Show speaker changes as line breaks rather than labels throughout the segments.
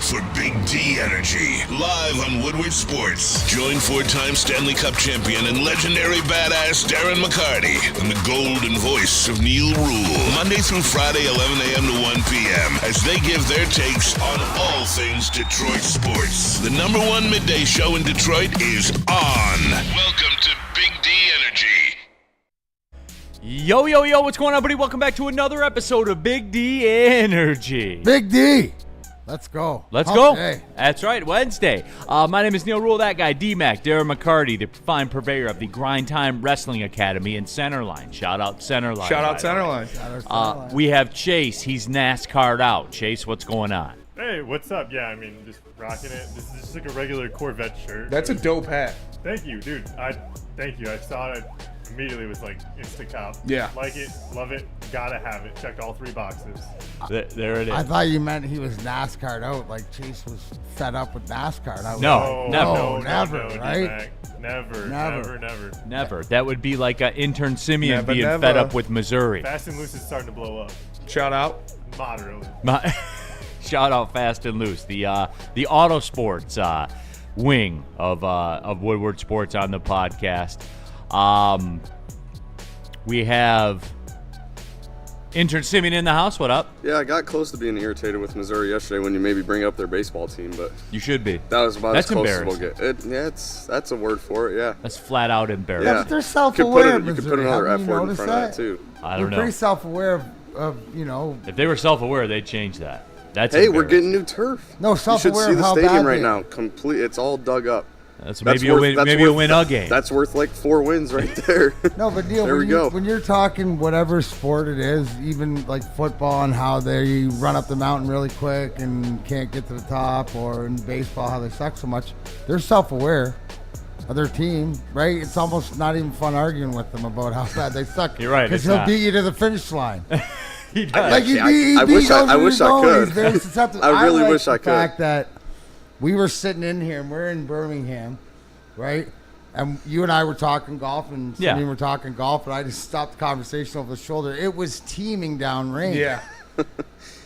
for Big D Energy, live on Woodward Sports. Join four-time Stanley Cup champion and legendary badass Darren McCarty and the golden voice of Neil Rule, Monday through Friday, 11 a.m. to 1 p.m., as they give their takes on all things Detroit sports. The number one midday show in Detroit is on. Welcome to Big D Energy.
Yo, what's going on, buddy? Welcome back to another episode of Big D Energy.
Big D. Let's go.
Let's go. That's right, Wednesday. My name is Neil Rule, that guy, D-Mac, Darren McCarty, the fine purveyor of the Grind Time Wrestling Academy in Centerline. Shout out Centerline.
Shout out Centerline.
We have Chase. He's NASCAR'd out. Chase, what's going on?
Hey, what's up? Yeah, I mean, just rocking it. This is just like a regular Corvette shirt.
That's a dope hat.
Thank you, dude. Thank you. I saw it. Immediately was like instant cop.
Yeah.
Like it, love it, gotta have it. Checked all three boxes.
There it is.
I thought you meant he was NASCAR'd out, like Chase was fed up with NASCAR.
No, never.
Never, right?
D-Mac. Never.
That would be like intern Simeon
Never,
being
never.
fed up with Missouri.
Fast and Loose is starting to blow up.
Shout out.
Moderately.
Shout out Fast and Loose, the auto sports wing of Woodward Sports on the podcast. We have intern Simeon in the house. What up?
Yeah, I got close to being irritated with Missouri yesterday when you maybe bring up their baseball team, but
You should be.
that was about
That's
as close as we'll
embarrassing.
get. That's a word for it. Yeah.
That's flat out embarrassing.
Yeah, but they're self-aware.
You could put another
Haven't
F
you
word in
noticed
front of that too.
I
They're
don't know.
pretty self-aware of
If they were self-aware, they'd change that. That's
Hey, we're
embarrassing.
getting new turf.
No,
You should
self-aware
see
of
the
how
stadium
bad
right
they-
now. Complete. It's all dug up.
That's maybe you'll win a game.
That's worth like 4 wins right there.
No, but Neil,
There we go.
when you're talking whatever sport it is, even like football and how they run up the mountain really quick and can't get to the top, or in baseball how they suck so much, they're self-aware of their team, right? It's almost not even fun arguing with them about how bad they suck.
You're right,
because
it's
he'll
not.
beat you to the finish line.
He does.
Like he
I
beat
wish
those
I wish I
who
could.
He's very susceptible.
I really
like
wish I
the
could.
fact that we were sitting in here and we're in Birmingham, right? And you and I were talking golf, and
Yeah.
Simeon were talking golf, and I just stopped the conversation over the shoulder. It was teeming down rain.
Yeah.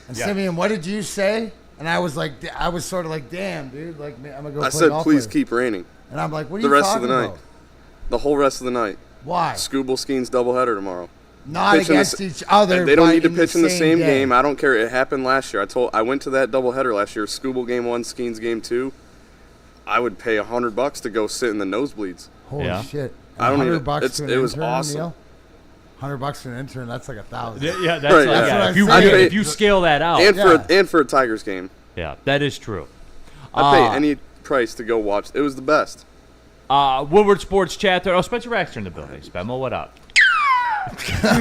And Simeon, what did you say? And I was like, I was sort of like, damn, dude, like, man, I'm gonna go
I
play
said,
golf
please
later.
keep raining.
And I'm like, what are
The
you
rest of
talking
the night.
about?
The whole rest of the night.
Why?
Scooball Skeens doubleheader tomorrow.
Not
Pitching
against
the-
each other.
They don't
but
need to pitch in the same
day.
game. I don't care. It happened last year. I went to that doubleheader last year. Scooball game 1, Skeens game 2. I would pay $100 to go sit in the nosebleeds.
Holy
Yeah.
shit!
I don't even-
$100 to an
it was
intern,
awesome.
Neil? $100 to an intern. That's like $1,000.
Yeah, that's
Right,
like,
yeah.
yeah,
That's
if you
what I'm saying.
if you scale that out,
And for a Tigers game,
yeah, that is true.
I'd pay any price to go watch. It was the best.
Woodward Sports Chat there. Oh, Spencer Raxter in the building. Spemo, what up?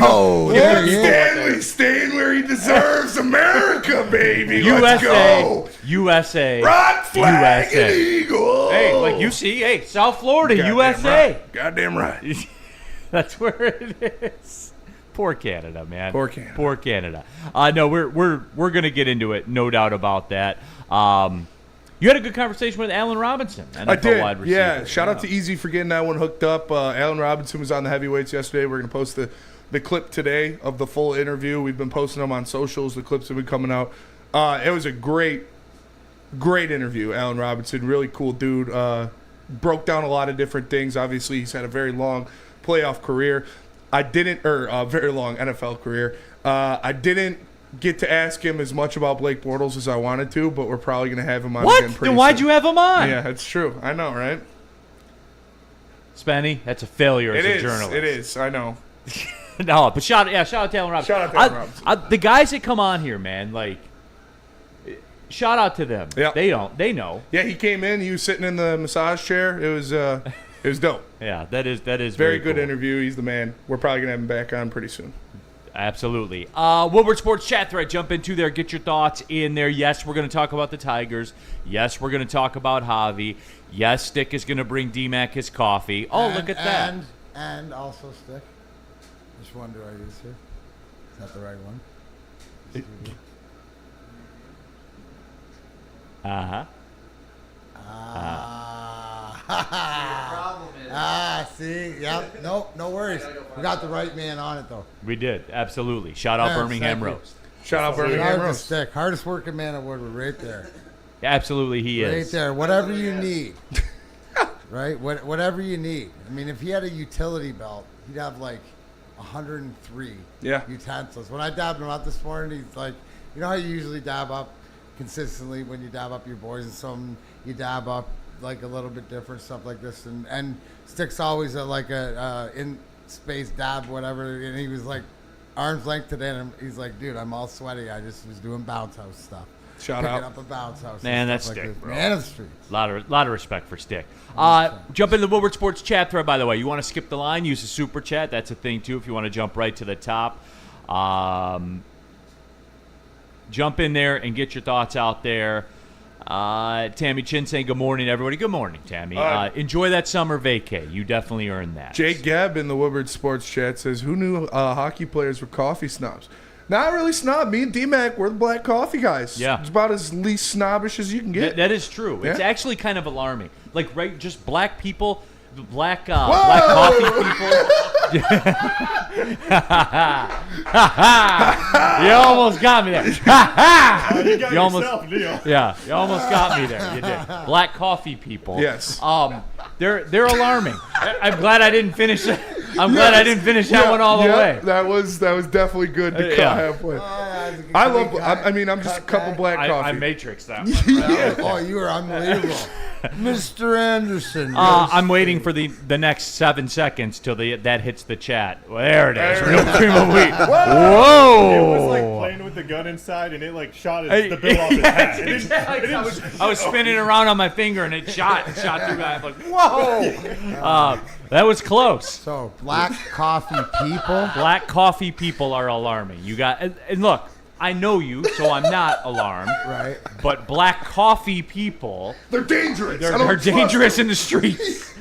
Oh, there he is.
Stanley staying where he deserves. America, baby. Let's
USA,
go.
USA,
Rock flag and
USA.
eagle.
Hey, like you see, hey, South Florida,
Goddamn
USA.
Right. Goddamn right.
That's where it is. Poor Canada, man.
Poor Canada.
Poor Canada. No, we're gonna get into it, no doubt about that. You had a good conversation with Allen Robinson, NFL
I did.
wide receiver.
Yeah. Shout out to Easy for getting that one hooked up. Allen Robinson was on the heavyweights yesterday. We're going to post the clip today of the full interview. We've been posting them on socials. The clips have been coming out. It was a great interview. Allen Robinson, really cool dude. Broke down a lot of different things. Obviously, he's had a very long playoff career. Very long NFL career. I didn't get to ask him as much about Blake Bortles as I wanted to, but we're probably going to have him on
What?
again pretty
Then why'd
soon.
you have him on?
Yeah, it's true. I know, right?
Spenny, that's a failure as
It
a
is.
journalist.
It is. I know.
No, but shout out to Allen Robinson.
Shout out to Allen Robinson.
The guys that come on here, man, like, shout out to them.
Yeah.
They know.
Yeah, he came in. He was sitting in the massage chair. It was dope.
Yeah, that is
Very good
cool.
interview. He's the man. We're probably gonna have him back on pretty soon.
Absolutely. Woodward Sports Chat thread. Jump into there. Get your thoughts in there. Yes, we're going to talk about the Tigers. Yes, we're going to talk about Javi. Yes, Stick is going to bring D-Mac his coffee. Oh, look at that.
And also Stick. Which one do I use here? Is that the right one?
Uh-huh.
See? Yep. Nope, no worries. We got the right man on it, though.
We did. Absolutely. Shout out
Yeah,
Birmingham
thank you.
Roast.
Shout out
Shout
Birmingham
out to
Roast.
Stick. Hardest working man at Woodward right there.
Absolutely, he
Right
is.
there, whatever you need. Right? Whatever you need. I mean, if he had a utility belt, he'd have like 103 utensils. When I dabbed him up this morning, he's like, you know how you usually dab up consistently when you dab up your boys and some you dab up like a little bit different stuff like this, and Stick's always like a in space dab whatever, and he was like arm's length today, and he's like, dude, I'm all sweaty, I just was doing bounce house stuff.
Shout
Picking
out.
up a bounce house.
Man,
and
that's
stuff like
Stick,
this.
bro.
Man of the streets.
Lot of respect for Stick. Jump into the Woodward Sports chat thread, by the way. You want to skip the line, use the super chat. That's a thing, too, if you want to jump right to the top. Jump in there and get your thoughts out there. Tammy Chin saying good morning, everybody. Good morning, Tammy. Enjoy that summer vacay. You definitely earned that.
Jake Gabb in the Woodward Sports chat says, who knew hockey players were coffee snobs? Not really snob. Me and D-Mac, we're the black coffee guys.
Yeah.
It's about as least snobbish as you can get.
That is true. It's
Yeah.
actually kind of alarming. Like, right, just black people, black coffee people. You almost got me there.
You got
You almost-
yourself, Neil.
Yeah, you almost got me there. You did. Black coffee people.
Yes.
They're alarming. I'm glad I didn't finish that. I'm glad I didn't finish that one all the way.
That was definitely good to cut
Yeah.
halfway. I love. I mean, I'm just a cup of black coffee.
I matrixed that one.
Oh, you are unbelievable. Mr. Anderson.
I'm waiting for the next 7 seconds till that hits the chat. Well, there it is. Real cream of wheat.
It
Whoa!
was like playing with the gun inside, and it like shot the bill off his hat. It didn't-
I was spinning around on my finger, and it shot through my. I'm like, whoa! That was close.
So, black coffee people.
Black coffee people are alarming. You got and look, I know you, so I'm not alarmed.
Right.
But black coffee people,
They're dangerous. I
they're
don't
dangerous in the streets.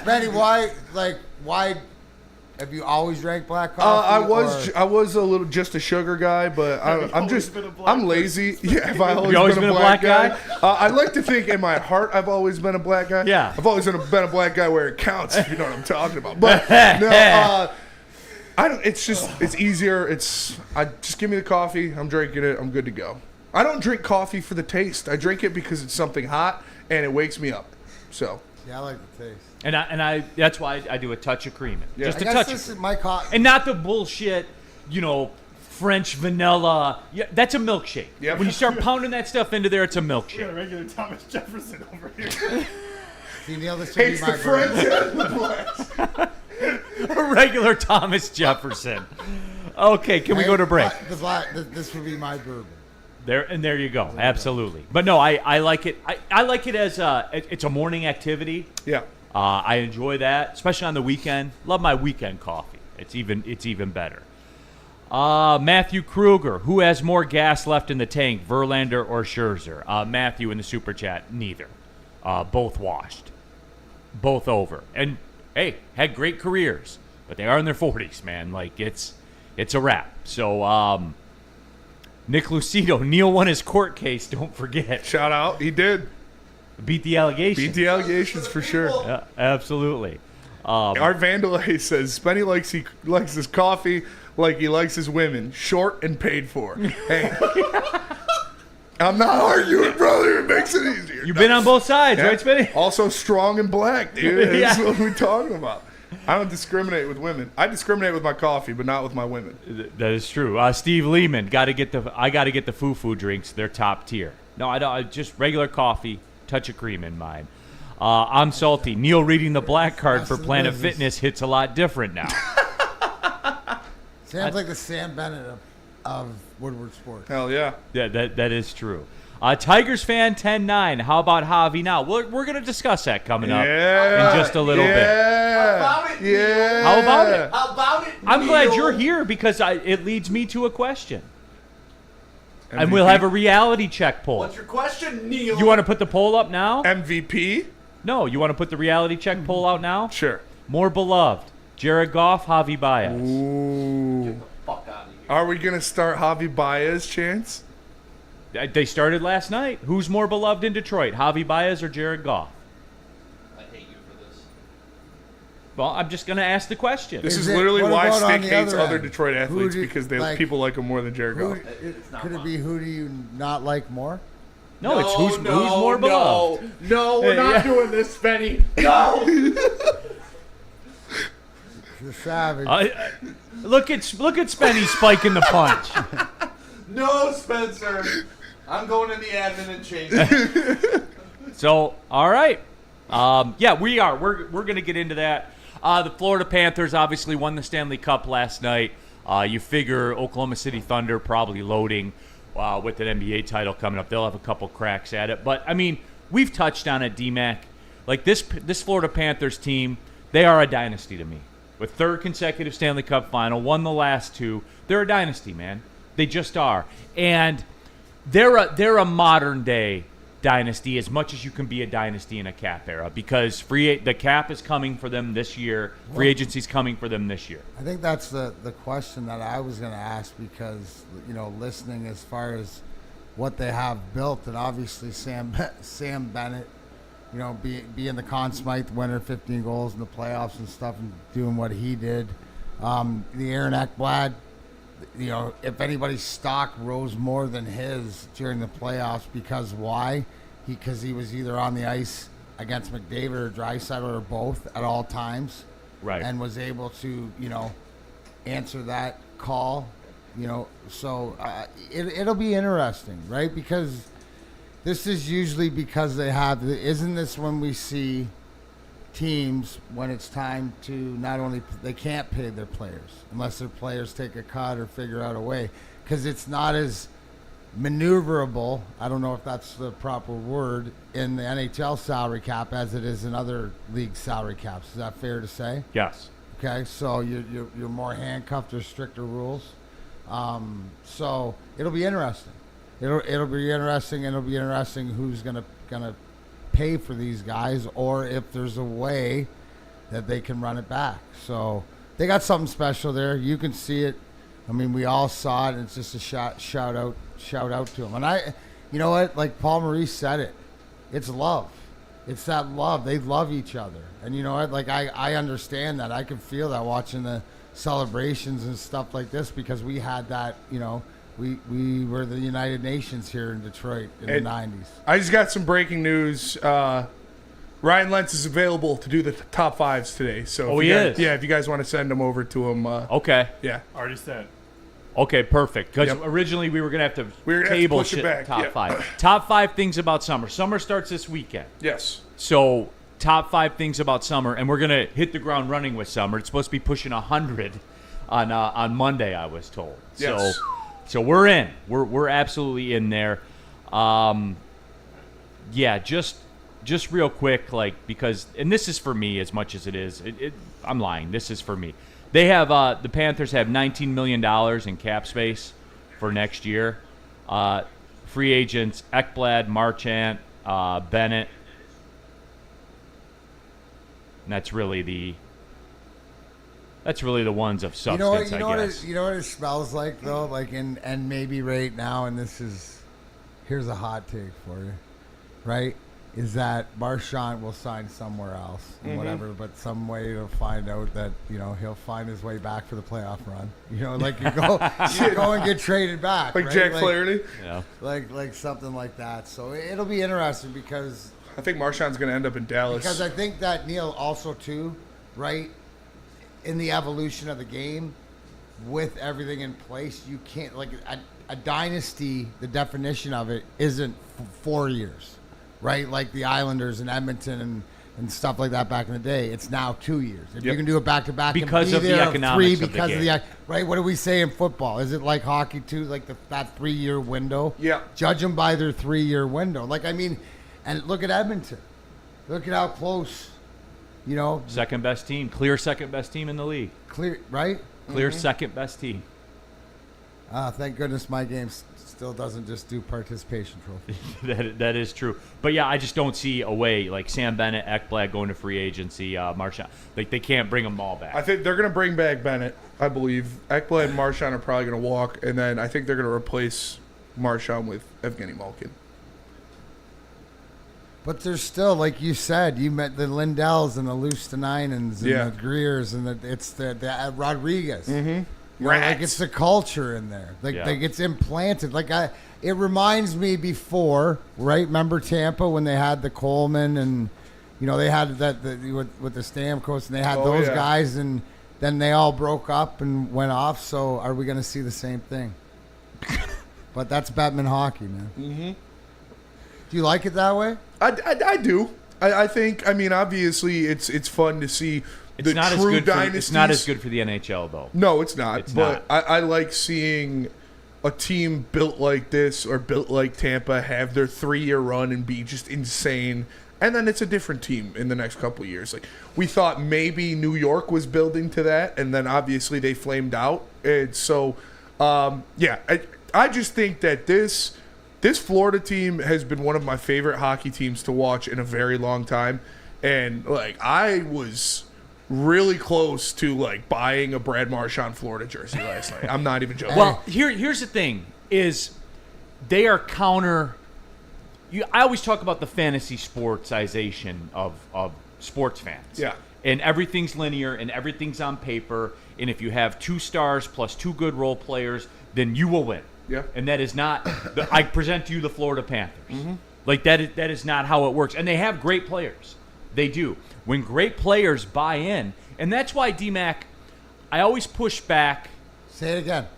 Benny, why have you always drank black coffee?
I was a little just a sugar guy, but I'm just
been a black
I'm lazy. Yeah, have I always,
You always
been a black guy?
guy?
I like to think in my heart I've always been a black guy.
Yeah.
I've always been a black guy where it counts. If you know what I'm talking about. But no, I don't. It's easier. I just give me the coffee. I'm drinking it. I'm good to go. I don't drink coffee for the taste. I drink it because it's something hot and it wakes me up. So.
Yeah, I like the taste.
And I that's why I do a touch of cream.
Yeah.
Just
I
a
guess
touch.
this is my coffee.
And not the bullshit, French vanilla. Yeah, that's a milkshake.
Yep.
When you start pounding that stuff into there, it's a
We got
milkshake.
a regular Thomas Jefferson over here.
See, Neil, this should be
Hates
my
the French
bourbon.
and the blacks.
A regular Thomas Jefferson. Okay, can we go to break?
This would be my bourbon.
There you go. Absolutely. But no, I like it. I like it as it's a morning activity.
Yeah.
I enjoy that, especially on the weekend. Love my weekend coffee. It's even better. Matthew Kruger, who has more gas left in the tank, Verlander or Scherzer? Matthew in the super chat, neither. Both washed, both over, and hey, had great careers, but they are in their 40s, man. Like it's a wrap. So Nick Lucido, Neil won his court case. Don't forget.
Shout out. He did.
Beat the allegations.
Beat the allegations for sure.
Yeah, absolutely.
Art Vandalay says Spenny likes his coffee like he likes his women, short and paid for. Hey, I'm not arguing, brother. It makes it easier.
You've been on both sides,
Yeah.
right, Spenny?
Also strong and black, dude. That's
Yeah.
what we're talking about. I don't discriminate with women. I discriminate with my coffee, but not with my women.
That is true. Steve Lehman, I got to get the foo-foo drinks. They're top tier. No, I don't. Just regular coffee, touch of cream in mine. I'm salty. Neil reading the black card for
Rest of the
Planet
business.
Fitness hits a lot different now.
Sounds like the Sam Bennett of Woodward Sports.
Hell yeah.
Yeah, that is true. Tigers fan 10-9. How about Javi now? We're going to discuss that coming up in just a little bit.
How
about it, Neil?
Yeah.
How about it?
How about it,
I'm glad
Neil?
you're here because it leads me to a question. And
MVP?
we'll have a reality check poll.
What's your question, Neil?
You want to put the poll up now?
MVP?
No, you want to put the reality check poll out now?
Sure.
More beloved, Jared Goff, Javi Baez.
Ooh.
Fuck out of here.
Are we going to start Javi Baez chance?
They started last night. Who's more beloved in Detroit, Javi Baez or Jared Goff?
I hate you for this.
Well, I'm just going to ask the question.
This is
it-
literally
what
why
about on
Stick
the
hates
other
other
end?
Detroit
Who
athletes
do-
because
like-
people like him more than Jared
Who,
Goff.
could it be who do you not like more?
No, it's who's more beloved.
No, we're not
Yeah.
doing this, Benny. No.
The savage.
Look at Spenny spiking the punch.
No, Spencer. I'm going in the admin and changing.
So, all right. Yeah, we are. We're going to get into that. The Florida Panthers obviously won the Stanley Cup last night. You figure Oklahoma City Thunder probably loading with an NBA title coming up. They'll have a couple cracks at it. But, I mean, we've touched on it, D-Mac. Like, this Florida Panthers team, they are a dynasty to me. With third consecutive Stanley Cup final, won the last two. They're a dynasty, man. They just are. And they're a modern-day dynasty as much as you can be a dynasty in a cap era because the cap is coming for them this year. Free agency's coming for them this year.
I think that's the question that I was going to ask because, listening as far as what they have built, and obviously Sam Bennett, being the Conn Smythe winner, 15 goals in the playoffs and stuff and doing what he did. The Aaron Ekblad, if anybody's stock rose more than his during the playoffs because why? Because he was either on the ice against McDavid or Draisaitl or both at all times.
Right.
And was able to, answer that call, So it'll be interesting, right? Because this is usually because isn't this when we see teams when it's time to not only they can't pay their players unless their players take a cut or figure out a way because it's not as maneuverable, I don't know if that's the proper word, in the NHL salary cap as it is in other league salary caps. Is that fair to say?
Yes.
Okay, so you're more handcuffed, there's stricter rules. So it'll be interesting. It'll be interesting, and it'll be interesting who's gonna pay for these guys, or if there's a way that they can run it back. So they got something special there. You can see it. I mean, we all saw it. And it's just a shout out to them. And you know what? Like Paul Maurice said it. It's love. It's that love. They love each other. And you know what? Like I understand that. I can feel that watching the celebrations and stuff like this because we had that. We were the United Nations here in Detroit in the 90s.
I just got some breaking news. Ryan Lentz is available to do the top fives today. So
he is?
Yeah, if you guys want to send them over to him.
Okay.
Yeah.
Already sent.
Okay, perfect. Because
Yep.
originally we were going to have to
We were gonna have to
table
push it back,
top
yeah.
five. Top 5 things about summer. Summer starts this weekend.
Yes.
So top 5 things about summer, and we're going to hit the ground running with summer. It's supposed to be pushing 100 on Monday, I was told.
Yes.
So we're in. We're absolutely in there. Yeah, just real quick, because this is for me as much as it is. I'm lying. This is for me. They have the Panthers have $19 million in cap space for next year. Free agents: Ekblad, Marchant, Bennett. And that's really the ones of substance, I guess.
You know what it smells like though, and maybe right now, and here's a hot take for you, right? Is that Marchant will sign somewhere else, and whatever, but some way to find out that he'll find his way back for the playoff run. You go and get traded back,
Like
right?
Jack Flaherty.
Yeah.
like something like that. So it'll be interesting because
I think Marchand's going to end up in Dallas.
I think that Neil also too, right? In the evolution of the game, with everything in place, you can't a dynasty. The definition of it isn't 4 years. Right, like the Islanders and Edmonton and stuff like that back in the day. It's now 2 years. If you can do it back to back,
because
and
of
be
the
there
economics
three,
of the
because
game.
right. What do we say in football? Is it like hockey too? Like that 3 year window?
Yeah.
Judge them by their 3 year window. And look at Edmonton. Look at how close.
Second best team, clear second best team in the league.
Clear, right?
Clear second best team.
Thank goodness my game still doesn't just do participation trophy.
that is true. But yeah, I just don't see a way like Sam Bennett, Ekblad going to free agency, Marchand. They can't bring them all back.
I think they're going to bring back Bennett, I believe. Ekblad and Marchand are probably going to walk, and then I think they're going to replace Marchand with Evgeny Malkin.
But there's still, like you said, you met the Lindells and the Lustaninens and the Greers and it's the Rodriguez. You know, like it's the culture in there. Like it's implanted. It reminds me before, right? Remember Tampa when they had the Coleman and, you know, they had with the Stamkos and they had those guys and then they all broke up and went off. So are we going to see the same thing? But that's Batman hockey, man. Mm-hmm. Do you like it that way?
I do. I think. I mean, obviously, it's fun to see the true dynasties.
It's not as good for the NHL, though.
No, it's not. But I like seeing a team built like this or built like Tampa have their 3-year run and be just insane. And then it's a different team in the next couple of years. Like we thought maybe New York was building to that, and then obviously they flamed out. And so, I just think that this Florida team has been one of my favorite hockey teams to watch in a very long time. And like I was really close to like buying a Brad Marchand Florida jersey last night. I'm not even joking.
Well, here's the thing: is they are counter. I always talk about the fantasy sportsization of sports fans.
Yeah.
And everything's linear and everything's on paper. And if you have 2 stars plus 2 good role players, then you will win.
Yeah.
And that is not. I present to you the Florida Panthers. Mm-hmm. Like that is not how it works. And they have great players. They do. When great players buy in, and that's why D-Mac, I always push back.
Say it again.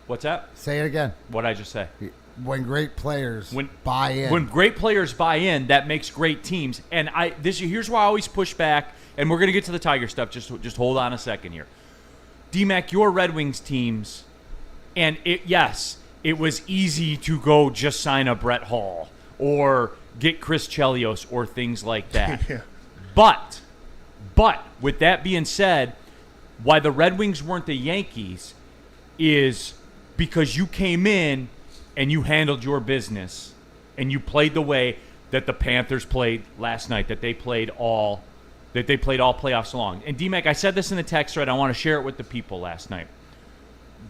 What's that?
Say it again.
What'd I just say?
When great players buy in.
When great players buy in, that makes great teams. And here's why I always push back, and we're going to get to the Tiger stuff. Just hold on a second here. D-Mac, your Red Wings teams, and it was easy to go just sign a Brett Hall or get Chris Chelios or things like that.
Yeah.
But with that being said, why the Red Wings weren't the Yankees is because you came in and you handled your business and you played the way that the Panthers played last night, that they played all playoffs long. And D-Mac, I said this in the text thread. I want to share it with the people last night.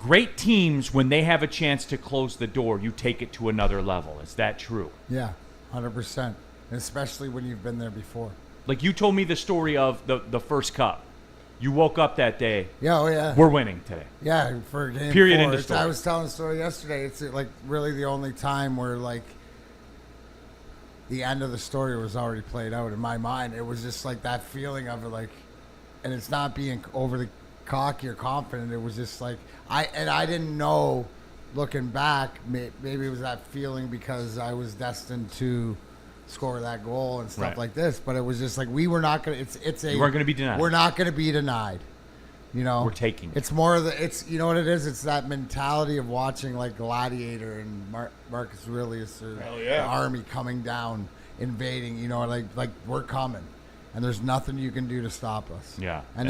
Great teams, when they have a chance to close the door, you take it to another level. Is that true?
Yeah, 100%. Especially when you've been there before.
Like you told me the story of the first cup. You woke up that day.
Yeah, oh yeah.
We're winning today.
Yeah, for game
Period.
4.
End of story.
I was telling the story yesterday. It's like really the only time where like the end of the story was already played out in my mind. It was just like that feeling of it, like, and it's not being overly cocky or confident. It was just like I didn't know. Looking back, maybe it was that feeling because I was destined to score that goal and stuff like this. But it was just like we were not going to.
You weren't going to be denied.
We're not going to be denied. You know,
we're taking it.
It's more of it's you know what it is. It's that mentality of watching like Gladiator and Marcus Aurelius or the army coming down, invading. You know, like we're coming, and there's nothing you can do to stop us.
Yeah,
and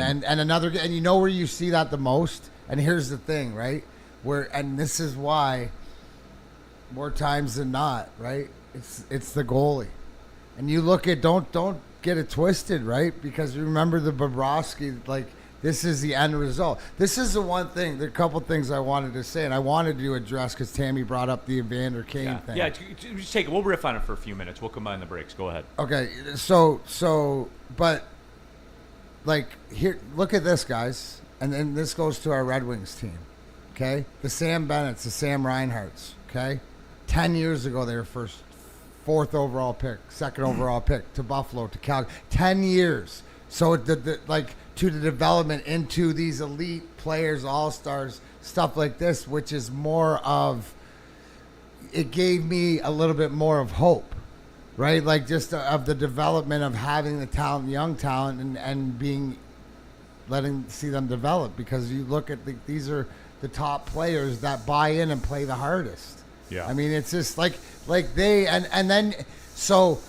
you know where you see that the most. And here's the thing, right? And this is why more times than not, right? It's the goalie. And you look at don't get it twisted, right? Because you remember the Bobrovsky, like this is the end result. This is the one thing, there are a couple things I wanted to say, and I wanted to address because Tammy brought up the Evander Kane thing.
Yeah, just take it. We'll riff on it for a few minutes. We'll combine the breaks. Go ahead.
Okay, but like here, look at this, guys, and then this goes to our Red Wings team. Okay, the Sam Bennett's, the Sam Reinhart's. Okay, 10 years ago they were fourth overall pick, second overall pick to Buffalo, to Calgary. 10 years. So like to the development into these elite players, all-stars, stuff like this, which is more of, it gave me a little bit more of hope, right? Like just of the development of having the talent, young talent, and see them develop, because you look at these are the top players that buy in and play the hardest.
Yeah.
I mean, it's just like they, and then, so,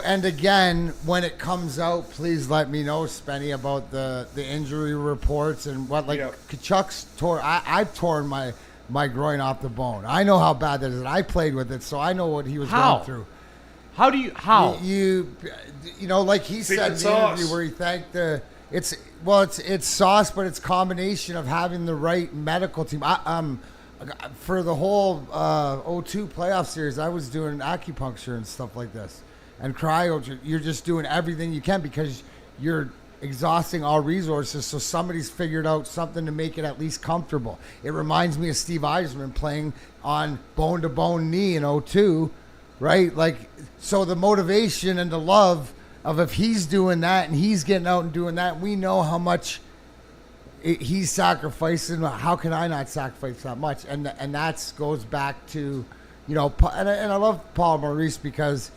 and again, when it comes out, please let me know, Spenny, about the injury reports and what, like, Kachuk's I've torn my groin off the bone. I know how bad that is. I played with it, so I know what he was going through.
How?
You know, like he said in the interview where he thanked it's sauce, but it's combination of having the right medical team. For the whole 02 playoff series, I was doing acupuncture and stuff like this, and cryo. You're just doing everything you can because you're exhausting all resources, so somebody's figured out something to make it at least comfortable. It reminds me of Steve Eisman playing on bone-to-bone knee in '02, right? Like, so the motivation and the love of if he's doing that and he's getting out and doing that, we know how much he's sacrificing. How can I not sacrifice that much? And that goes back to, and I love Paul Maurice because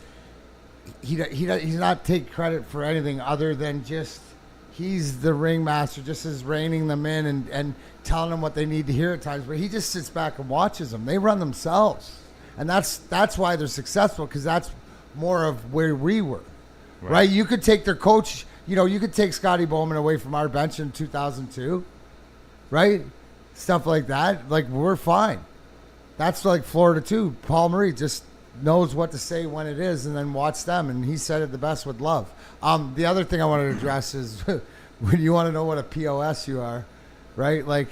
he's not taking credit for anything other than just he's the ringmaster, just as reining them in and telling them what they need to hear at times. But he just sits back and watches them. They run themselves, and that's why they're successful, because that's more of where we were, right? You could take their coach. You could take Scotty Bowman away from our bench in 2002, right? Stuff like that. Like, we're fine. That's like Florida too. Paul Maurice just knows what to say when it is, and then watch them. And he said it the best with love. The other thing I wanted to address is when you want to know what a POS you are, right? Like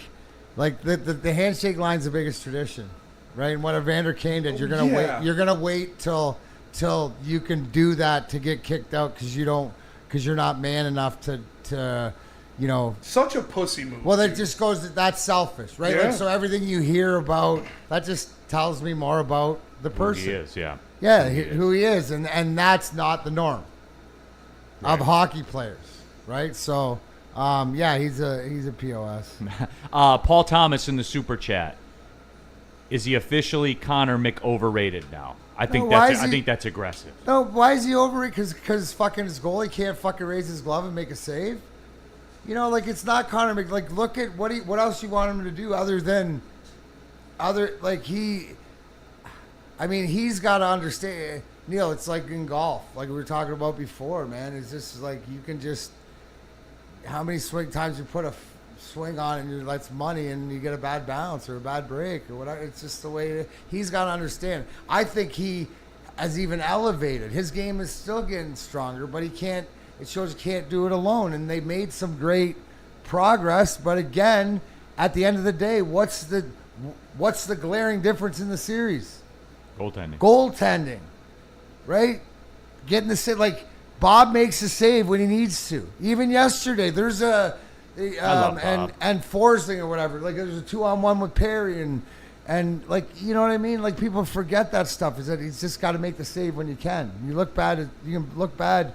the handshake line's the biggest tradition, right? And what Evander Kane did, you're gonna wait. You're gonna wait till you can do that to get kicked out because you're not man enough to
Such a pussy move.
Well, that just goes that's selfish, right?
Yeah.
Like, so everything you hear about that just tells me more about the person.
Who he is, yeah.
Yeah, who he is, and that's not the norm of hockey players, right? So, he's a POS.
Paul Thomas in the super chat. Is he officially Connor McOverrated now? I think that's aggressive.
No, why is he overrated? Because fucking his goalie can't fucking raise his glove and make a save. It's not Connor Mc. Like, look at what else you want him to do he's got to understand, Neil. It's like in golf, like we were talking about before, man. It's just like you can just how many swing times you put a swing on and that's money, and you get a bad bounce or a bad break or whatever. It's just the way he's got to understand. I think he has even elevated. His game is still getting stronger, but he can't. It shows he can't do it alone. And they made some great progress, but again, at the end of the day, what's the glaring difference in the series? Goaltending, right? Getting the save. Like, Bob makes a save when he needs to. Even yesterday, there's and Forsling or whatever. Like, there's a 2-on-1 with Perry and like, you know what I mean? Like, people forget that stuff. Is that he's just got to make the save when you can. You can look bad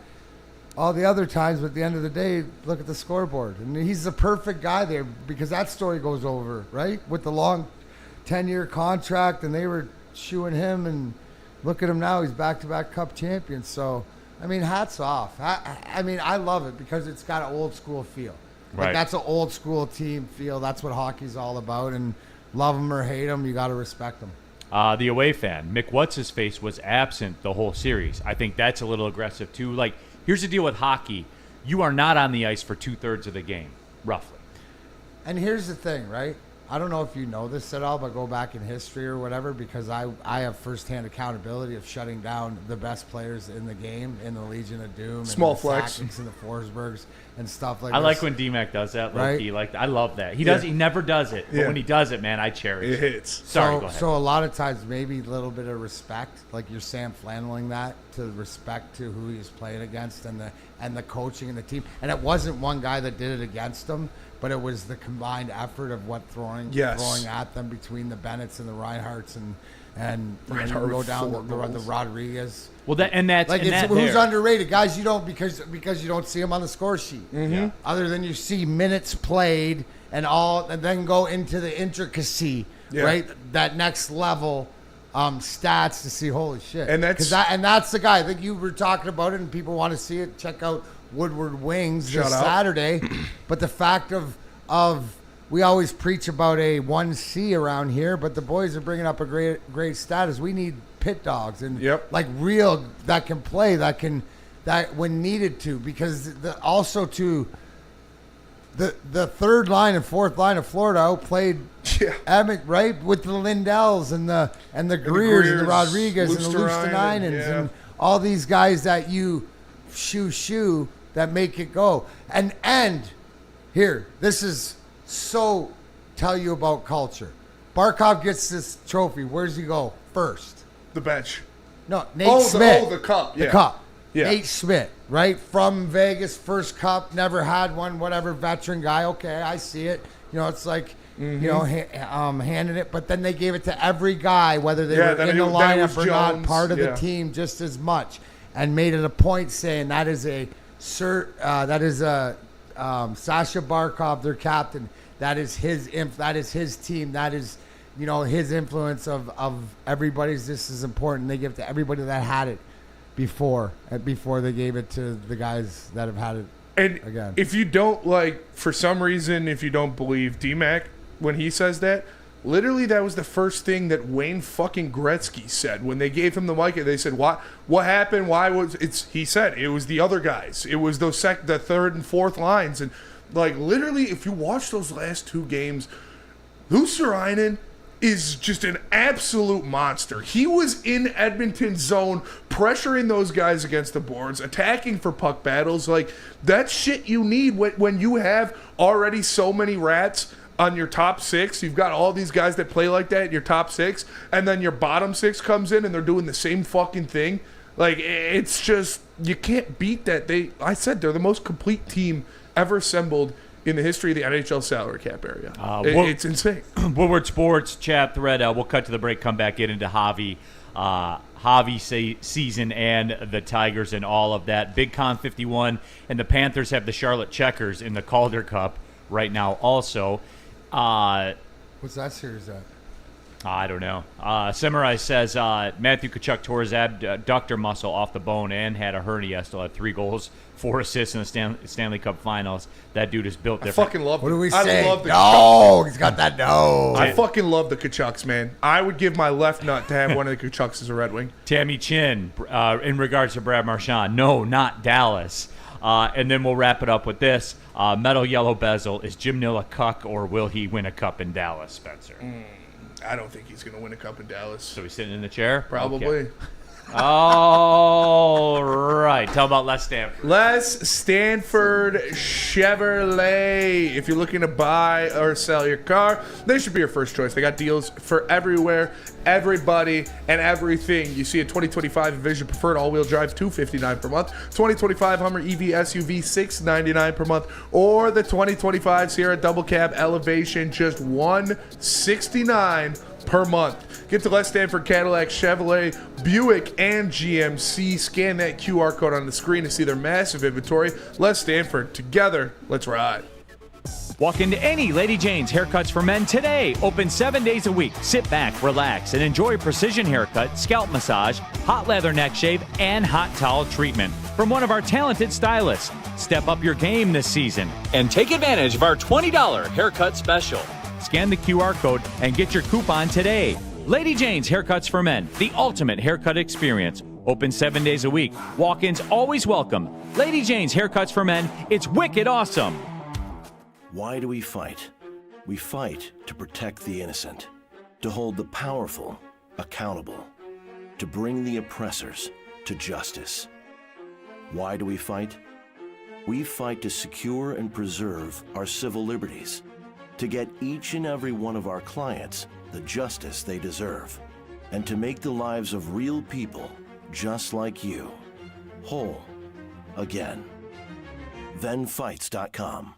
all the other times, but at the end of the day, look at the scoreboard. And he's the perfect guy there because that story goes over, right? With the long 10-year contract, and they were shooing him, and look at him now. He's back-to-back Cup champion. So, hats off. I love it because it's got an old-school feel. Like, that's an old-school team feel. That's what hockey's all about, and love them or hate them, you got to respect them.
The away fan, Mick What's-His-Face, was absent the whole series. I think that's a little aggressive, too. Like, here's the deal with hockey. You are not on the ice for 2/3 of the game, roughly.
And here's the thing, right? I don't know if you know this at all, but go back in history or whatever, because I have firsthand accountability of shutting down the best players in the game in the Legion of Doom,
Small
and the
flex,
Sakics and the Forsbergs and stuff like
that. I
this.
like when D-Mac does that,
right?
Low-key. Like, I love that. He never does it, but when he does it, man, I cherish it.
It hits.
Sorry, go ahead.
So a lot of times, maybe a little bit of respect, like you're Sam Flanneling that, to respect to who he was playing against and the coaching and the team. And it wasn't one guy that did it against him, but it was the combined effort of what throwing at them between the Bennetts and the Reinhardts and you go down the Rodriguez.
Well, who's
underrated, guys? You don't because you don't see them on the score sheet.
Mm-hmm.
Yeah.
Other than you see minutes played and then go into the intricacy, right? That next level stats to see. Holy shit!
And
that's the guy. I think you were talking about it, and people want to see it. Check out Woodward Wings this Saturday. But the fact of we always preach about a 1C around here, but the boys are bringing up a great status. We need pit dogs and like real that can play that when needed to, because the third line and fourth line of Florida outplayed Emmett, right, with the Lindells and the Greers and the Rodriguez and the Lusteneinens and all these guys that you shoo that make it go. And here, this is so tell you about culture. Barkov gets this trophy. Where does he go first?
The bench.
No, Nate Schmidt.
The cup.
The cup.
Yeah.
Nate Schmidt. right from Vegas, first cup, never had one, whatever, veteran guy. Okay, I see it. It's like, handing it, but then they gave it to every guy, whether they were in the lineup or not, part of the team just as much, and made it a point saying that is a Sasha Barkov, their captain. That is his that is his team. That is, his influence of everybody's. This is important. They give it to everybody that had it before they gave it to the guys that have had it.
And
again,
if you don't for some reason, if you don't believe D-Mac when he says that, literally that was the first thing that Wayne fucking Gretzky said when they gave him the mic. They said, "What happened? Why was it's?" He said it was the other guys. It was the third and fourth lines, and literally, if you watch those last two games, Luostarinen is just an absolute monster. He was in Edmonton's zone, pressuring those guys against the boards, attacking for puck battles. That's shit you need when you have already so many rats on your top six. You've got all these guys that play like that in your top six, and then your bottom six comes in and they're doing the same fucking thing. It's just, you can't beat that. I said they're the most complete team ever assembled in the history of the NHL salary cap area. It's insane.
Woodward Sports chat thread. We'll cut to the break, come back, get into Javi season and the Tigers and all of that. Big Con 51, and the Panthers have the Charlotte Checkers in the Calder Cup right now also.
What's that series at?
I don't know. Samurai says Matthew Tkachuk tore his abductor muscle off the bone and had a hernia. Still had 3 goals, 4 assists in the Stanley Cup Finals. That dude is built different.
I fucking love.
What do we say?
I love the
no, he's got that no.
I fucking love the Tkachuks, man. I would give my left nut to have one of the Tkachuks as a Red Wing.
Tammy Chin, in regards to Brad Marchand, no, not Dallas. And then we'll wrap it up with this. Metal Yellow Bezel, is Jim Nill a cuck, or will he win a cup in Dallas, Spencer?
I don't think he's going to win a cup in Dallas.
So he's sitting in the chair?
Probably.
Okay. All right. Tell about Les Stanford.
Les Stanford Chevrolet. If you're looking to buy or sell your car, they should be your first choice. They got deals for everywhere, everybody, and everything. You see a 2025 Envision Preferred all-wheel drive, $259 per month. 2025 Hummer EV SUV, $699 per month. Or the 2025 Sierra Double Cab Elevation, just $169 per month. Get to Les Stanford Cadillac, Chevrolet, Buick, and GMC. Scan that QR code on the screen to see their massive inventory. Les Stanford, together, let's ride.
Walk into any Lady Jane's Haircuts for Men today. Open 7 days a week. Sit back, relax, and enjoy precision haircut, scalp massage, hot leather neck shave, and hot towel treatment from one of our talented stylists. Step up your game this season and take advantage of our $20 haircut special. Scan the QR code and get your coupon today. Lady Jane's Haircuts for Men, the ultimate haircut experience. Open 7 days a week. Walk-ins always welcome. Lady Jane's Haircuts for Men, it's wicked awesome.
Why do we fight? We fight to protect the innocent, to hold the powerful accountable, to bring the oppressors to justice. Why do we fight? We fight to secure and preserve our civil liberties, to get each and every one of our clients the justice they deserve, and to make the lives of real people just like you whole again. ThenFights.com.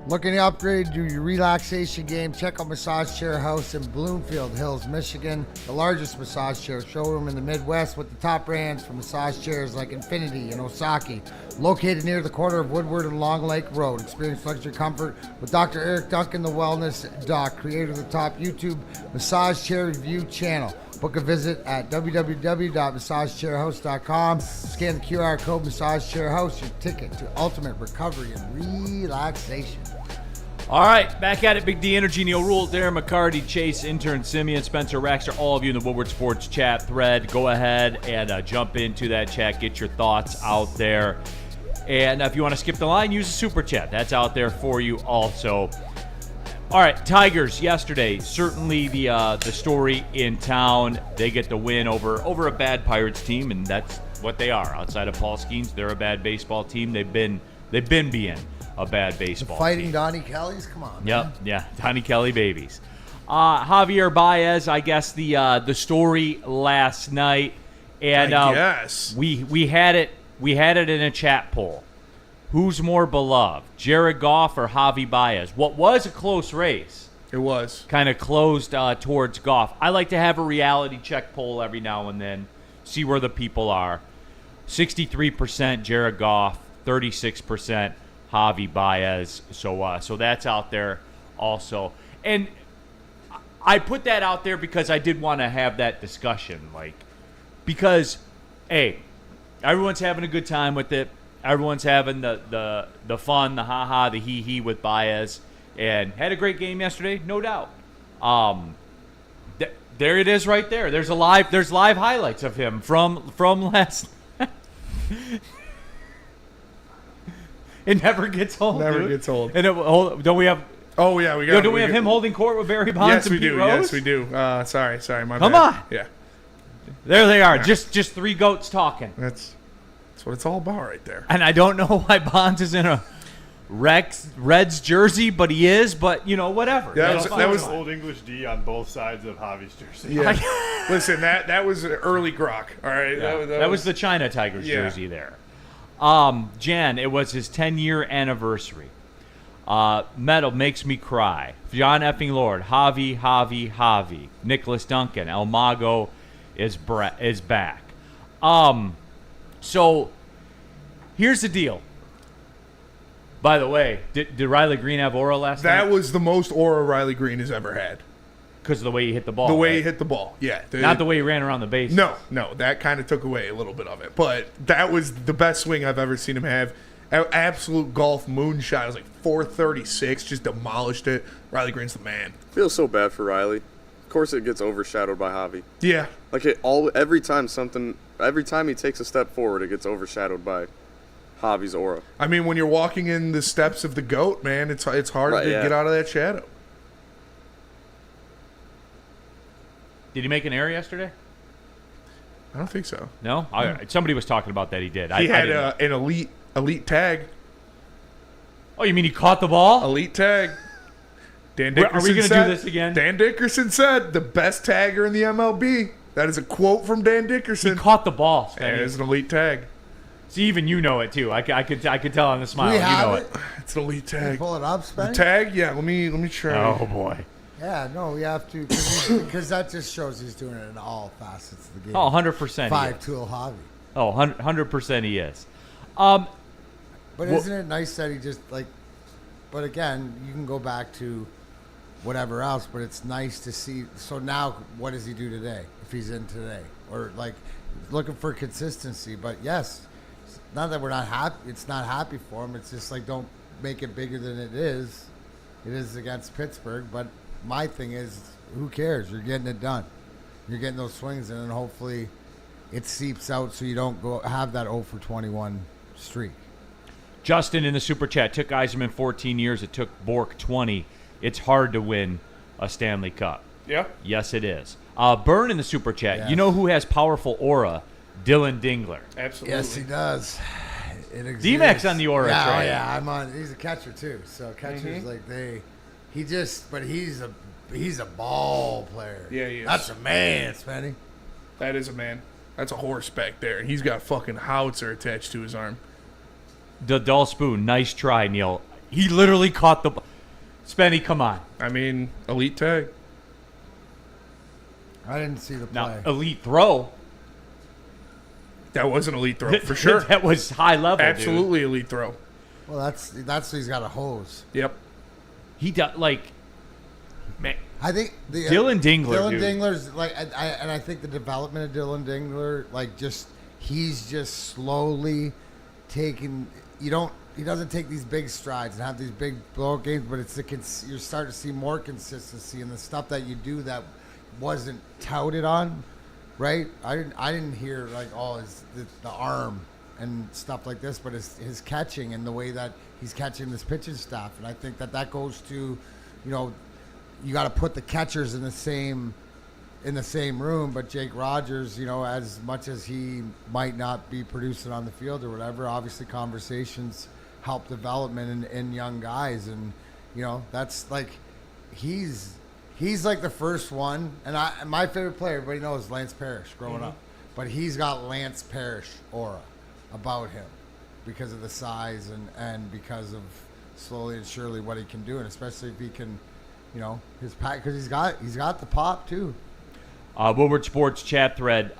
Looking to upgrade your relaxation game? Check out Massage Chair House in Bloomfield Hills, Michigan. The largest massage chair showroom in the Midwest with the top brands for massage chairs like Infinity and Osaki. Located near the corner of Woodward and Long Lake Road. Experience luxury comfort with Dr. Eric Duncan, the Wellness Doc, creator of the top YouTube massage chair review channel. Book a visit at www.massagechairhouse.com. Scan the QR code Massage Chair House, your ticket to ultimate recovery and relaxation.
All right, back at it. Big D Energy, Neil Rule, Darren McCarty, Chase, intern Simeon, Spencer Raxter, all of you in the Woodward Sports chat thread. Go ahead and jump into that chat. Get your thoughts out there. And if you want to skip the line, use a super chat. That's out there for you also. All right, Tigers yesterday, certainly the story in town. They get the win over a bad Pirates team, and that's what they are. Outside of Paul Skeens, they're a bad baseball team. They've been being a bad baseball
Fighting
team.
Donnie Kelly's? Come on,
Yep,
man.
yeah, Donnie Kelly babies. Javier Baez, I guess the story last night And
Yes.
we had it in a chat poll. Who's more beloved, Jared Goff or Javi Baez? What was a close race
It was.
kind of closed towards Goff. I like to have a reality check poll every now and then, see where the people are. 63% Jared Goff, 36% Javi Baez. So that's out there also. And I put that out there because I did want to have that discussion. Because, hey, everyone's having a good time with it. Everyone's having the fun, the ha-ha, the hee-hee with Baez. And had a great game yesterday, no doubt. There it is right there. There's live highlights of him from last night. It never gets old.
Never gets old.
And don't we have?
Oh yeah, we got.
Don't we have him holding court with Barry Bonds
Yes,
and
we
Pete
do.
Rose?
Yes, we do. Sorry, my
Come
bad.
on.
Yeah,
There they are. Just three goats talking.
that's what it's all about right there.
And I don't know why Bonds is in a Reds jersey, but he is. But whatever.
Yeah,
That
that was
Old English D on both sides of Javi's jersey.
Yeah. Listen, that was an early grok. All right,
That was the China Tigers
Yeah.
jersey there. Jan, it was his 10-year anniversary. Metal makes me cry. John effing Lord. Javi. Nicholas Duncan. El Mago is back. So here's the deal. By the way, did Riley Green have aura last night?
That was the most aura Riley Green has ever had.
Because of the way he hit the ball.
The way
right?
he hit the ball, yeah.
Not the way he ran around the base.
No, that kind of took away a little bit of it. But that was the best swing I've ever seen him have. Absolute golf moonshot. It was like 436, just demolished it. Riley Green's the man.
Feels so bad for Riley. Of course, it gets overshadowed by Javi.
Yeah.
Every time he takes a step forward, it gets overshadowed by Javi's aura.
I mean, when you're walking in the steps of the GOAT, man, it's hard
Right,
to
yeah.
get out of that shadow.
Did he make an error yesterday?
I don't think so.
No? Somebody was talking about that he did.
He had an elite tag.
Oh, you mean he caught the ball?
Elite tag. Dan
Are we
Dickerson
gonna
said,
do this again?
Dan Dickerson said, the best tagger in the MLB. That is a quote from Dan
He
Dickerson.
caught the ball.
And it's an elite tag.
See, even you know it too. I could tell on the smile.
We
You
have
know
it.
It's an elite
Can you
tag.
pull it up,
The
Spenny?
tag? Yeah, let me try.
Oh boy.
Yeah, no, we have to because that just shows he's doing it in all facets of the game.
Oh, 100%.
Five-tool hobby.
Oh, 100% he is.
But isn't it nice that he just but again, you can go back to whatever else, but it's nice to see. So now, what does he do today if he's in today? Or looking for consistency. But yes, not that we're not happy. It's not happy for him. It's just don't make it bigger than it is. It is against Pittsburgh, but my thing is, who cares? You're getting it done. You're getting those swings in, and hopefully it seeps out so you don't have that 0 for 21 streak.
Justin in the super chat took Yzerman 14 years. It took Bork 20. It's hard to win a Stanley Cup.
Yeah.
Yes, it is. Burn in the super chat.
Yes.
You know who has powerful aura? Dylan Dingler.
Absolutely.
Yes, he does. It exists.
D-Mac's on the aura
yeah,
train.
Oh, yeah, I'm on. He's a catcher too. So catchers he's a ball player.
Yeah, he is.
That's a man, Spenny.
That is a man. That's a horse back there. He's got fucking howitzer attached to his arm.
The dull spoon. Nice try, Neil. He literally caught the. Spenny, come on.
I mean, elite tag.
I didn't see the play.
Now, elite throw.
That was an elite throw for sure.
That was high level.
Absolutely elite throw.
Well, that's he's got a hose.
Yep.
He does man.
I think
Dylan Dingler,
Dylan
dude.
Dingler's I think the development of Dylan Dingler, he's just slowly taking. He doesn't take these big strides and have these big blowout games, but you're starting to see more consistency in the stuff that you do that wasn't touted on, right? I didn't hear the arm and stuff like this, but his catching and the way that he's catching this pitching staff, and I think that goes to, you got to put the catchers in the same room. But Jake Rogers, as much as he might not be producing on the field or whatever, obviously conversations help development in young guys, and that's he's like the first one. And my favorite player, everybody knows, Lance Parrish growing up. but he's got Lance Parrish aura about him because of the size and because of slowly and surely what he can do, and especially if he can, his pack, because he's got the pop too.
Woodward Sports chat thread.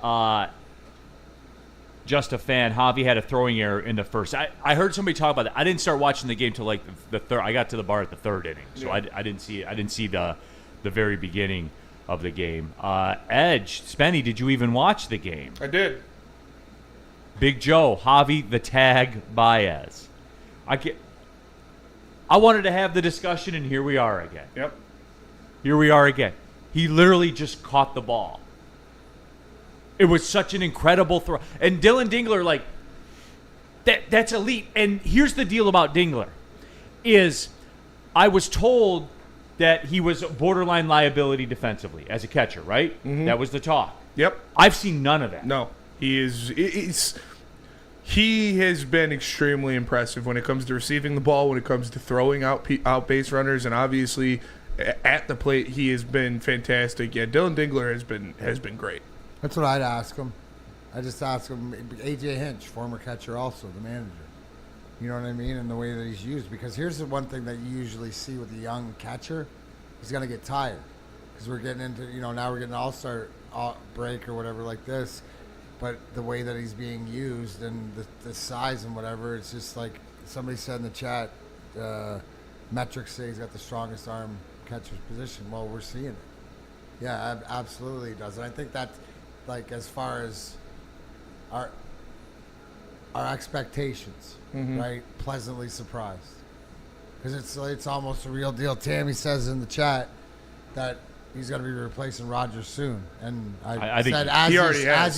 Just a fan. Javi had a throwing error in the first. I heard somebody talk about that. I didn't start watching the game till like the third. I got to the bar at the third inning, so I didn't see it. I didn't see the very beginning of the game. Edge, Spenny, did you even watch the game?
I did.
Big Joe, Javi, the tag, Baez. I wanted to have the discussion, and here we are again.
Yep.
Here we are again. He literally just caught the ball. It was such an incredible throw. And Dylan Dingler, that's elite. And here's the deal about Dingler is I was told that he was a borderline liability defensively as a catcher, right? Mm-hmm. That was the talk.
Yep.
I've seen none of that.
No. He has been extremely impressive when it comes to receiving the ball, when it comes to throwing out base runners, and obviously at the plate he has been fantastic. Yeah, Dylan Dingler has been great.
That's what I'd ask him. I just ask him. A.J. Hinch, former catcher, also the manager. You know what I mean? And the way that he's used. Because here's the one thing that you usually see with a young catcher. He's going to get tired. Because we're getting into, now we're getting all-star break or whatever like this. But the way that he's being used and the size and whatever, it's just like somebody said in the chat, metrics say he's got the strongest arm catcher's position. Well, we're seeing it. Yeah, absolutely does. And I think that's, as far as our expectations, right? Pleasantly surprised, because it's almost a real deal. Tammy says in the chat that he's going to be replacing Rodgers soon, and I
think
said
he already has.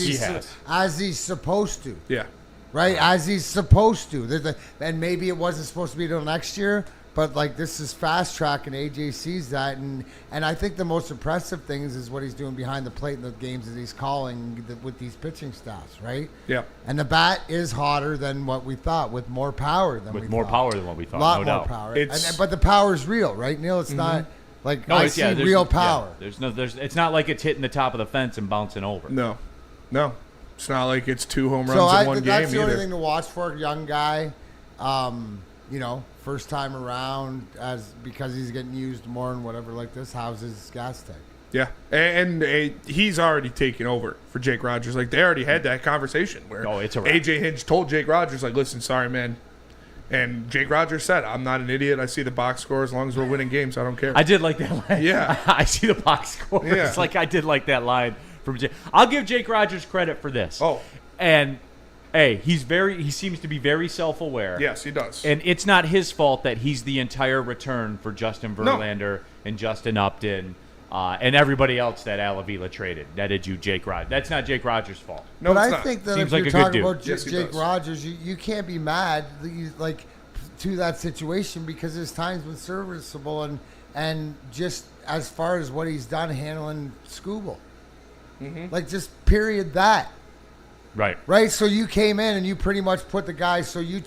as he's supposed to.
Yeah,
right, as he's supposed to. And maybe it wasn't supposed to be until next year. But this is fast track, and AJ sees that, and I think the most impressive things is what he's doing behind the plate in the games that he's calling with these pitching staffs, right?
Yeah.
And the bat is hotter than what we thought, with more power than we thought.
With more power than what we thought,
a lot
no
more
doubt.
power. But the power is real, right, Neil? It's not I see real power.
Yeah, it's not like it's hitting the top of the fence and bouncing over.
No. It's not like it's 2 home runs in one game
that's the
either.
only thing to watch for, young guy. First time around, because he's getting used more and whatever like this. How's his gas tank?
Yeah, and he's already taken over for Jake Rogers. They already had that conversation where
it's a wrap.
AJ Hinch told Jake Rogers, listen, sorry, man. And Jake Rogers said, I'm not an idiot. I see the box score. As long as we're winning games, I don't care.
I did like that line.
Yeah.
I see the box score.
Yeah.
It's I did like that line from Jake. I'll give Jake Rogers credit for this.
Oh.
And hey, he seems to be very self-aware.
Yes, he does.
And it's not his fault that he's the entire return for Justin Verlander and Justin Upton and everybody else that Al Avila traded. Netted you Jake Rogers. That's not Jake Rogers' fault.
No,
but
it's
I
not.
think that
Seems
if
like
you're
a good
talking
dude.
about
Yes, he
Jake
does.
Rogers, you can't be mad to that situation, because his time's been serviceable and just as far as what he's done handling Scooble. Just period that. Right, so you came in and you pretty much put the guys, so you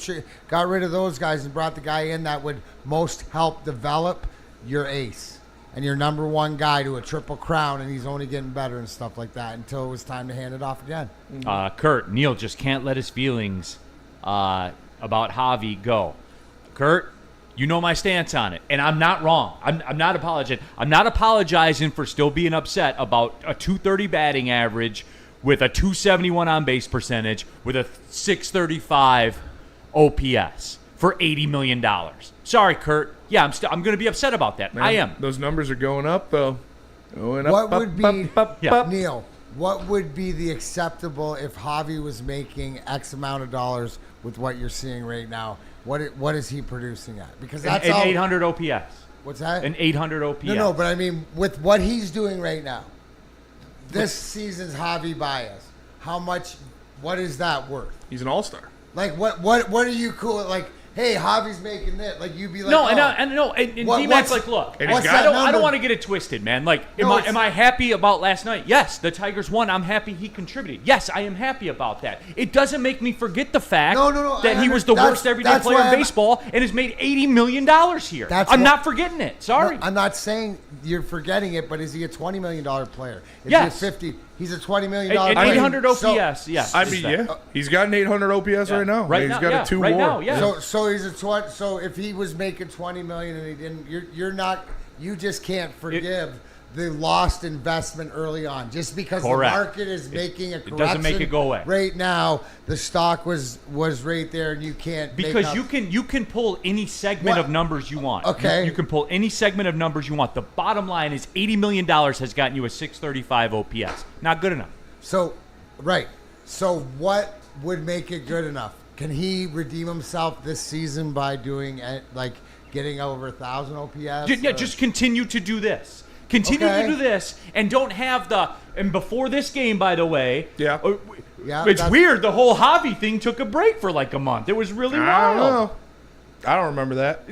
got rid of those guys and brought the guy in that would most help develop your ace and your number one guy to a triple crown, and he's only getting better and stuff like that until it was time to hand it off again.
Kurt, Neil just can't let his feelings about Javi go. Kurt, you know my stance on it, and I'm not wrong. I'm not apologizing. I'm not apologizing for still being upset about a 230 batting average with a 271 on-base percentage, with a 635 OPS for $80 million. Sorry, Kurt. Yeah, I'm going to be upset about that.
Man,
I am.
Those numbers are going up, though. Going up,
What would be,
Yeah.
Neil, what would be the acceptable if Javi was making X amount of dollars with what you're seeing right now? What is he producing at? Because that's
An
all,
800 OPS.
What's that?
An 800 OPS.
No, but I mean, with what he's doing right now, this season's Javi Baez, what is that worth?
He's an all-star.
What are you cool? Hey, Javi's making this. You'd be like,
No,
oh,
and D-Mac's look,
And
what's
he's
that
got-
I
number?
don't want to get it twisted, man.
No,
Am I happy about last night? Yes, the Tigers won. I'm happy he contributed. Yes, I am happy about that. It doesn't make me forget the fact
No,
that
I
he was the worst everyday
that's
player
why
in
I'm-
baseball and has made $80 million here. I'm not forgetting it. Sorry.
No, I'm not saying you're forgetting it, but is he a $20 million player? Is
Yes.
he a 50? He's a $20 million.
And
player.
800 OPS,
So-
yes.
I
is
mean,
that.
yeah, he's got an 800 OPS right now.
Right
he's
now,
got
yeah.
a 2
Right
WAR.
now, yeah.
So he's a 20. So if he was making 20 million and he didn't, you're not. You just can't forgive the lost investment early on, just because
Correct.
the market is making a correction.
It doesn't make it go away.
Right now, the stock was right there, and you can't make
Because
up-
you can pull any segment
What?
of numbers you want.
Okay.
You can pull any segment of numbers you want. The bottom line is $80 million has gotten you a 635 OPS. Not good enough.
So, right. So what would make it good enough? Can he redeem himself this season by doing like getting over 1,000 OPS?
Yeah, just continue to do this. Continue
Okay.
to do this, and don't have the. And before this game, by the way,
Yeah.
Yeah,
it's
that's-
weird. The whole Javi thing took a break for like a month. It was really
I don't
wild.
know. I don't remember that.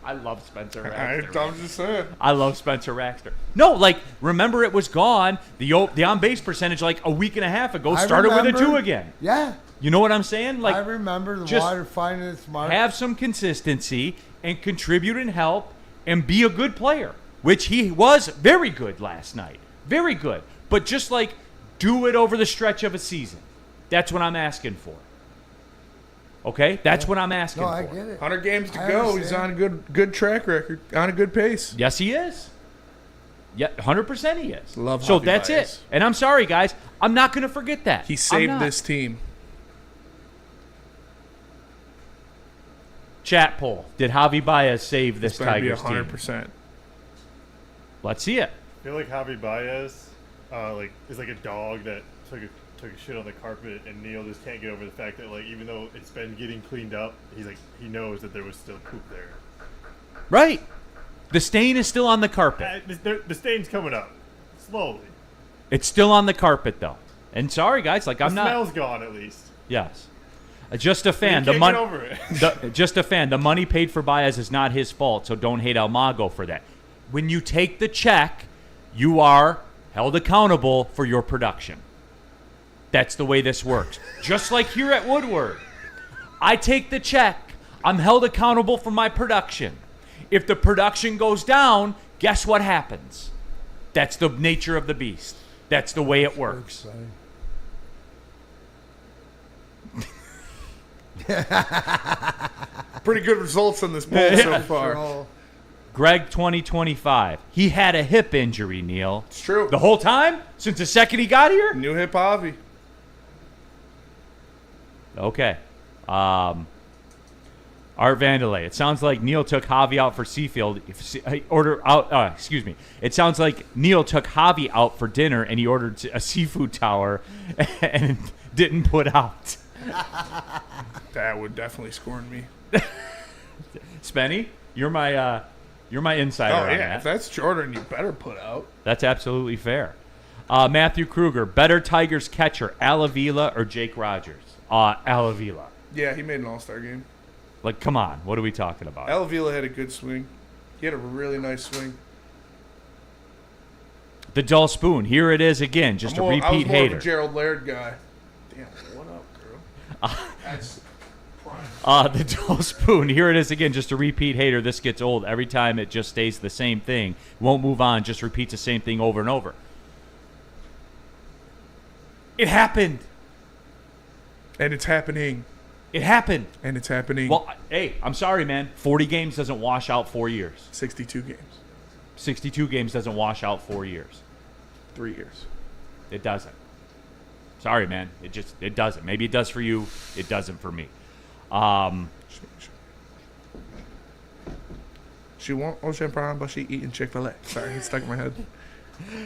I love Spencer
I'm
Raxter.
just saying.
I love Spencer Raxter. No, like remember it was gone. The on base percentage like a week and a half ago
I
started with a
remember.
2 again.
Yeah.
You know what I'm saying? Like
I remember the
just
water finding its mark.
have some consistency and contribute and help and be a good player, which he was very good last night. Very good. But just like do it over the stretch of a season. That's what I'm asking for. Okay? That's what I'm asking
No,
for.
I get it.
100 games to
I
go. He's
understand.
on a good track record, on a good pace.
Yes, he is. Yeah, 100% he is.
Love
so
Javi
that's
Baez.
it. And I'm sorry, guys. I'm not going to forget that.
He
I'm
saved
not.
this team.
Chat poll. Did Javi Baez save this
It's going to be
Tigers team?
100%.
Let's see it.
I feel like Javi Baez, is like a dog that took a shit on the carpet, and Neil just can't get over the fact that like even though it's been getting cleaned up, he knows that there was still poop there.
Right. The stain is still on the carpet.
The stain's coming up slowly.
It's still on the carpet, though. And sorry, guys. Like,
The
I'm not.
smell's gone at least.
Yes. Just a fan.
You
The
can't
money.
get over it.
Just a fan. The money paid for Baez is not his fault, so don't hate Almago for that. When you take the check, you are held accountable for your production. That's the way this works. Just like here at Woodward. I take the check. I'm held accountable for my production. If the production goes down, guess what happens? That's the nature of the beast. That's the way it works.
Pretty good results in this poll so far.
Greg 2025. He had a hip injury, Neil.
It's true.
The whole time? Since the second he got here?
New hip Javi.
Okay. Art Vandelay. It sounds like Neil took Javi out for Seafield. It sounds like Neil took Javi out for dinner and he ordered a seafood tower and didn't put out.
That would definitely scorn me.
Spenny, you're my insider
Oh,
on
yeah.
that.
If that's Jordan, you better put out.
That's absolutely fair. Matthew Kruger, better Tigers catcher, Al Avila or Jake Rogers? Al Avila.
Yeah, he made an all-star game.
Like, come on. What are we talking about?
Al Avila had a good swing. He had a really nice swing.
The dull spoon. Here it is again. Just a
I was
repeat
more of
hater.
a Gerald Laird guy. Damn, what up, girl? That's prime.
The dull spoon. Here it is again. Just a repeat hater. This gets old. Every time it just stays the same thing. Won't move on. Just repeats the same thing over and over. It happened.
And it's happening.
It happened.
And it's happening.
Well, hey, I'm sorry, man. 40 games doesn't wash out 4 years.
62 games.
62 games doesn't wash out 4 years.
3 years.
It doesn't. Sorry, man. It doesn't. Maybe it does for you. It doesn't for me.
She won't ocean prime, but she eating Chick-fil-A. Sorry, it's stuck in my head.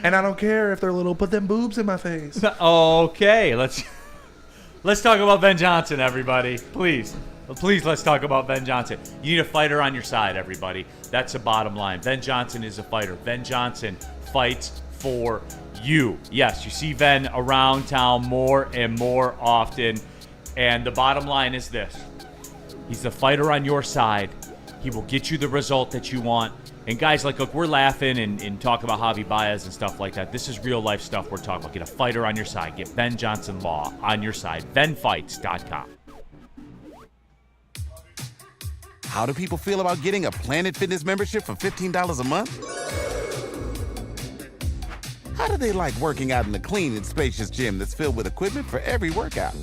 And I don't care if they're little. Put them boobs in my face.
Okay, let's talk about Ben Johnson, everybody. Please, let's talk about Ben Johnson. You need a fighter on your side, everybody. That's the bottom line. Ben Johnson is a fighter. Ben Johnson fights for you. Yes, you see Ben around town more and more often. And the bottom line is this. He's the fighter on your side. He will get you the result that you want. And guys, like, look, we're laughing and talk about Javi Baez and stuff like that. This is real life stuff we're talking about. Get a fighter on your side. Get Ben Johnson Law on your side. BenFights.com.
How do people feel about getting a Planet Fitness membership for $15 a month? How do they like working out in a clean and spacious gym that's filled with equipment for every workout?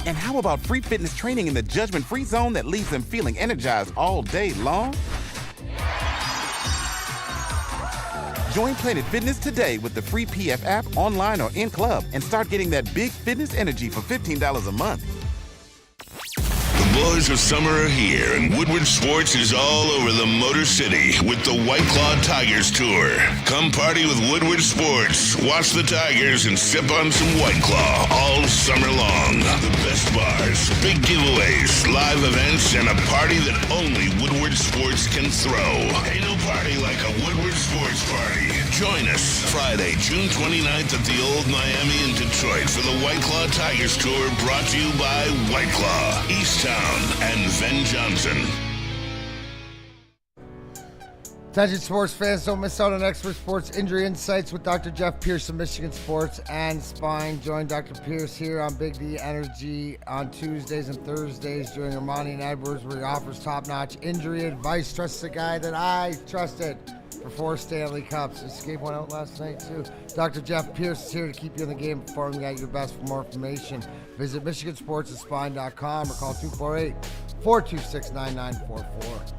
And how about free fitness training in the judgment-free zone that leaves them feeling energized all day long? Join Planet Fitness today with the free PF app, online or in club, and start getting that big fitness energy for $15 a month.
The boys of summer are here, and Woodward Sports is all over the Motor City with the White Claw Tigers Tour. Come party with Woodward Sports, watch the Tigers, and sip on some White Claw all summer long. The best bars, big giveaways, live events, and a party that only Woodward Sports can throw. Ain't no party like a Woodward Sports party. Join us Friday, June 29th at the Old Miami in Detroit for the White Claw Tigers Tour, brought to you by White Claw, Easttown, and Ven Johnson.
Attention sports fans, don't miss out on expert sports injury insights with Dr. Jeff Pierce of Michigan Sports and Spine. Join Dr. Pierce here on Big D Energy on Tuesdays and Thursdays during Ermanni and Edwards, where he offers top-notch injury advice. Trust the guy that I trusted for 4 Stanley Cups. This game went out last night too. Dr. Jeff Pierce is here to keep you in the game, informing you at your best. For more information, visit MichiganSportsAndSpine.com or call 248-426-9944.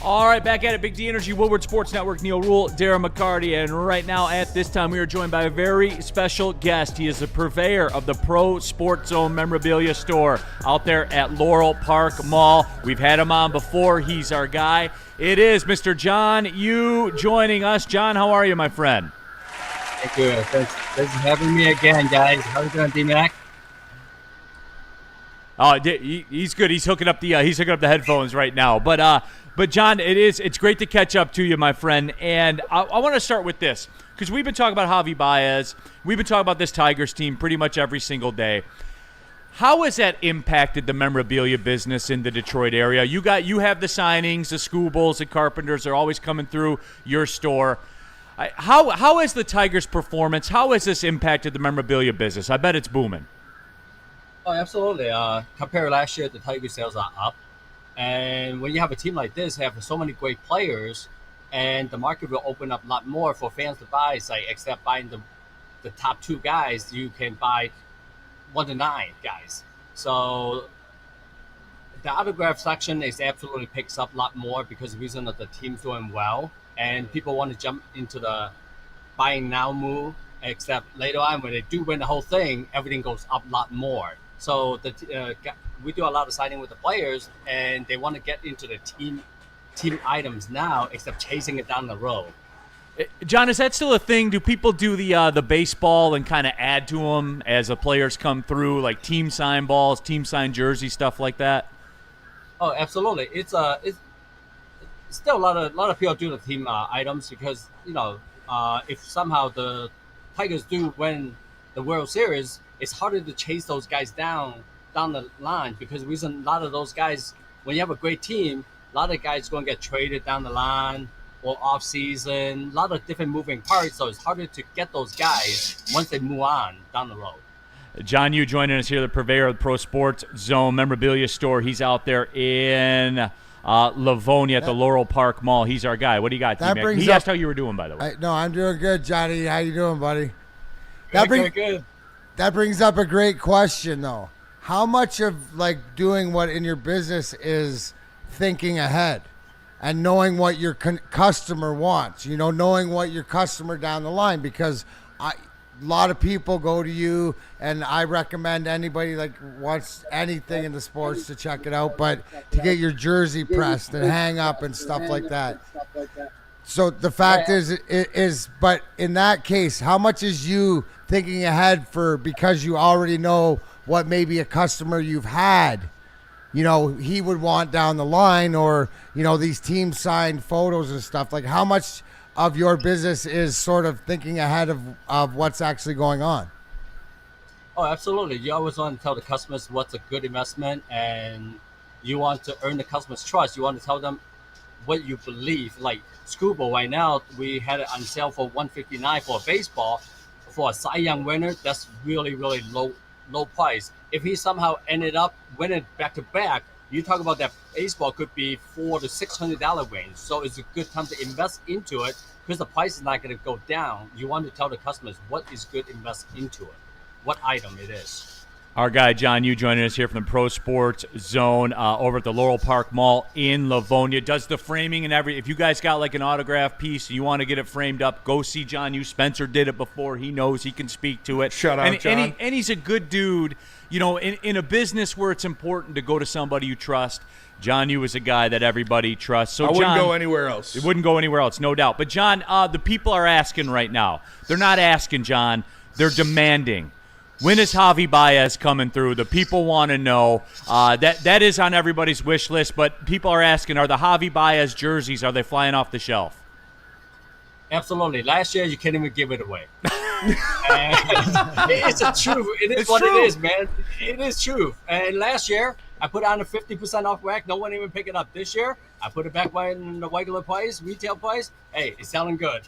All right, back at it. Big D Energy, Woodward Sports Network, Neil Rule, Darren McCarty. And right now, at this time, we are joined by a very special guest. He is the purveyor of the Pro Sports Zone memorabilia store out there at Laurel Park Mall. We've had him on before. He's our guy. It is Mr. John Yu joining us. John, how are you, my friend?
Thank you. Thanks for having me again, guys. How you doing, D-Mac?
Oh, he's good. He's hooking up the headphones right now. But John, it's great to catch up to you, my friend. And I want to start with this, because we've been talking about Javi Baez. We've been talking about this Tigers team pretty much every single day. How has that impacted the memorabilia business in the Detroit area? You have the signings, the Scoobles, the Carpenters are always coming through your store. How has the Tigers' performance? How has this impacted the memorabilia business? I bet it's booming.
Oh, absolutely. Compared to last year, the Tiger sales are up. And when you have a team like this, have so many great players, and the market will open up a lot more for fans to buy. It's like, except buying the top 2 guys, you can buy 1 to 9 guys. So the autograph section is absolutely picks up a lot more because of the reason that the team's doing well, and people want to jump into the buying now move. Except later on, when they do win the whole thing, everything goes up a lot more. So we do a lot of signing with the players, and they want to get into the team items now, except chasing it down the road.
John, is that still a thing? Do people do the baseball and kind of add to them as the players come through, like team sign balls, team sign jersey, stuff like that?
Oh, absolutely. It's still a lot of people do the team items because if somehow the Tigers do win the World Series, it's harder to chase those guys down the line because the reason a lot of those guys, when you have a great team, a lot of guys going to get traded down the line or off season, a lot of different moving parts, so it's harder to get those guys once they move on down the road.
John Yu joining us here, the purveyor of the Pro Sports Zone memorabilia store. He's out there in Livonia at the Laurel Park Mall. He's our guy. What do you got, T-Mac? He asked how you were doing, by the way.
No, I'm doing good, Johnny. How you doing, buddy?
Good.
That brings up a great question, though. How much of doing what in your business is thinking ahead and knowing what your customer wants? Knowing what your customer down the line, because a lot of people go to you, and I recommend anybody wants anything in the sports to check it out, but to get your jersey pressed and hang up and stuff like that. So the fact is, but in that case, how much is you thinking ahead because you already know what maybe a customer you've had, he would want down the line, or, these team signed photos and stuff? How much of your business is sort of thinking ahead of what's actually going on?
Oh, absolutely. You always want to tell the customers what's a good investment, and you want to earn the customer's trust. You want to tell them what you believe. Like Scuba right now, we had it on sale for $159 for a baseball. For a Cy Young winner, that's really, really low price. If he somehow ended up winning back to back, you talk about that baseball could be $400 to $600 range. So it's a good time to invest into it because the price is not going to go down. You want to tell the customers what is good, invest into it, what item it is.
Our guy John Yu joining us here from the Pro Sports Zone over at the Laurel Park Mall in Livonia. Does the framing and if you guys got like an autograph piece and you want to get it framed up, go see John Yu. Spencer did it before. He knows he can speak to it.
Shout out, John.
And he's a good dude. You know, in a business where it's important to go to somebody you trust, John Yu is a guy that everybody trusts. So
I wouldn't
John,
go anywhere else.
It wouldn't go anywhere else, no doubt. But John, the people are asking right now. They're not asking, John. They're demanding. When is Javi Baez coming through? The people want to know. That is on everybody's wish list, but people are asking, are the Javi Baez jerseys, are they flying off the shelf?
Absolutely. Last year, you can't even give it away. It's the truth. It's what
true.
it is, man. It is true. And last year, I put on a 50% off rack. No one even picked it up. This year, I put it back in the regular price, retail price. Hey, it's selling good.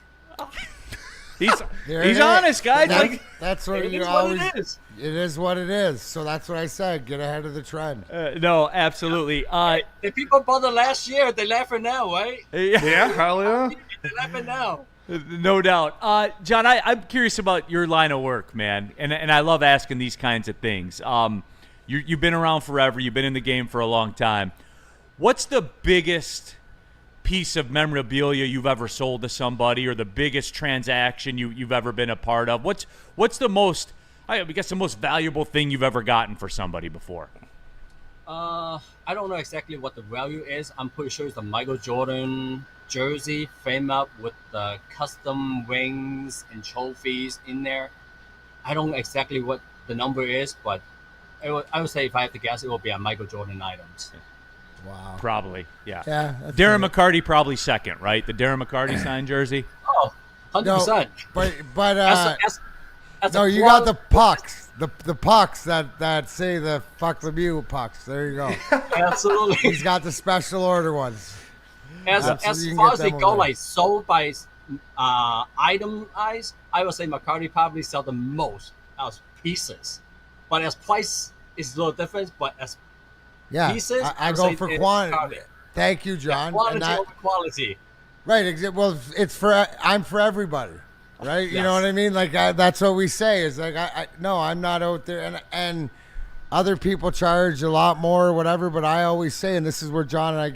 He's honest, guys.
That's what you always. It is what it is. So that's what I said. Get ahead of the trend.
No, absolutely.
The people bought it last year. They're laughing now, right?
Yeah, hell yeah.
They're laughing now.
No doubt. John, I'm curious about your line of work, man, and I love asking these kinds of things. You've been around forever. You've been in the game for a long time. What's the biggest piece of memorabilia you've ever sold to somebody, or the biggest transaction you've ever been a part of? What's the most, I guess, the most valuable thing you've ever gotten for somebody before?
I don't know exactly what the value is. I'm pretty sure it's a Michael Jordan jersey framed up with the custom wings and trophies in there. I don't know exactly what the number is, but I would say if I have to guess, it will be a Michael Jordan items.
Wow.
Probably, yeah.
Yeah.
Darren McCarty probably second, right? The Darren McCarty signed jersey.
Oh, 100%.
No, but
As
no,
a
you got the pucks, the pucks that say the fuck the Mew pucks. There you go.
Absolutely.
He's got the special order ones.
As far as they go, like sold by item-wise, I would say McCarty probably sell the most as pieces. But as price is a little different, but as pieces,
I go for quantity. Thank you, John.
Quantity over quality.
Right. Well, I'm for everybody, right? You know what I mean? Like that's what we say. Is like no, I'm not out there, and other people charge a lot more, or whatever. But I always say, and this is where John and I,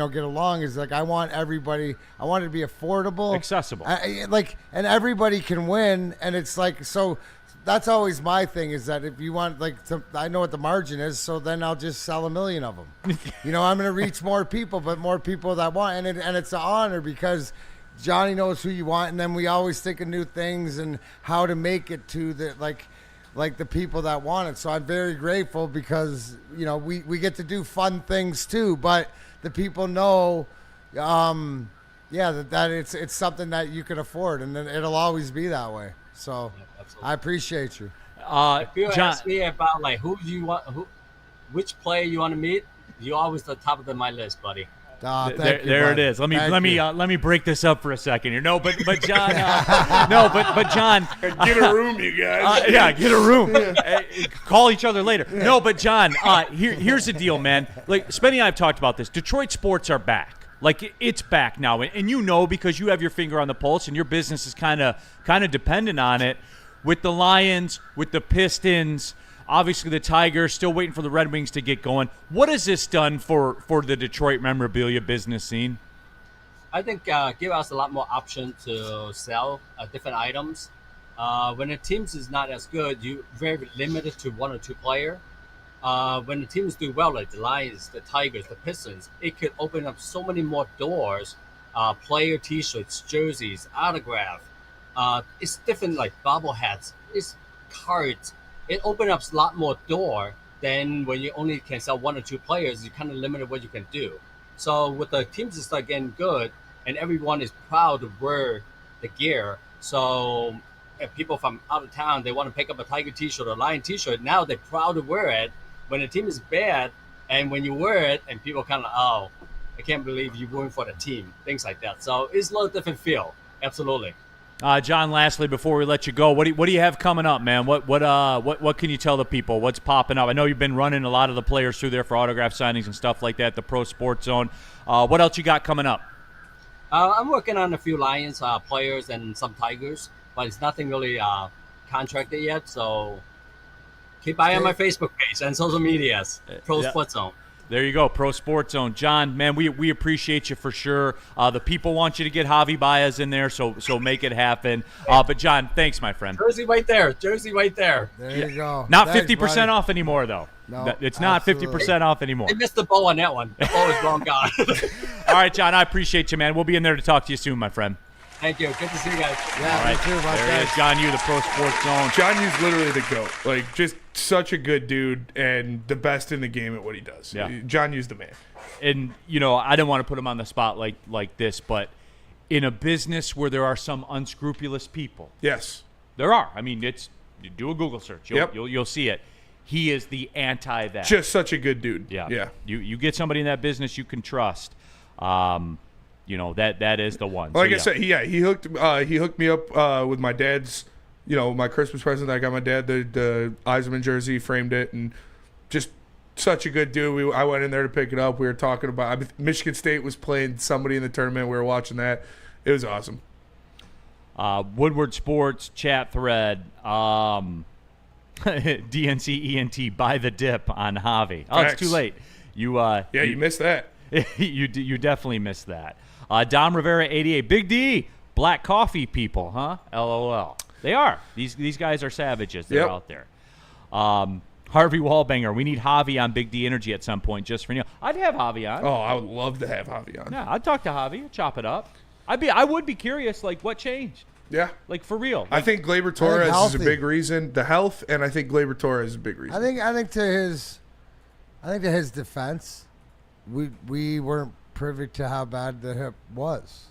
get along. Is like I want everybody. I want it to be affordable,
accessible,
and everybody can win. And it's like so. That's always my thing, is that if you want, I know what the margin is, so then I'll just sell 1 million of them. I'm going to reach more people, but more people that want, and it's an honor because Johnny knows who you want, and then we always think of new things and how to make it to the like the people that want it. So I'm very grateful because we get to do fun things too, but the people know, that it's something that you can afford, and then it'll always be that way. So. I appreciate you.
If you
John,
ask me about who do you want, which player you want to meet, you're always the top of my list, buddy.
There it is. Let me break this up for a second here. No, but John, but John,
get a room, you guys.
Get a room. Call each other later. No, but John, here's the deal, man. Like Spenny and I have talked about this. Detroit sports are back. Like it's back now, and because you have your finger on the pulse, and your business is kind of dependent on it. With the Lions, with the Pistons, obviously the Tigers, still waiting for the Red Wings to get going. What has this done for the Detroit memorabilia business scene?
I think give us a lot more option to sell different items. When the teams is not as good, you very limited to one or two player. When the teams do well, like the Lions, the Tigers, the Pistons, it could open up so many more doors. Player T-shirts, jerseys, autograph. It's different, like bobbleheads. It's cards. It opens up a lot more door than when you only can sell one or two players. You kind of limited what you can do. So with the teams start getting good, and everyone is proud to wear the gear. So if people from out of town, they want to pick up a Tiger T-shirt or a Lion T-shirt, now they're proud to wear it. When the team is bad, and when you wear it, and people kind of, I can't believe you weren't for the team, things like that. So it's a little different feel. Absolutely.
John, lastly, before we let you go, what do you have coming up, man? What can you tell the people? What's popping up? I know you've been running a lot of the players through there for autograph signings and stuff like that, the Pro Sports Zone. What else you got coming up?
I'm working on a few Lions players and some Tigers, but it's nothing really contracted yet. So keep eye on my Facebook page and social medias. Pro
Yeah.
Sports Zone.
There you go, Pro Sports Zone. John, man, we appreciate you for sure. The people want you to get Javi Baez in there, so make it happen. But, John, thanks, my friend.
Jersey right there. Jersey right there.
There you go.
Not
Thanks,
50%
buddy.
off anymore, though.
No,
It's not
absolutely.
50% off anymore.
I missed the bow on that one. The bow is long gone.
All right, John, I appreciate you, man. We'll be in there to talk to you soon, my friend.
Thank you. Good to see you guys.
Yeah,
All right,
me too, my
there
guy.
is John Yu, the Pro Sports Zone.
John Yu's literally the GOAT. Like, just such a good dude and the best in the game at what he does.
Yeah.
John Yu's the man.
And, you know, I didn't want to put him on the spot like this, but in a business where there are some unscrupulous people,
Yes.
there are. I mean, you do a Google search.
Yep.
You'll see it. He is the anti that.
Just such a good dude.
Yeah.
Yeah.
You get somebody in that business you can trust. You know, that is the one.
Like
So,
I said, he hooked me up with my dad's, my Christmas present that I got my dad, the Eisenman jersey, framed it, and just such a good dude. I went in there to pick it up. We were talking about Michigan State was playing somebody in the tournament. We were watching that. It was awesome.
Woodward Sports chat thread. DNC ENT buy the dip on Javi. Oh,
Facts.
it's too late. You
missed that.
you definitely missed that. Dom Rivera 88. Big D. Black coffee people, huh? LOL. They are. These guys are savages. They're
Yep.
out there. Harvey Wallbanger. We need Javi on Big D Energy at some point just for Neil. I'd have Javi on.
Oh, I would love to have Javi on.
Yeah, I'd talk to Javi. I'd chop it up. I would be curious, like, what changed?
Yeah.
Like, for real.
I think Gleyber Torres is a
healthy.
big reason. The health, and I think Gleyber Torres is a big reason.
I think to his defense, we weren't privy to how bad the hip was,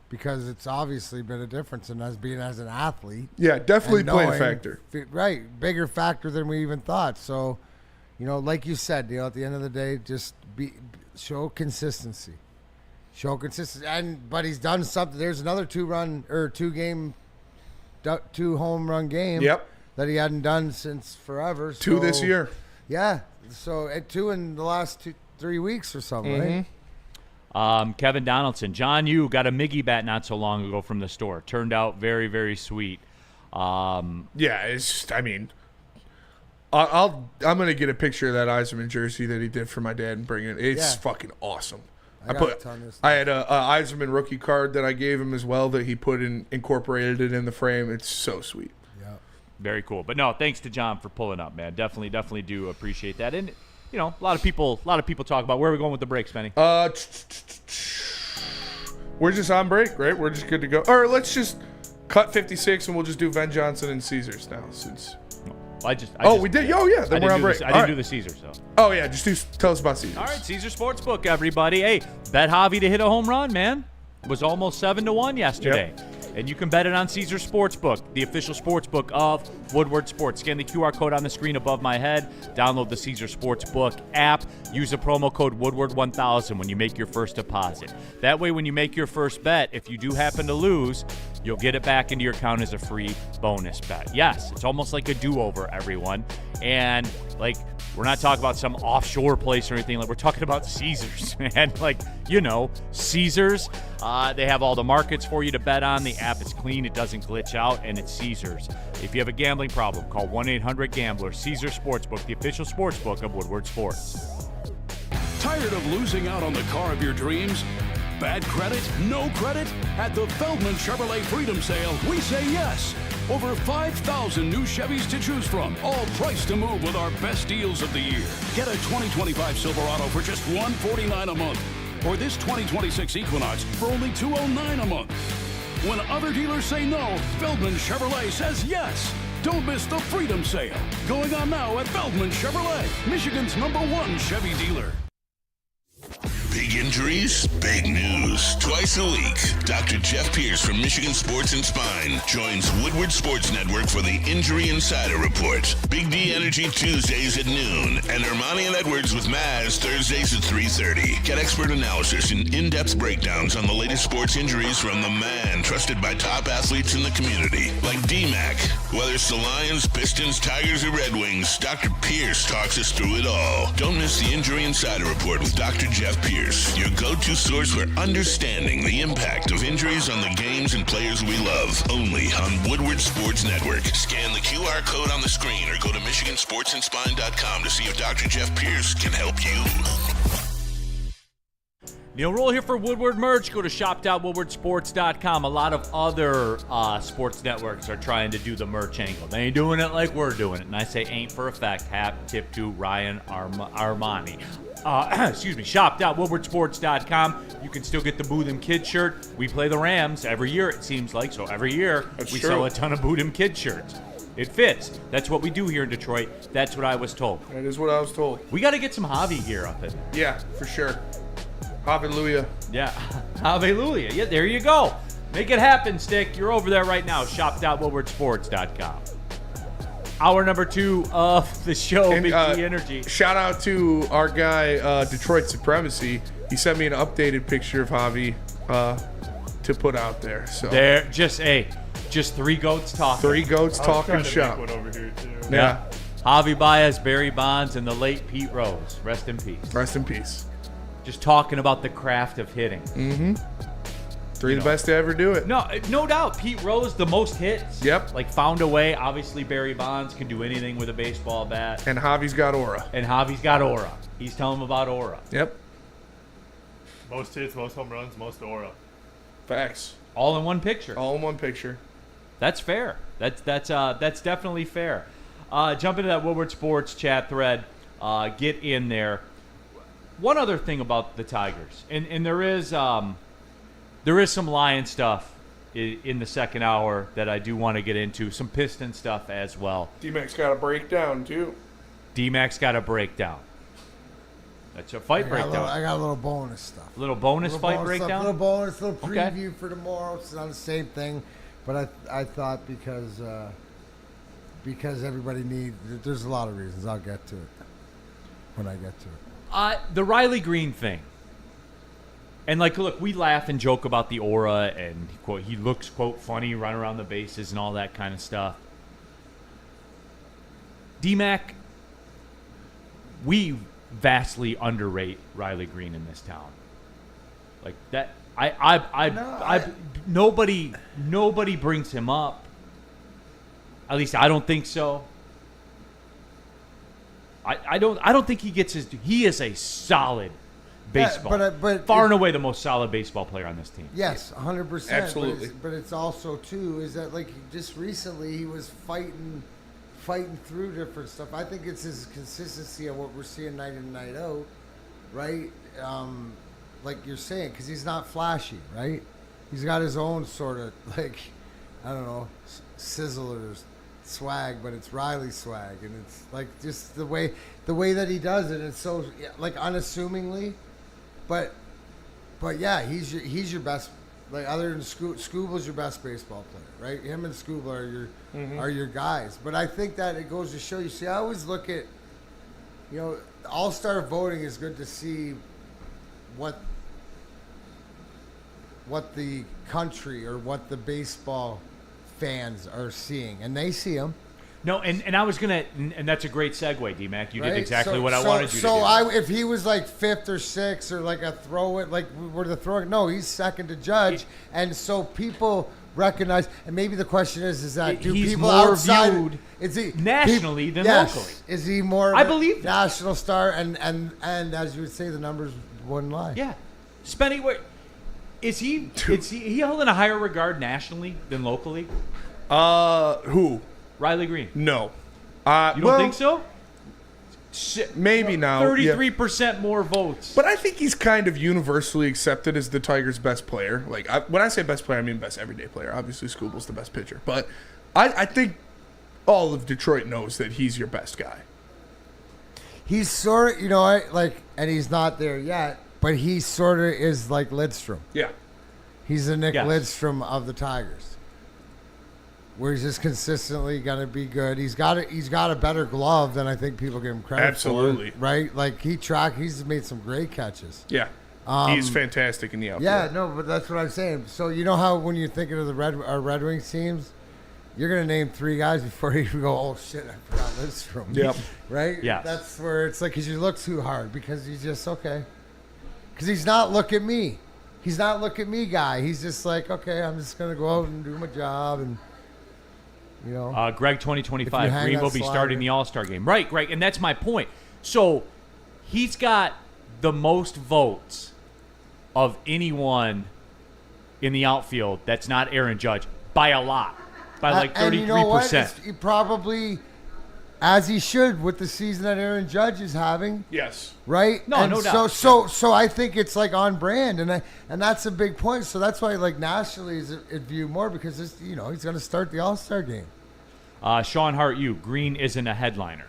because it's obviously been a difference in us being as an athlete.
Yeah, definitely
and
playing a
knowing-
factor.
Right, bigger factor than we even thought. So, like you said, at the end of the day, just show consistency. But he's done something. There's another two home run game.
Yep.
That he hadn't done since forever.
Two this
So,
year.
Yeah. So two in the last 3 weeks or something, right?
Kevin Donaldson. John Yu got a Miggy bat not so long ago from the store. Turned out very, very sweet.
Yeah, I'm gonna get a picture of that Eisenman jersey that he did for my dad and bring it. It's fucking awesome.
I got a ton of stuff.
I had a Eisenman rookie card that I gave him as well that he incorporated it in the frame. It's so sweet.
Very cool. But no, thanks to John for pulling up, man. Definitely do appreciate that. And a lot of people talk about where are we going with the break, Spenny?
We're just on break, right? We're just good to go. Or let's just cut 56 and we'll just do Ben Johnson and Caesars now since.
We
did. Oh yeah, then we're on break.
I didn't do the Caesars though.
Oh yeah, tell us about Caesars.
All right, Caesar Sportsbook, everybody. Hey, bet Javi to hit a home run, man. It was almost 7-1 yesterday.
Yep.
And you can bet it on Caesar Sportsbook, the official sportsbook of Woodward Sports. Scan the QR code on the screen above my head. Download the Caesar Sportsbook app. Use the promo code Woodward1000 when you make your first deposit. That way, when you make your first bet, if you do happen to lose, you'll get it back into your account as a free bonus bet. Yes, it's almost like a do-over, everyone. And, we're not talking about some offshore place or anything. We're talking about Caesars, man. Caesars. They have all the markets for you to bet on. The app is clean. It doesn't glitch out, and it's Caesars. If you have a gambling problem, call 1-800-GAMBLER. Caesar Sportsbook, the official sportsbook of Woodward Sports.
Tired of losing out on the car of your dreams? Bad credit? No credit? At the Feldman Chevrolet Freedom Sale, we say yes. Over 5,000 new Chevys to choose from, all priced to move with our best deals of the year. Get a 2025 Silverado for just $149 a month, or this 2026 Equinox for only $209 a month. When other dealers say no, Feldman Chevrolet says yes. Don't miss the Freedom Sale, going on now at Feldman Chevrolet, Michigan's #1 Chevy dealer.
Big injuries, big news. Twice a week, Dr. Jeff Pierce from Michigan Sports and Spine joins Woodward Sports Network for the Injury Insider Report. Big D Energy Tuesdays at noon, and Ermanni and Edwards with Maz Thursdays at 3:30. Get expert analysis and in-depth breakdowns on the latest sports injuries from the man trusted by top athletes in the community, like D-Mac. Whether it's the Lions, Pistons, Tigers, or Red Wings, Dr. Pierce talks us through it all. Don't miss the Injury Insider Report with Dr. Jeff Pierce Pierce, your go-to source for understanding the impact of injuries on the games and players we love. Only on Woodward Sports Network. Scan the QR code on the screen or go to MichiganSportsandSpine.com to see if Dr. Jeff Pierce can help you.
Neil Rule here for Woodward Merch. Go to shop.woodwardsports.com. A lot of other sports networks are trying to do the merch angle. They ain't doing it like we're doing it. And I say ain't for a fact. Hat tip to Ryan Ermanni. Excuse me. Shop.woodwardsports.com. You can still get the Boo Them Kid shirt. We play the Rams every year, it seems like. So every year we sell a ton of Boo Them Kid shirts. It fits. That's what we do here in Detroit. That's what I was told.
That is what I was told.
We got to get some Javi gear up in.
Yeah, for sure. Hallelujah.
Yeah, hallelujah. Yeah, there you go. Make it happen, Stick. You're over there right now. Shop.woodwardsports.com. Hour number 2 of the show,
And,
Big D Energy.
Shout out to our guy, Detroit Supremacy. He sent me an updated picture of Javi to put out there. So
There, just 3 goats talking.
3 goats
I was
talking
trying to
shop.
make one over here too.
Yeah.
Javi Baez, Barry Bonds, and the late Pete Rose. Rest in peace.
Rest in peace.
Just talking about the craft of hitting.
Mm-hmm. 3 the best to ever do it.
No doubt. Pete Rose, the most hits.
Yep.
Like, found a way. Obviously, Barry Bonds can do anything with a baseball bat.
And Javi's got aura.
And Javi's got aura. He's telling him about aura.
Yep.
Most hits, most home runs, most aura.
Facts.
All in one picture.
All in one picture.
That's fair. That's definitely fair. Jump into that Woodward Sports chat thread. Get in there. One other thing about the Tigers, and there is some Lion stuff in the second hour that I do want to get into. Some Piston stuff as well.
D-Mac's got a breakdown too.
D-Mac's got a breakdown. That's a fight breakdown.
I got a little bonus stuff.
Little bonus fight breakdown?
Little bonus, little
Okay.
preview for tomorrow. It's not the same thing, but I thought because everybody needs. There's a lot of reasons. I'll get to it when I get to it.
The Riley Green thing. And, like, look, we laugh and joke about the aura and, quote, he looks, quote, funny, run around the bases and all that kind of stuff. D-Mac, we vastly underrate Riley Green in this town. Like, that, nobody brings him up. At least I don't think so. I don't think he gets his. He is a solid baseball,
but
far and away the most solid baseball player on this team.
Yes, 100%.
Absolutely.
But it's also too is that like just recently he was fighting through different stuff. I think it's his consistency of what we're seeing night in night out, right? Like you're saying, because he's not flashy, right? He's got his own sort of like I don't know sizzle or swag, but it's Riley swag, and it's like just the way that he does it. It's so like unassumingly, but yeah, he's your best. Like other than Scooble's your best baseball player, right? Him and Scooble are your guys. But I think that it goes to show you. See, I always look at all-star voting is good to see what the country or what the baseball fans are seeing, and they see them.
No, and I was gonna, and that's a great segue, D-Mac. You
right?
did exactly what I wanted you to do.
If he was like 5th or 6th or like a throw it, like were the throw it, no, he's second to Judge, and so people recognize. And maybe the question is that do
he's
people
more
outside
viewed
is he
nationally than
yes.
locally?
Is he more?
I believe that.
national star, and as you would say, the numbers wouldn't lie.
Yeah, Spenny, is he held in a higher regard nationally than locally?
Who?
Riley Green.
No.
You don't think so?
Maybe now.
33% more votes.
But I think he's kind of universally accepted as the Tigers' best player. Like when I say best player, I mean best everyday player. Obviously, Scooble's the best pitcher. But I think all of Detroit knows that he's your best guy.
He's sort of, and he's not there yet, but he sort of is like Lidstrom.
Yeah.
He's the Nick Lidstrom of the Tigers. Where he's just consistently going to be good. He's got a better glove than I think people give him credit
Absolutely.
for. Right? Like he's made some great catches.
Yeah. He's fantastic in the outfield.
Yeah, no, but that's what I'm saying. So you know how when you're thinking of our Red Wings teams, you're going to name 3 guys before you go, oh shit, I forgot Lidstrom.
Yep.
Right?
Yeah.
That's where it's like, because you look too hard, because you just, okay. Because he's not look at me. He's not look at me guy. He's just like, okay, I'm just going to go out and do my job. And, you know.
Greg
If
2025,
you hang
Green
that
will be
slider.
starting the All-Star game. Right, Greg, and that's my point. So he's got the most votes of anyone in the outfield that's not Aaron Judge by a lot. By like 33%.
And you know what? He probably, as he should, with the season that Aaron Judge is having.
Yes.
Right?
No,
and
no
so,
doubt.
So I think it's like on brand, and that's a big point. So that's why like nationally is it viewed more because it's, you know, he's going to start the All-Star game.
Sean Hart, Green isn't a headliner,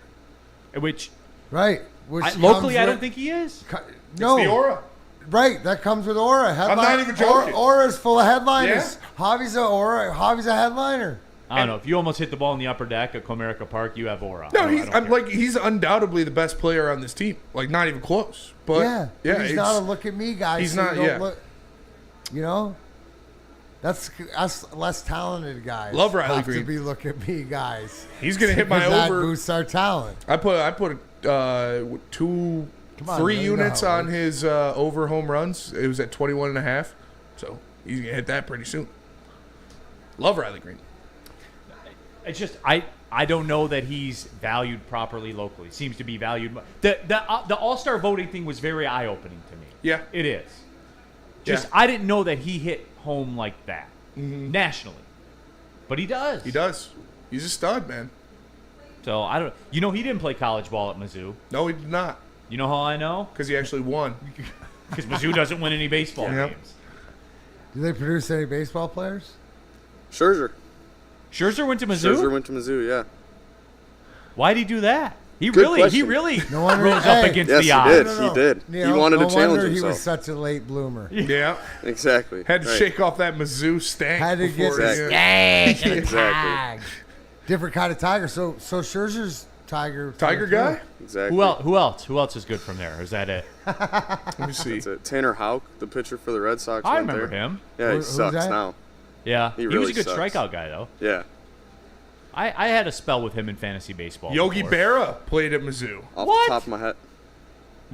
which
Right. Which
locally
comes
I don't
with-
think he is.
No.
It's the aura.
Right, that comes with aura.
not even joking.
Aura's full of headliners. Javi's a headliner.
I don't know. If you almost hit the ball in the upper deck at Comerica Park, you have aura.
No,
I don't care.
he's undoubtedly the best player on this team. Like, not even close. But
But he's not a look at me guy.
He's
so
not.
you don't
Yeah.
look, you know, that's us less talented guys.
Love Riley
have
Green.
to be look at me guys.
He's gonna hit my
Because that
over.
boosts our talent.
I put 3
man,
units
you know how it
on his over home runs. It was at 21.5. So he's gonna hit that pretty soon. Love Riley Green.
It's just I don't know that he's valued properly locally. Seems to be valued. The All-Star voting thing was very eye-opening to me.
Yeah.
It is. Just
Yeah.
I didn't know that he hit home like that nationally, but he does.
He does. He's a stud, man.
So I don't. You know, he didn't play college ball at Mizzou.
No, he did not.
You know how I know?
Because he actually won.
Because Mizzou doesn't win any baseball
Yep.
games.
Do they produce any baseball players?
Scherzer.
Scherzer went to Mizzou.
Scherzer went to Mizzou, yeah.
Why'd he do that? He
Good
really
question.
No wonder-
rose up
hey.
against
Yes,
the
he
odds.
did.
No.
He did.
Neil,
He wanted
no
to challenge
wonder
himself.
he was such a late bloomer.
Yeah.
Exactly.
Had to
Right.
shake off that Mizzou stank.
Had to get
before he-
Exactly.
the
Exactly.
different kind of tiger. So Scherzer's tiger.
Tiger guy?
Exactly.
Who else? Who else is good from there? Is that it?
Let me see.
That's it. Tanner Houck, the pitcher for the Red Sox.
I
went
remember
there.
him.
Yeah, he
Who's
sucks
that?
now.
Yeah,
He
he was
really
a good
sucks.
strikeout guy though.
Yeah.
I had a spell with him in fantasy baseball.
Yogi
before.
Berra played at Mizzou.
Off
What?
the top of my head.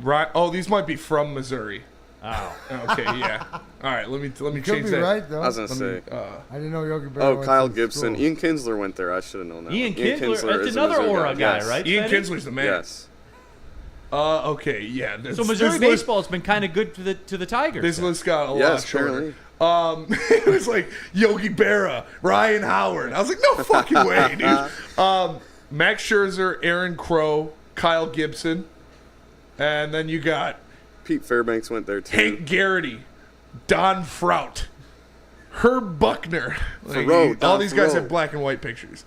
Right. Oh, these might be from Missouri.
Oh,
Okay, yeah. All right, let me
Could
change
be
that.
right though.
I was going to
Let
say.
me,
I didn't know Yogi Berra.
Oh,
went
Kyle
to
Gibson.
school.
Ian Kinsler went there. I should have known that.
Ian
one.
Kinsler.
is
That's
a
another
Mizzou
aura guy,
yes.
right?
Ian
Spenny?
Kinsler's the man.
Yes.
Okay, yeah.
So Missouri baseball has been kind of good to the Tigers.
This
then.
list got a
Yes,
lot shorter.
apparently.
It was like Yogi Berra, Ryan Howard. I was like, no fucking way, dude. Max Scherzer, Aaron Crow, Kyle Gibson, and then you got
Pete Fairbanks went there too.
Hank Garrity, Don Frout, Herb Buckner. Like,
Thoreau,
all
Don
these guys
Thoreau.
have black and white pictures.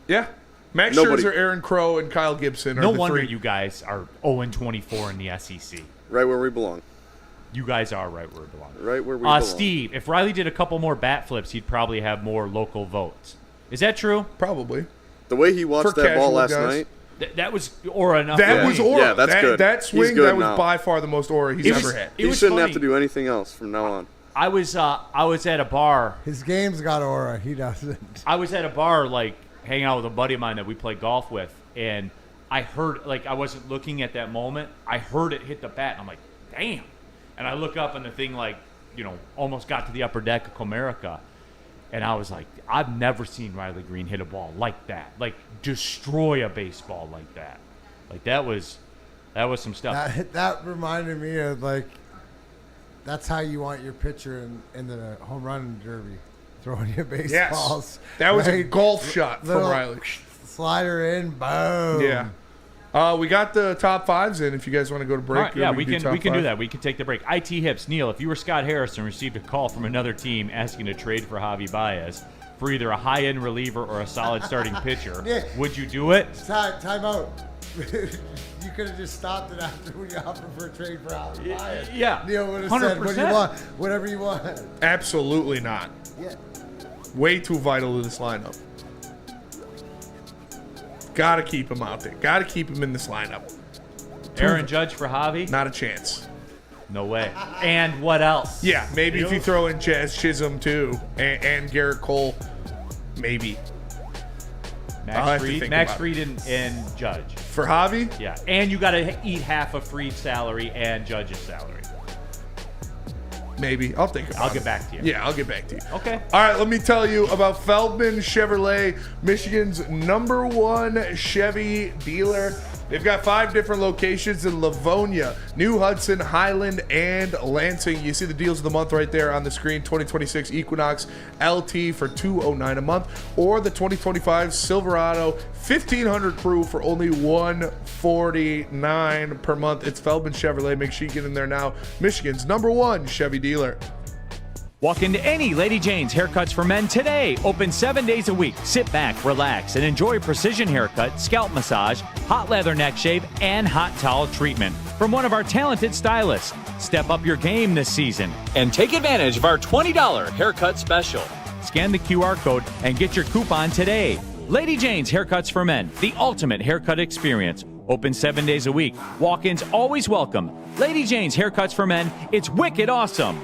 Yeah. Max
Nobody.
Scherzer, Aaron Crow, and Kyle Gibson are
No
the
wonder
three.
you guys are 0-24 in the SEC.
Right where we belong.
You guys are right where it belongs.
Right where we belong.
Steve, if Riley did a couple more bat flips, he'd probably have more local votes. Is that true?
Probably.
The way he watched
For
that ball
casual
last
guys.
night.
That was aura enough.
That
for
was
me.
aura.
Yeah, that's good.
That
He's
swing,
good
that was
now.
by far the most aura he's
It was-
ever had.
It
He
was
shouldn't
funny.
have to do anything else from now on.
I was at a bar.
His game's got aura. He doesn't.
I was at a bar, like hanging out with a buddy of mine that we play golf with, and I heard, like, I wasn't looking at that moment. I heard it hit the bat, and I'm like, damn. And I look up, and the thing, like, you know, almost got to the upper deck of Comerica, and I was like, I've never seen Riley Green hit a ball like that, like destroy a baseball like that. Like that was some stuff.
That reminded me of like, that's how you want your pitcher in the home run derby, throwing you baseballs.
That was a
right?
golf shot from
Little
Riley.
Slider in, boom.
Yeah. We got the top fives in. If you guys want to go to break,
All right, yeah, we
do
can
top
do
five.
that. We can take the break. IT Hips, Neil, if you were Scott Harris and received a call from another team asking to trade for Javi Baez for either a high-end reliever or a solid starting pitcher,
Yeah.
would you do it?
Time out. You could have just stopped it after we offered for a trade for Javi Baez.
Yeah,
Neil would have said, "What do you
100%.
want? Whatever you want."
Absolutely not.
Yeah.
Way too vital to this lineup. Got to keep him out there. Got to keep him in this lineup.
Aaron Judge for Javi?
Not a chance.
No way. And what else?
Yeah, maybe if you throw in Jazz Chisholm too, and Garrett Cole, maybe. I'll have
Max
to
Fried,
think
Max
about
Fried and Judge.
For Javi?
Yeah, and you got to eat half of Freed's salary and Judge's salary.
Maybe. I'll think about it.
I'll get back to you.
Yeah, I'll get back to you.
Okay.
All right, let me tell you about Feldman Chevrolet, Michigan's #1 Chevy dealer. They've got 5 different locations in Livonia, New Hudson, Highland, and Lansing. You see the deals of the month right there on the screen. 2026 Equinox LT for $209 a month, or the 2025 Silverado 1500 Crew for only $149 per month. It's Feldman Chevrolet. Make sure you get in there now. Michigan's #1 Chevy dealer.
Walk into any Lady Jane's Haircuts for Men today. Open 7 days a week. Sit back, relax, and enjoy precision haircut, scalp massage, hot leather neck shave, and hot towel treatment from one of our talented stylists. Step up your game this season and take advantage of our $20 haircut special. Scan the QR code and get your coupon today. Lady Jane's Haircuts for Men, the ultimate haircut experience. Open 7 days a week. Walk-ins always welcome. Lady Jane's Haircuts for Men. It's wicked awesome.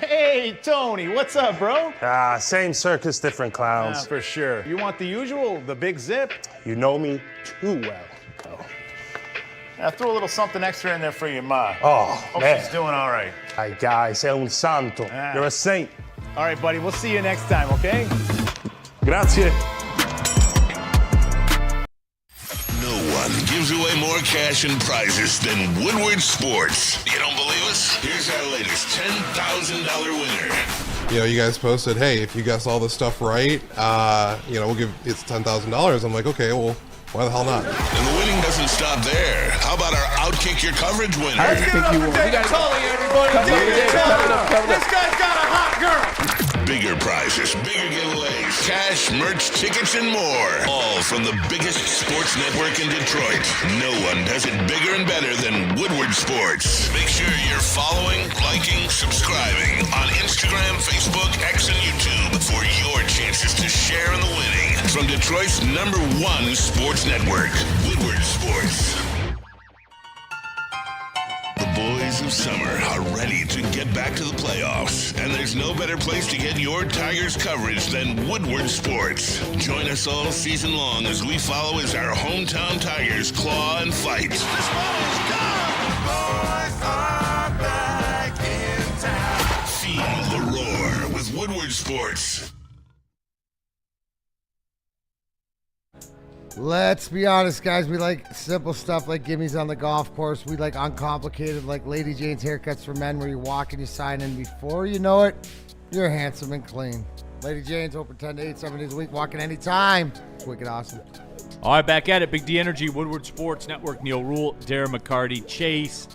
Hey, Tony, what's up, bro?
Same circus, different clowns.
For sure. You want the usual, the big zip?
You know me too well.
Oh. I threw a little something extra in there for your ma.
Oh,
Hope
man.
she's doing all right.
Ay, guy, sei un santo. You're a saint.
All right, buddy, we'll see you next time, okay?
Grazie.
No one gives away more cash and prizes than Woodward Sports. You don't believe us? Here's our latest $10,000 winner.
You know, you guys posted, hey, if you guess all this stuff right, we'll give it's $10,000. I'm like, okay, well, why the hell not?
And the winning doesn't stop there. How about our Outkick Your Coverage winner?
Let's give it up for David Tully, everybody. David Tully. This guy's got a hot girl.
Bigger prizes, bigger giveaways, cash, merch, tickets, and more. All from the biggest sports network in Detroit. No one does it bigger and better than Woodward Sports. Make sure you're following, liking, subscribing on Instagram, Facebook, X, and YouTube for your chances to share in the winning. From Detroit's #1 sports network, Woodward Sports. The boys of summer are ready to get back to the playoffs, and there's no better place to get your Tigers coverage than Woodward Sports. Join us all season long as we follow as our hometown Tigers claw and fight. This ball is gone! The boys are back in town. Feel the roar with Woodward Sports.
Let's be honest, guys. We like simple stuff like gimmies on the golf course. We like uncomplicated, like Lady Jane's Haircuts for Men, where you walk and you sign in. Before you know it, you're handsome and clean. Lady Jane's open 10 to 8, 7 days a week, walking anytime. It's wicked awesome.
All right, back at it. Big D Energy, Woodward Sports Network, Neil Rule, Darren McCarty, Chase,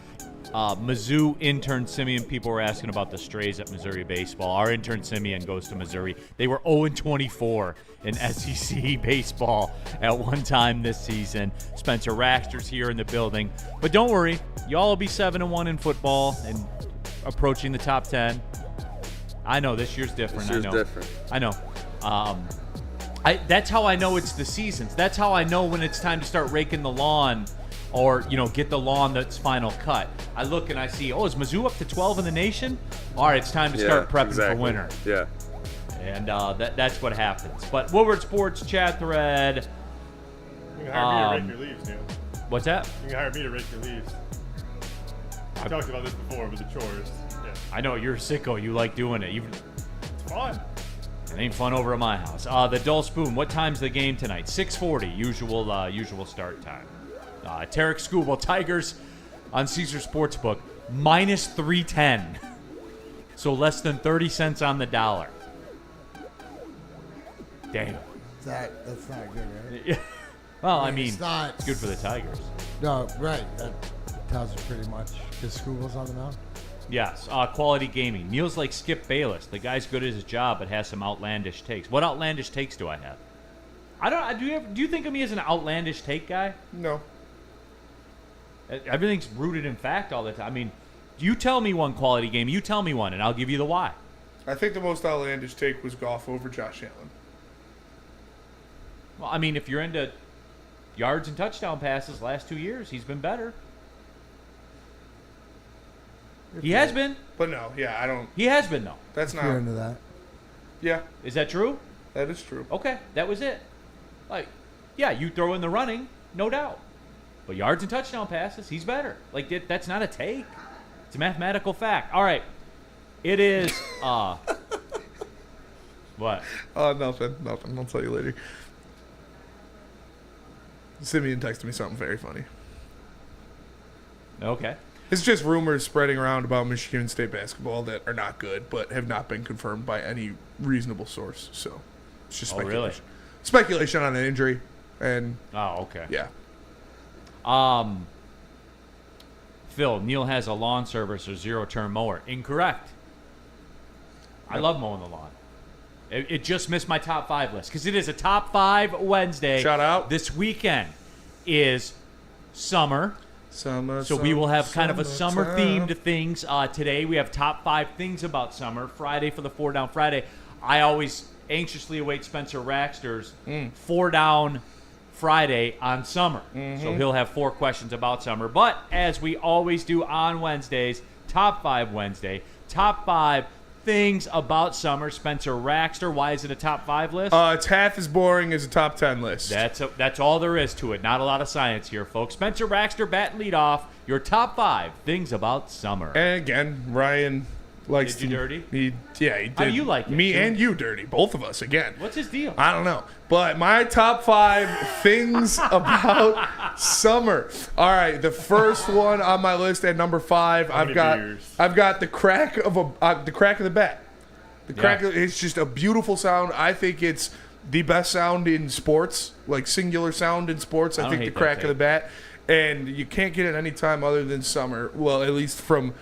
Mizzou intern Simeon. People were asking about the strays at Missouri baseball. Our intern Simeon goes to Missouri. They were 0-24 in SEC baseball at one time this season. Spencer Raxter's here in the building. But don't worry, y'all will be 7-1 in football and approaching the top 10. I know this year's different.
This year's different.
I know. That's how I know it's the seasons. That's how I know when it's time to start raking the lawn or, get the lawn that's final cut. I look and I see, is Mizzou up to 12 in the nation? All right, it's time to start prepping for winter.
Yeah.
And that's what happens. But Woodward Sports chat thread.
You can hire me to rake your leaves, Neil.
What's that?
You can hire me to rake your leaves. We talked about this before with the chores. Yeah.
I know, you're a sicko. You like doing it.
It's fun.
It ain't fun over at my house. The Dull Spoon, what time's the game tonight? 6:40, usual start time. Tarek Skubal, Tigers on Caesar Sportsbook, minus 310. So less than 30 cents on the dollar. Damn.
That's not good, right?
Yeah. Well, I mean,
it's not.
It's good for the Tigers.
No, right. That tells us pretty much. Is Skubal's on the mound?
Yes. Quality Gaming. Neil's like Skip Bayless. The guy's good at his job, but has some outlandish takes. What outlandish takes do I have? Do you think of me as an outlandish take guy?
No.
Everything's rooted in fact all the time. I mean, you tell me one Quality Game. You tell me one, and I'll give you the why.
I think the most outlandish take was golf over Josh Allen.
Well, I mean, if you're into yards and touchdown passes last 2 years, he's been better. He has been.
But no, yeah, I don't.
He has been, though.
That's
You're
not.
into that.
Yeah,
Is that true?
that is true.
Okay, that was it. Like, yeah, you throw in the running, no doubt. But yards and touchdown passes, he's better. Like, that's not a take. It's a mathematical fact. All right. It is, what?
Nothing. I'll tell you later. Simeon texted me something very funny.
Okay.
It's just rumors spreading around about Michigan State basketball that are not good, but have not been confirmed by any reasonable source. So it's just speculation.
Really?
Speculation on an injury, and
Oh, okay.
yeah.
Phil, Neil has a lawn service or zero-turn mower. Incorrect. I love mowing the lawn. It just missed my top 5 list because it is a top 5 Wednesday.
Shout out.
This weekend is summer. So we will have kind of a summer-themed things. Today we have top 5 things about summer. Friday for the 4 Down Friday. I always anxiously await Spencer Raxter's 4 Down Friday on summer. So he'll have 4 questions about summer. But as we always do on Wednesdays, top 5 Wednesday, top 5 things about summer. Spencer Raxter, why is it a top 5 list?
It's half as boring as a top 10 list.
That's all there is to it. Not a lot of science here, folks. Spencer Raxter, bat and lead off. Your top 5 things about summer.
And again, Ryan likes
Did you dirty?
He did.
How do you like it?
Me
Too?
and you dirty, both of us again.
What's his deal?
I don't know. But my top 5 things about summer. All right, the first one on my list at number 5, I've got the crack of the bat. The crack it's just a beautiful sound. I think it's the best sound in sports, like singular sound in sports. I think the crack of the bat, and you can't get it any time other than summer. Well, at least from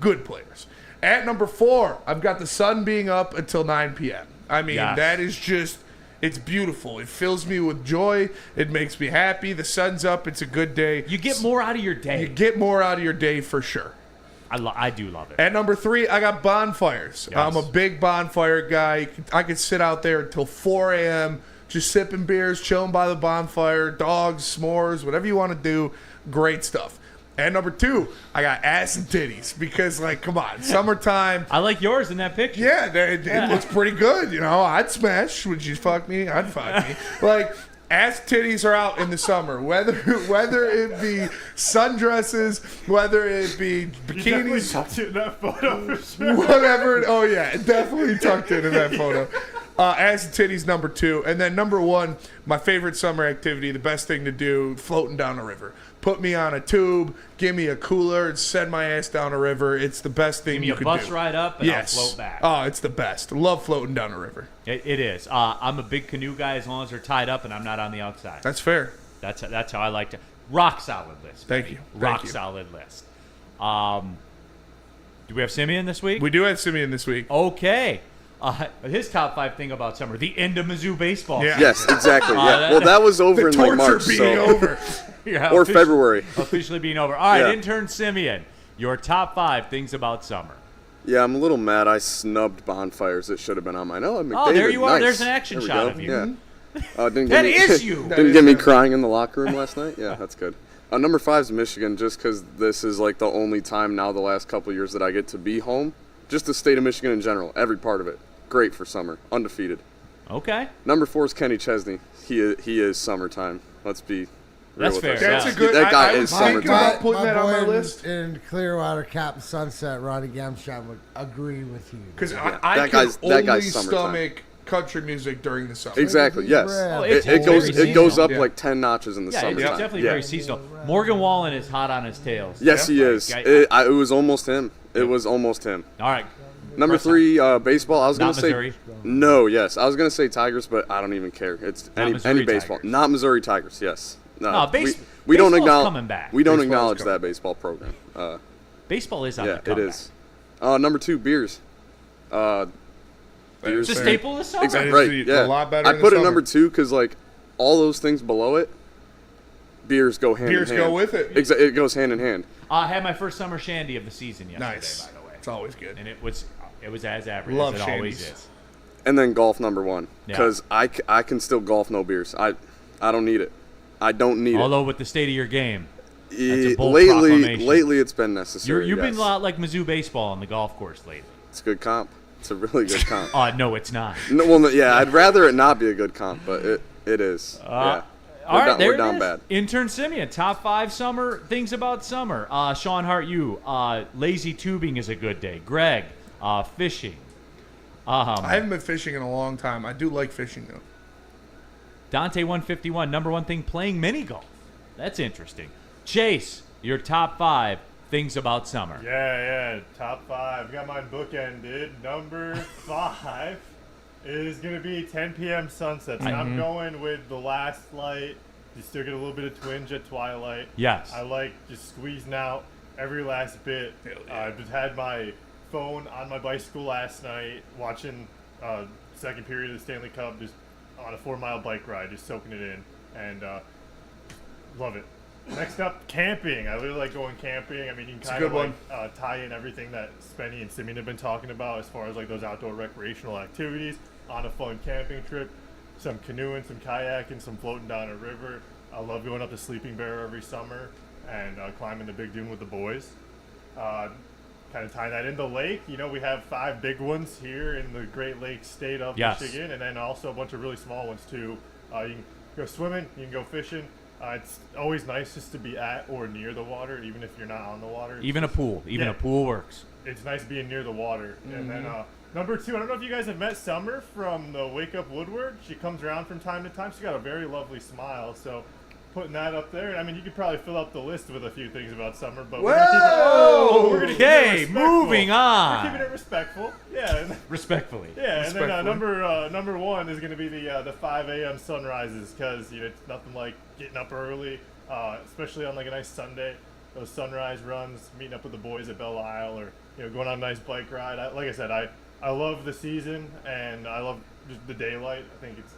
good players. At number 4, I've got the sun being up until 9 p.m. I mean, that is just, it's beautiful. It fills me with joy. It makes me happy. The sun's up. It's a good day.
You get more out of your day.
You get more out of your day for sure.
I do love it.
At number 3, I got bonfires.
Yes.
I'm a big bonfire guy. I could sit out there until 4 a.m., just sipping beers, chilling by the bonfire, dogs, s'mores, whatever you want to do. Great stuff. And number 2, I got ass and titties because, like, come on, summertime.
I like yours in that picture.
Yeah, it looks pretty good. You know, I'd smash. Would you fuck me? I'd fuck me. Like, ass titties are out in the summer. Whether it be sundresses, whether it be bikinis.
Tucked it in that photo for sure.
Whatever. Oh, yeah, definitely tucked it in that photo. Ass and titties, number 2. And then number 1, my favorite summer activity, the best thing to do, floating down a river. Put me on a tube, give me a cooler, and send my ass down a river. It's the best thing you could do.
Give me a bus ride up, and I'll float back.
Oh, it's the best. Love floating down a river.
It is. I'm a big canoe guy as long as they're tied up and I'm not on the outside.
That's fair.
That's how I like to. Rock solid list.
Thank you.
Rock solid list. Do we have Simeon this week?
We do have Simeon this week.
Okay. His top 5 thing about summer: the end of Mizzou baseball.
Yeah.
Yes, exactly. Yeah. Well, that was over in like March.
Being over.
Yeah,
or February.
Officially being over. All right, intern Simeon, your top 5 things about summer.
Yeah, I'm a little mad I snubbed bonfires. It should have been on mine. Oh, McDavid,
there you are.
nice.
There's an action shot of you.
Yeah.
That is you.
Didn't get me crying in the locker room last night. Yeah, that's good. Number 5 is Michigan, just because this is like the only time now the last couple of years that I get to be home. Just the state of Michigan in general, every part of it. Great for summer, undefeated.
Okay.
Number 4 is Kenny Chesney. He is summertime. Let's be.
That's fair.
That's a good.
That guy is
thinking
summertime.
about putting that on my list.
In Clearwater, Captain Sunset, Ronnie Gamshot would agree with you.
Because
that
I
guy's
only
summertime.
stomach country music during the summer.
Exactly. Yes. It goes up like 10 notches in the summer.
It's definitely very seasonal. Morgan Wallen is hot on his tails.
Yes, he is. It was almost him. It was almost him.
All right.
Number 3, baseball. I was going to say
Missouri?
no. Yes, I was going to say Tigers, but I don't even care. It's any baseball,
Tigers.
Not Missouri Tigers. Yes. No,
we don't
acknowledge.
coming back.
We don't acknowledge that baseball program.
Baseball is on the
Yeah,
comeback.
it is. Number 2, beers. Beers.
It's a staple of the summer.
Exactly. Right. Yeah.
A lot better.
I
in
put
the
it number
summer.
2 because like all those things below it, beers go hand in hand.
Beers go with it.
It goes hand in hand.
I had my first summer shandy of the season yesterday.
Nice.
By the way,
it's always good.
and it was as average
Love
as it always
shandies.
is.
And then golf number 1 because I can still golf no beers. I don't need it. I don't need it.
Although with the state of your game, That's a bold
lately,
proclamation.
it's been necessary.
You've been
yes.
a lot like Mizzou baseball on the golf course lately.
It's a good comp. It's a really good comp.
No, it's not.
No, well, yeah, I'd rather it not be a good comp, but it is. Yeah.
All right, there
we're
it
down
is.
bad.
Intern Simeon, top 5 summer things about summer. Sean Hart, you. Lazy tubing is a good day. Greg, fishing.
I haven't been fishing in a long time. I do like fishing though.
Dante 151, number 1 thing, playing mini golf. That's interesting. Chase, your top 5 things about summer.
Yeah, top 5. Got mine bookended. Number 5 is going to be 10 p.m. sunsets. And I'm going with the last light. You still get a little bit of twinge at twilight.
Yes.
I like just squeezing out every last bit. I just had my phone on my bicycle last night, watching second period of the Stanley Cup, just on a 4-mile bike ride, just soaking it in, and love it. Next up, camping. I really like going camping. I mean, you can kind of like tie in everything that Spenny and Simeon have been talking about as far as like those outdoor recreational activities on a fun camping trip. Some canoeing, some kayaking, some floating down a river. I love going up to Sleeping Bear every summer and climbing the big dune with the boys. Kind of tying that in the lake. You know, we have 5 big ones here in the Great Lakes state of Michigan, and then also a bunch of really small ones too. You can go swimming, you can go fishing. It's always nice just to be at or near the water, even if you're not on the water.
Even a pool. A pool works.
It's nice being near the water. And then number 2, I don't know if you guys have met Summer from the Wake Up Woodward. She comes around from time to time. She's got a very lovely smile, so putting that up there. I mean, you could probably fill up the list with a few things about Summer, but we're gonna keep it
moving on.
We're keeping it respectful. Yeah.
Respectfully.
Yeah, and then number 1 is going to be the 5 a.m. sunrises, because it's nothing like getting up early, especially on like a nice Sunday. Those sunrise runs, meeting up with the boys at Belle Isle, or going on a nice bike ride. Like I said, I love the season, and I love just the daylight. I think it's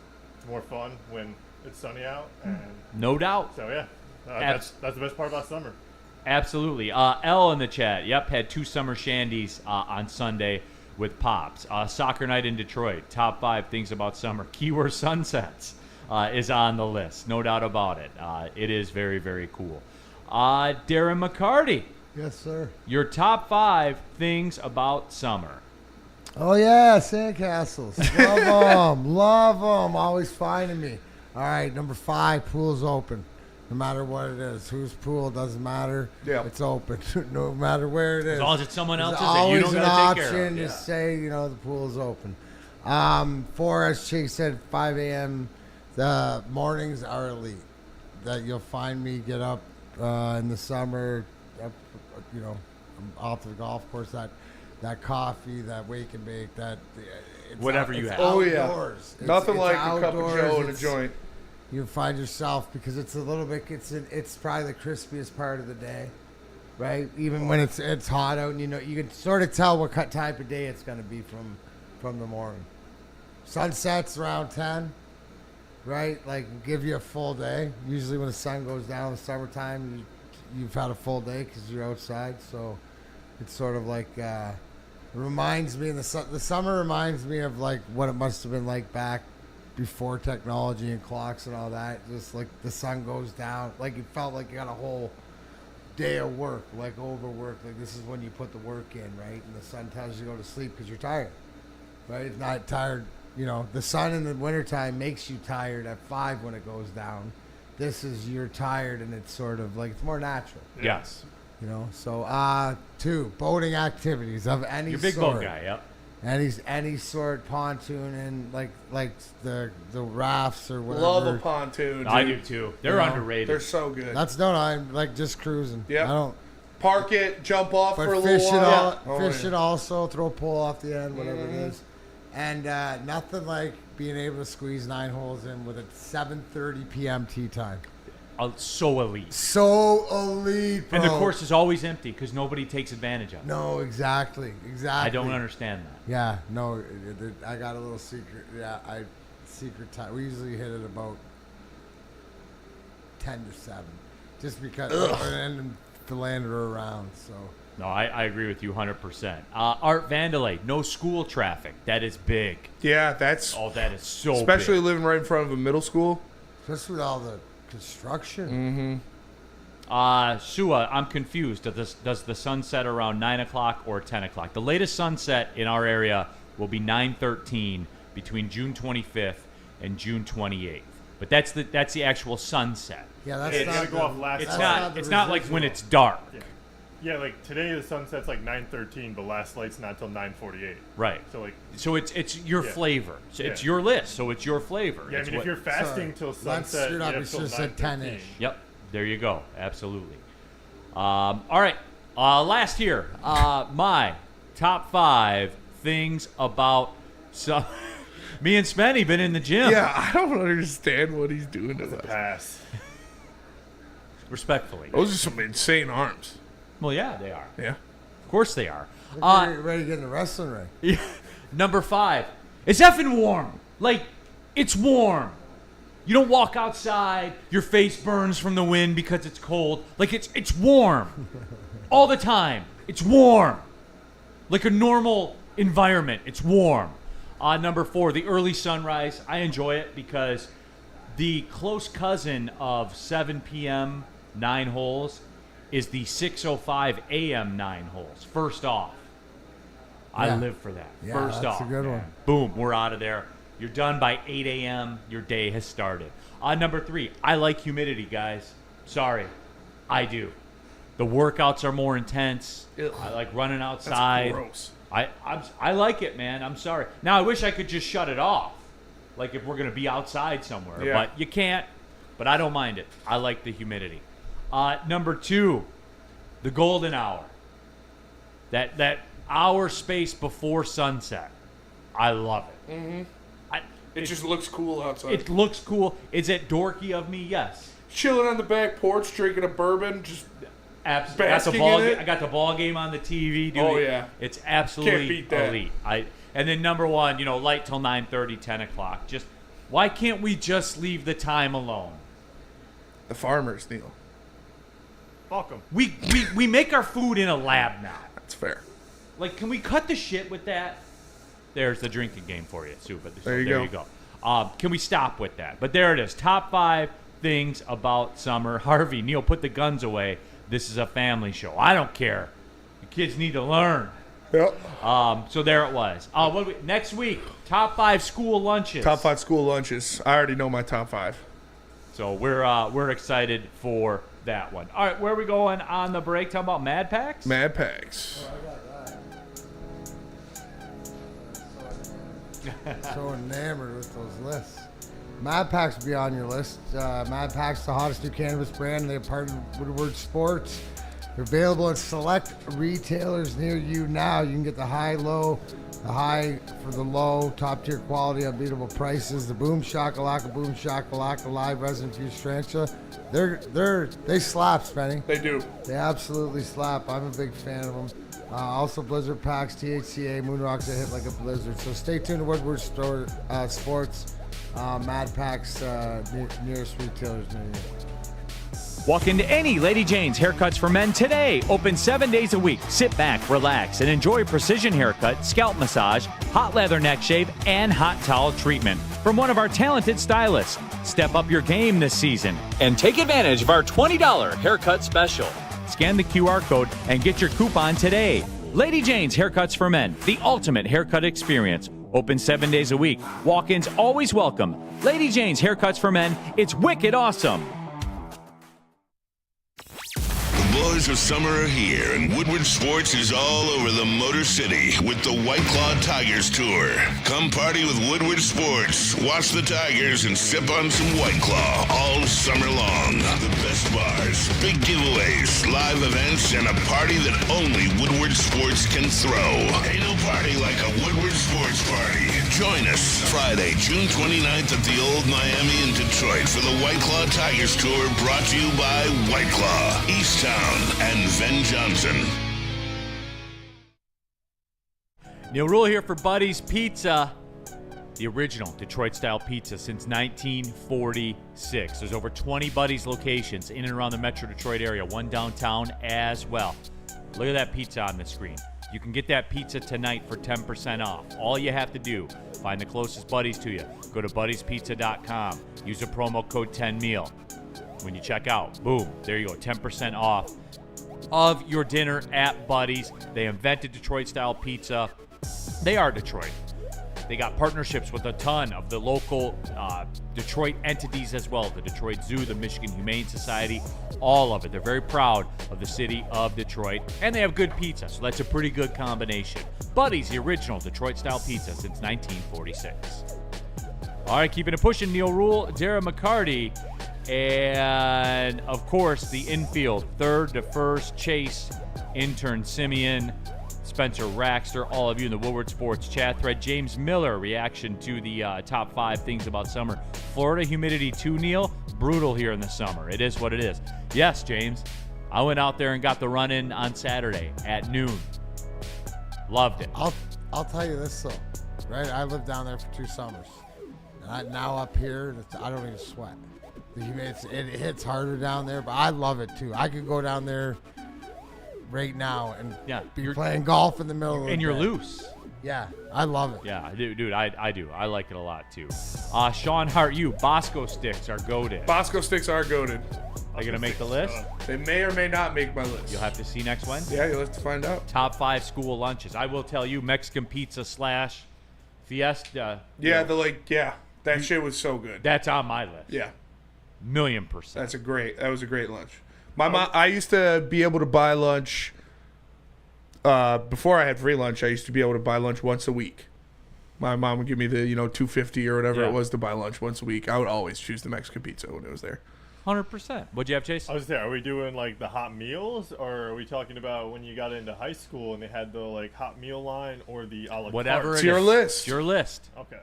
more fun when it's sunny out. And
no doubt.
So yeah, that's the best part about summer.
Absolutely. L in the chat. Yep, had 2 summer shandies on Sunday with Pops. Soccer night in Detroit. Top 5 things about summer. Keyword sunsets is on the list. No doubt about it. It is very, very cool. Darren McCarty.
Yes, sir.
Your top 5 things about summer.
Oh, yeah, sandcastles. Love them. Love them. Always finding me. All right, number 5, pool's open. No matter what it is. Whose pool, doesn't matter. Yeah. It's open. No matter where it is.
As long as it's someone else's
that you
don't
always an
got to take care
option
of.
to say, the pool's open. 4, as Chase said, 5 a.m. The mornings are elite. That you'll find me get up in the summer, off to the golf course, that coffee, that wake and bake,
whatever you have.
Oh,
outdoors.
yeah. Nothing like
outdoors.
a cup of Joe and a joint.
You find yourself, because it's a little bit, it's probably the crispiest part of the day, right? Even when it's hot out, and you can sort of tell what type of day it's going to be from the morning. Sunsets around 10, right? Like, give you a full day. Usually when the sun goes down in the summertime, you've had a full day because you're outside. So it's sort of like, it reminds me, the summer reminds me of like what it must have been like back before technology and clocks and all that. Just like the sun goes down, like it felt like you got a whole day of work, like overwork. Like this is when you put the work in, right? And the sun tells you to go to sleep because you're tired, right? It's not tired. The sun in the wintertime makes you tired at 5 when it goes down. This is you're tired, and it's sort of like it's more natural.
Yes.
So 2, boating activities of any sort.
You're a big boat guy, yep.
Any sort, pontoon and like the rafts or whatever.
Love a pontoon. Dude.
I do too. They're underrated.
They're so good.
I'm like just cruising.
Yeah.
I don't
park it, jump off for a little
fish
while.
Fish it also, throw a pole off the end, whatever it is. And nothing like being able to squeeze 9 holes in with a 7:30 p.m. tee time.
So elite.
So elite, bro.
And the course is always empty because nobody takes advantage of it.
No, exactly.
I don't understand that.
Yeah, no, I got a little secret. Yeah, secret time. We usually hit it about 10 to 7, just because and Philander around. So.
No, I agree with you 100%. Art Vandelay, no school traffic. That is big.
Yeah, that is so especially
big.
Living right in front of a middle school.
Especially with all the construction.
Sua, I'm confused. Does the sun set around 9 o'clock or 10 o'clock? The latest sunset in our area will be 9:13 between June 25th and June 28th. But that's the actual sunset.
Yeah, that's
It's
not
gotta go off last
It's
light.
not. It's not like when it's dark.
Yeah, like today the sunset's like 9:13, but last light's not till 9:48.
Right.
So
it's your
Yeah.
flavor. So it's
Yeah.
your list. So it's your flavor.
Yeah, I
It's
mean, if
what-
you're fasting till sunset, you have till 9:13.
Yep. There you go. Absolutely. All right. Last here. My top 5 things about some. Me and Spenny been in the gym.
Yeah, I don't understand what he's doing to us.
Pass.
Respectfully.
Those are some insane arms.
Well, yeah, they are.
Yeah.
Of course they are.
Ready to get in the wrestling ring.
Yeah. Number 5. It's effing warm. Like, it's warm. You don't walk outside, your face burns from the wind because it's cold. Like, it's warm. All the time. It's warm. Like a normal environment. It's warm. Number 4, the early sunrise. I enjoy it because the close cousin of 7 p.m. 9 holes is the 6:05 a.m. 9 holes. First off. I
Yeah.
live for that.
Yeah,
First
that's
off.
a good
man.
one.
Boom, we're out of there. You're done by 8 a.m. Your day has started. Number 3, I like humidity, guys. Sorry. I do. The workouts are more intense. I like running outside.
That's gross.
I like it, man. I'm sorry. Now, I wish I could just shut it off. Like if we're going to be outside somewhere.
Yeah.
But you can't. But I don't mind it. I like the humidity. Number 2, the golden hour. That hour space before sunset. I love it.
Mm-hmm. It just looks cool outside.
It looks cool. Is it dorky of me? Yes.
Chilling on the back porch, drinking a bourbon, just
Absolutely.
basking in it.
I got the ball game on the TV. Dude.
Oh, yeah.
It's absolutely
Can't beat that.
elite. And then number 1, light till 9:30, 10 o'clock. Just why can't we just leave the time alone?
The farmers, Neil.
Fuck 'em.
We make our food in a lab now.
That's fair.
Like, can we cut the shit with that? There's the drinking game for you, Sue. But
There you go.
Can we stop with that? But there it is. Top 5 things about summer. Harvey, Neil, put the guns away. This is a family show. I don't care. The kids need to learn.
Yep.
So there it was. Next week, top 5 school lunches.
Top 5 school lunches. I already know my top 5.
So we're excited for that one. All right, where are we going on the break? Talking about Mad Packs?
Mad Packs.
So enamored with those lists. Mad Packs will be on your list. Mad Packs, the hottest new cannabis brand. They're part of Woodward Sports. They're available at select retailers near you now. You can get the high for the low, top tier quality, unbeatable prices. The Boom Shakalaka live resin infused tarantula. They slap, Spenny.
They do.
They absolutely slap. I'm a big fan of them. Also, Blizzard Packs, THCA, Moon Rocks that hit like a blizzard. So stay tuned to Woodward Sports, Mad Packs, nearest retailers near you.
Walk into any Lady Jane's Haircuts for Men today. Open 7 days a week. Sit back, relax, and enjoy precision haircut, scalp massage, hot leather neck shave, and hot towel treatment from one of our talented stylists. Step up your game this season and take advantage of our $20 haircut special. Scan the QR code and get your coupon today. Lady Jane's Haircuts for Men, the ultimate haircut experience. Open 7 days a week. Walk-ins always welcome. Lady Jane's Haircuts for Men. It's wicked awesome.
The boys of summer are here, and Woodward Sports is all over the Motor City with the White Claw Tigers Tour. Come party with Woodward Sports, watch the Tigers, and sip on some White Claw all summer long. The best bars, big giveaways, live events, and a party that only Woodward Sports can throw. Ain't no party like a Woodward Sports party. Join us Friday, June 29th at the Old Miami in Detroit for the White Claw Tigers Tour, brought to you by White Claw, Easttown, and Ven Johnson.
Neil Rule here for Buddy's Pizza, the original Detroit-style pizza since 1946. There's over 20 Buddy's locations in and around the Metro Detroit area, one downtown as well. Look at that pizza on the screen. You can get that pizza tonight for 10% off. All you have to do, find the closest Buddy's to you. Go to buddyspizza.com. Use the promo code 10meal. when you check out. Boom, there you go, 10% off of your dinner at Buddy's. They invented Detroit-style pizza. They are Detroit. They got partnerships with a ton of the local Detroit entities as well. The Detroit Zoo, the Michigan Humane Society, all of it. They're very proud of the city of Detroit. And they have good pizza, so that's a pretty good combination. Buddy's, the original Detroit-style pizza since 1946. All right, keeping it pushing. Neil Rule, Darren McCarty, and, of course, the infield. Third to first, Chase, intern Simeon, Spencer Raxter, all of you in the Woodward Sports chat thread. James Miller, reaction to the top 5 things about summer. Florida humidity too, Neil. Brutal here in the summer. It is what it is. Yes, James. I went out there and got the run-in on Saturday at noon. Loved it.
I'll tell you this, though. Right? I lived down there for 2 summers. Now up here, I don't even sweat. It hits harder down there, but I love it, too. I could go down there right now and be playing golf in the middle of the day.
And you're loose.
Yeah, I love it.
Yeah, dude, I do. I like it a lot, too. Sean Hart, Bosco sticks are goated.
Bosco sticks are goated.
Are you going to make the list?
They may or may not make my list.
You'll have to see next Wednesday.
Yeah, you'll have to find out.
Top 5 school lunches. I will tell you, Mexican pizza / Fiesta.
Yeah, that shit was so good.
That's on my list.
Yeah.
1,000,000%.
That was a great lunch. My mom, I used to be able to buy lunch before I had free lunch. I used to be able to buy lunch once a week. My mom would give me the $2.50 or whatever it was to buy lunch once a week. I would always choose the Mexican pizza when it was there.
100%. What'd you have, Chase?
I was there. Are we doing like the hot meals, or are we talking about when you got into high school and they had the like hot meal line or the a la carte?
Whatever.
It's your list.
It's your list.
Okay.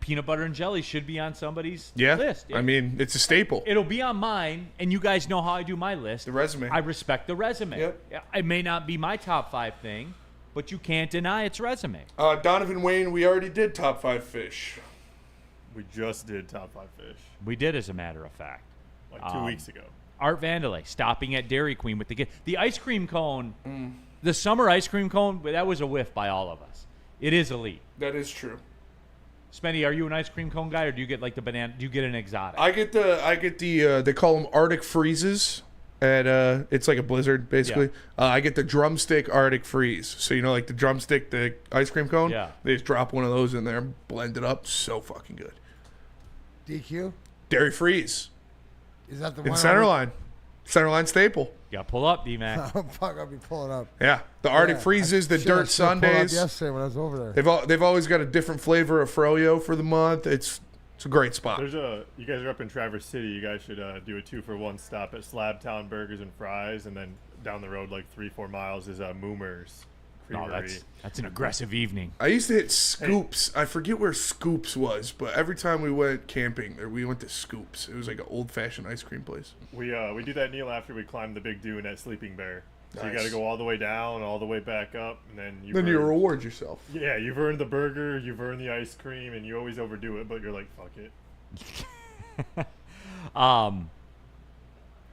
Peanut butter and jelly should be on somebody's
list.
Yeah.
I mean, it's a staple.
It'll be on mine, and you guys know how I do my list.
The resume.
I respect the resume.
Yep.
It may not be my top 5 thing, but you can't deny its resume.
Donovan Wayne, we already did top 5 fish.
We just did top 5 fish.
We did, as a matter of fact.
Like 2 weeks ago.
Art Vandelay stopping at Dairy Queen with the ice cream cone. The summer ice cream cone, that was a whiff by all of us. It is elite.
That is true.
Spenny, are you an ice cream cone guy, or do you get like the banana? Do you get an exotic?
I get the they call them Arctic Freezes, and it's like a blizzard basically.
Yeah.
I get the drumstick Arctic Freeze. So like the drumstick, the ice cream cone.
Yeah.
They just drop one of those in there, blend it up, so fucking good.
DQ?
Dairy Freeze.
Is that the
in
one?
Centerline staple.
You gotta pull up, D-Mac.
Fuck, I'll be pulling up.
Yeah, the Arctic Freezes, the Dirt Sundays.
Yesterday when I was over there.
They've always got a different flavor of froyo for the month. It's a great spot.
You guys are up in Traverse City. You guys should do a 2-for-1 stop at Slabtown Burgers and Fries, and then down the road like 3-4 miles is Moomer's Creamery.
No, that's an aggressive evening.
I used to hit Scoops. I forget where Scoops was, but every time we went camping, we went to Scoops. It was like an old-fashioned ice cream place.
We do that meal after we climb the big dune at Sleeping Bear. So
Nice.
you got to go all the way down, all the way back up, and then you
reward yourself.
Yeah, you've earned the burger, you've earned the ice cream, and you always overdo it, but you're like, fuck it.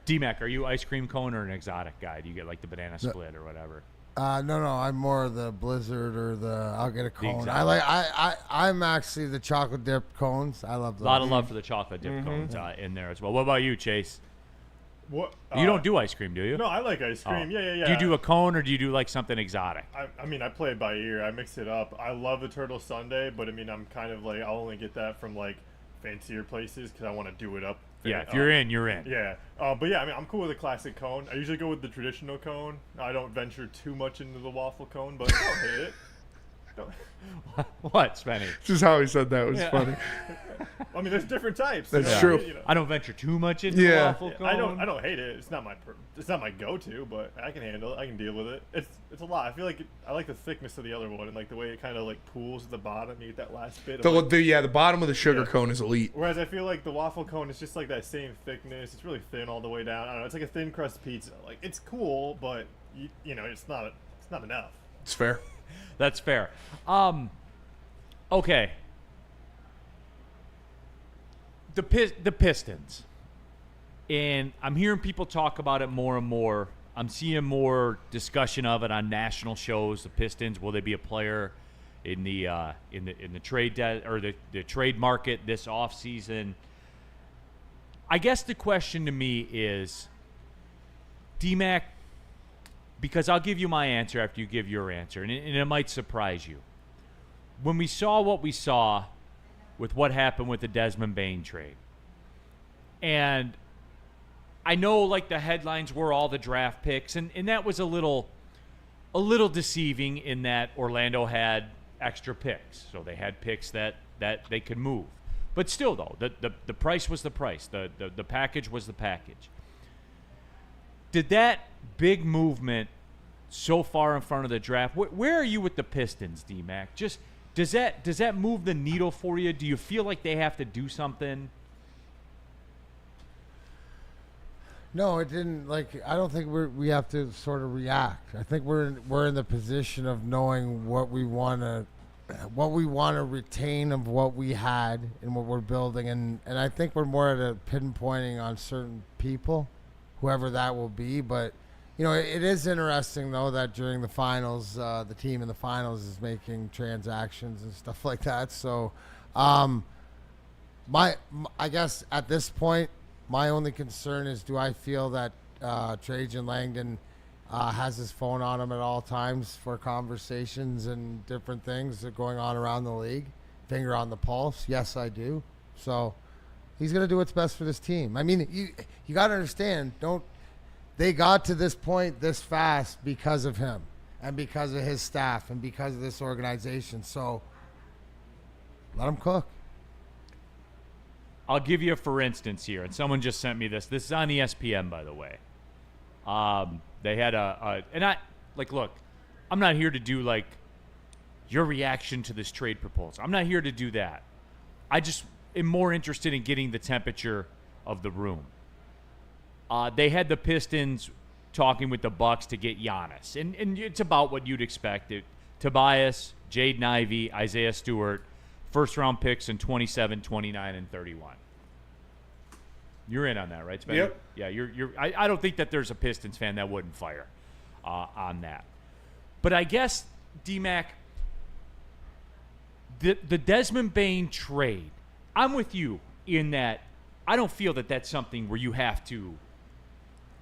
D-Mac, are you ice cream cone or an exotic guy? Do you get like the banana split or whatever?
No, I'm more the blizzard or I'll get a cone. I'm actually the chocolate dip cones. I love those.
A lot of love for the chocolate dip cones in there as well. What about you, Chase?
What?
You don't do ice cream, do you?
No, I like ice cream.
Oh.
Yeah.
Do you do a cone or do you do like something exotic?
I mean, I play it by ear. I mix it up. I love the turtle sundae, but I mean, I'm kind of like, I'll only get that from like fancier places because I want to do it up.
Yeah, if you're in, you're in.
Yeah. But yeah, I mean, I'm cool with a classic cone. I usually go with the traditional cone. I don't venture too much into the waffle cone, but I'll hit it.
What, Spenny?
Just how he said that was funny.
I mean, there's different types.
That's true.
I don't venture too much into the waffle cone.
I don't hate it. It's not my go-to, but I can handle it. I can deal with it. It's a lot. I feel like I like the thickness of the other one and like the way it kind of like pools at the bottom. You get that last bit.
The bottom of the sugar cone is elite.
Whereas I feel like the waffle cone is just like that same thickness. It's really thin all the way down. I don't know. It's like a thin crust pizza. Like it's cool, but you know, it's not enough.
It's fair.
That's fair. Okay. The Pistons. And I'm hearing people talk about it more and more. I'm seeing more discussion of it on national shows. The Pistons, will they be a player in the trade or the trade market this offseason? I guess the question to me is, D-Mac, because I'll give you my answer after you give your answer, and it might surprise you. When we saw what we saw with what happened with the Desmond Bain trade, and I know like the headlines were all the draft picks, and that was a little deceiving in that Orlando had extra picks, so they had picks that they could move. But still, though, the price was the price. The package was the package. Did that big movement so far in front of the draft, where are you with the Pistons, D-Mac? Just does that move the needle for you? Do you feel like they have to do something?
No, it didn't. Like, I don't think we have to sort of react. I think we're in the position of knowing what we want to retain of what we had and what we're building, and I think we're more at a pinpointing on certain people, whoever that will be. But it is interesting though that during the finals, the team in the finals is making transactions and stuff like that. So, I guess at this point, my only concern is, do I feel that Trajan Langdon has his phone on him at all times for conversations and different things that are going on around the league? Finger on the pulse? Yes, I do. So he's going to do what's best for this team. I mean, you got to understand, they got to this point this fast because of him and because of his staff and because of this organization. So let him cook.
I'll give you a for instance here, and someone just sent me this. This is on ESPN, by the way. They had look, I'm not here to do like your reaction to this trade proposal. I'm not here to do that. I just am more interested in getting the temperature of the room. They had the Pistons talking with the Bucks to get Giannis, and it's about what you'd expect. Tobias, Jaden Ivey, Isaiah Stewart, first-round picks in 27, 29, and 31. You're in on that, right, Spencer?
Yep.
Yeah, I don't think that there's a Pistons fan that wouldn't fire on that. But I guess, D-Mac, the Desmond Bain trade, I'm with you in that I don't feel that that's something where you have to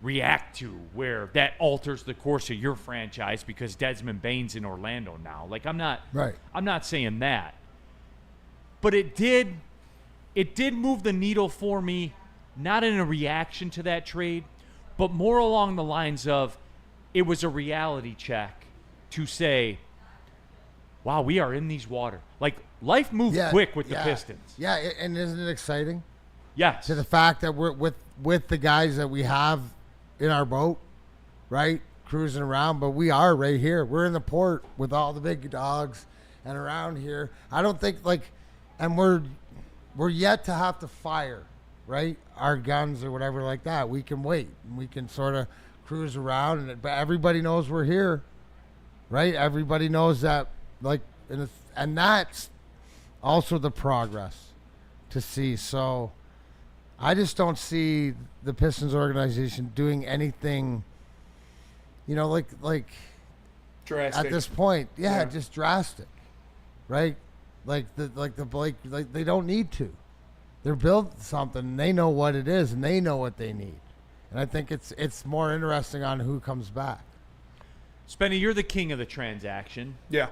react to, where that alters the course of your franchise because Desmond Bain's in Orlando now. Like, I'm not saying that. But it did move the needle for me, not in a reaction to that trade, but more along the lines of it was a reality check to say, wow, we are in these waters. Like, life moved quick with the Pistons.
Yeah, and isn't it exciting?
Yes.
To the fact that we're with the guys that we have in our boat, right, cruising around, but we are right here. We're in the port with all the big dogs and around here. I don't think, and we're yet to have to fire, right, our guns or whatever like that. We can wait. We can sort of cruise around, but everybody knows we're here, right? Everybody knows that, and that's also the progress to see. So I just don't see the Pistons organization doing anything,
drastic
at this point. Yeah, just drastic, right? They don't need to. They're built something, and they know what it is, and they know what they need. And I think it's more interesting on who comes back.
Spenny, you're the king of the transaction.
Yeah.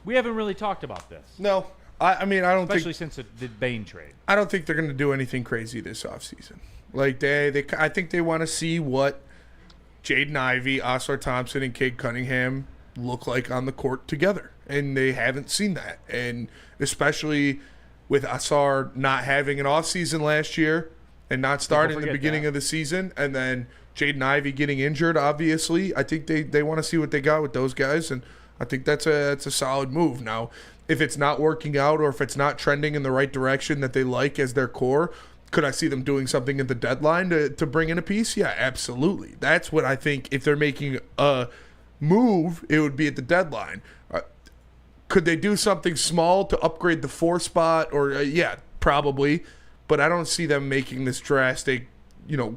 We haven't really talked about this.
No. I mean, I don't
especially since the Bain trade.
I don't think they're going to do anything crazy this offseason. Like, I think they want to see what Jaden Ivey, Oscar Thompson, and Cade Cunningham look like on the court together. And they haven't seen that. And especially with Asar not having an offseason last year and not starting the beginning of the season, and then Jaden Ivey getting injured, obviously, I think they want to see what they got with those guys, and I think that's a solid move. Now, if it's not working out or if it's not trending in the right direction that they like as their core, could I see them doing something at the deadline to bring in a piece? Yeah, absolutely. That's what I think. If they're making a move, it would be at the deadline. Could they do something small to upgrade the 4 spot? Or yeah, probably. But I don't see them making this drastic,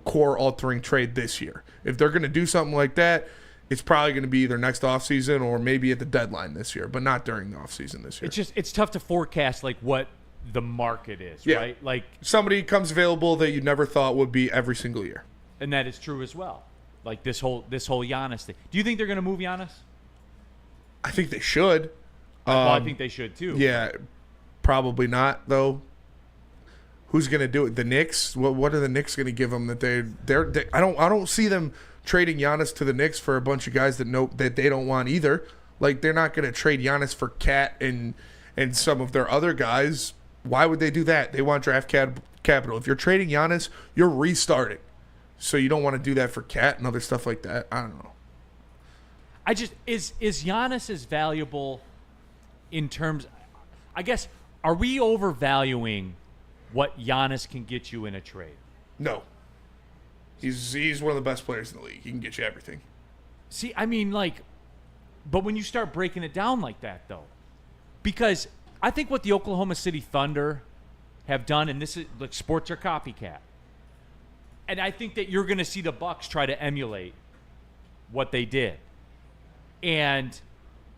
core-altering trade this year. If they're going to do something like that, it's probably going to be either next offseason or maybe at the deadline this year, but not during the offseason this year.
It's tough to forecast what the market is,
Yeah.
right? Like
somebody comes available that you never thought would be every single year.
And that is true as well. Like this whole Giannis thing. Do you think they're going to move Giannis?
I think they should.
Well, I think they should too.
Yeah, probably not though. Who's going to do it? The Knicks? What are the Knicks going to give them that they I don't see them trading Giannis to the Knicks for a bunch of guys that they don't want either. Like they're not going to trade Giannis for Cat and some of their other guys. Why would they do that? They want draft capital. If you're trading Giannis, you're restarting. So you don't want to do that for Cat and other stuff like that. I don't know.
Is Giannis as valuable in terms? I guess are we overvaluing what Giannis can get you in a trade?
No. He's one of the best players in the league. He can get you everything.
See, I mean, like, but when you start breaking it down like that, though, because I think what the Oklahoma City Thunder have done, and this is like sports are copycat, and I think that you're going to see the Bucks try to emulate what they did, and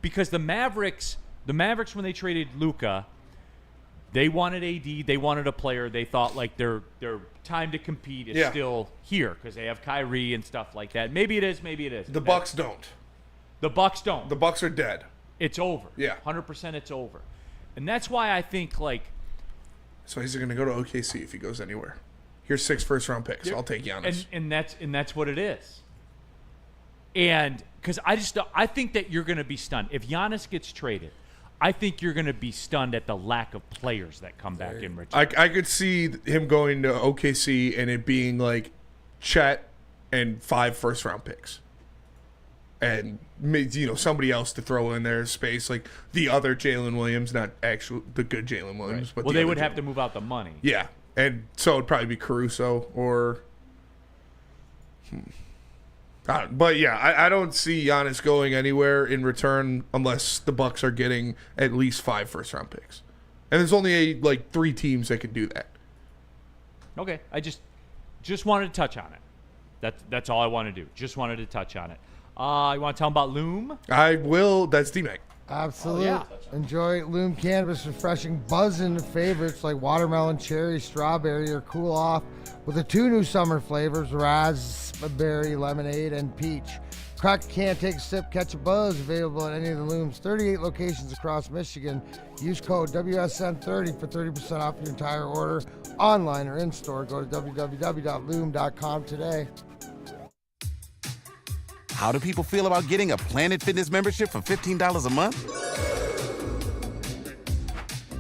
because the Mavericks when they traded Luka, they wanted AD, they wanted a player. They thought like their time to compete is still here because they have Kyrie and stuff like that. Maybe it is, maybe it is.
The Bucks don't.
The Bucks don't.
The Bucks are dead.
It's over.
Yeah,
100%. It's over, and that's why I think like.
So he's going to go to OKC if he goes anywhere. Here's 6 first-round picks. I'll take Giannis.
And that's what it is. And because I think that you're going to be stunned if Giannis gets traded. I think you're going to be stunned at the lack of players that come back in return.
I could see him going to OKC and it being like Chet and 5 first-round picks. And somebody else to throw in their space, like the other Jalen Williams, not actual the good Jalen Williams, but
they would have to move out the money.
Yeah, and so it'd probably be Caruso or. But yeah, I don't see Giannis going anywhere in return unless the Bucks are getting at least 5 first-round picks, and there's only 3 teams that can do that.
Okay, I just wanted to touch on it. That's all I want to do. Just wanted to touch on it. You want to tell them about Loom?
I will. That's D-Mac.
Absolutely.
Oh,
Enjoy Loom Cannabis refreshing buzzing favorites like watermelon, cherry, strawberry, or cool off with the 2 new summer flavors, raspberry, lemonade, and peach. Crack a can, take a sip, catch a buzz. Available at any of the Loom's 38 locations across Michigan. Use code WSN30 for 30% off your entire order, online or in-store. Go to www.loom.com today.
How do people feel about getting a Planet Fitness membership for $15 a month?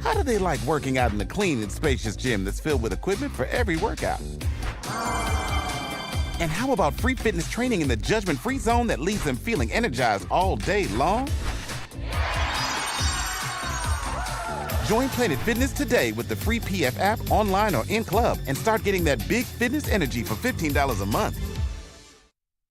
How do they like working out in a clean and spacious gym that's filled with equipment for every workout? And how about free fitness training in the judgment-free zone that leaves them feeling energized all day long? Join Planet Fitness today with the free PF app online or in club and start getting that big fitness energy for $15 a month.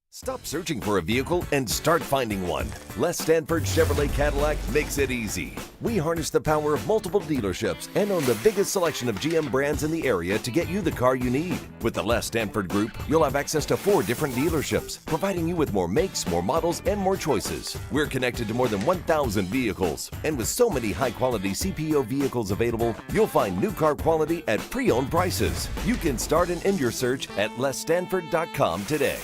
Stop searching for a vehicle and start finding one. Les Stanford Chevrolet Cadillac makes it easy. We harness the power of multiple dealerships and own the biggest selection of GM brands in the area to get you the car you need. With the Les Stanford Group, you'll have access to 4 different dealerships, providing you with more makes, more models, and more choices. We're connected to more than 1,000 vehicles. And with so many high-quality CPO vehicles available, you'll find new car quality at pre-owned prices. You can start and end your search at lesstanford.com today.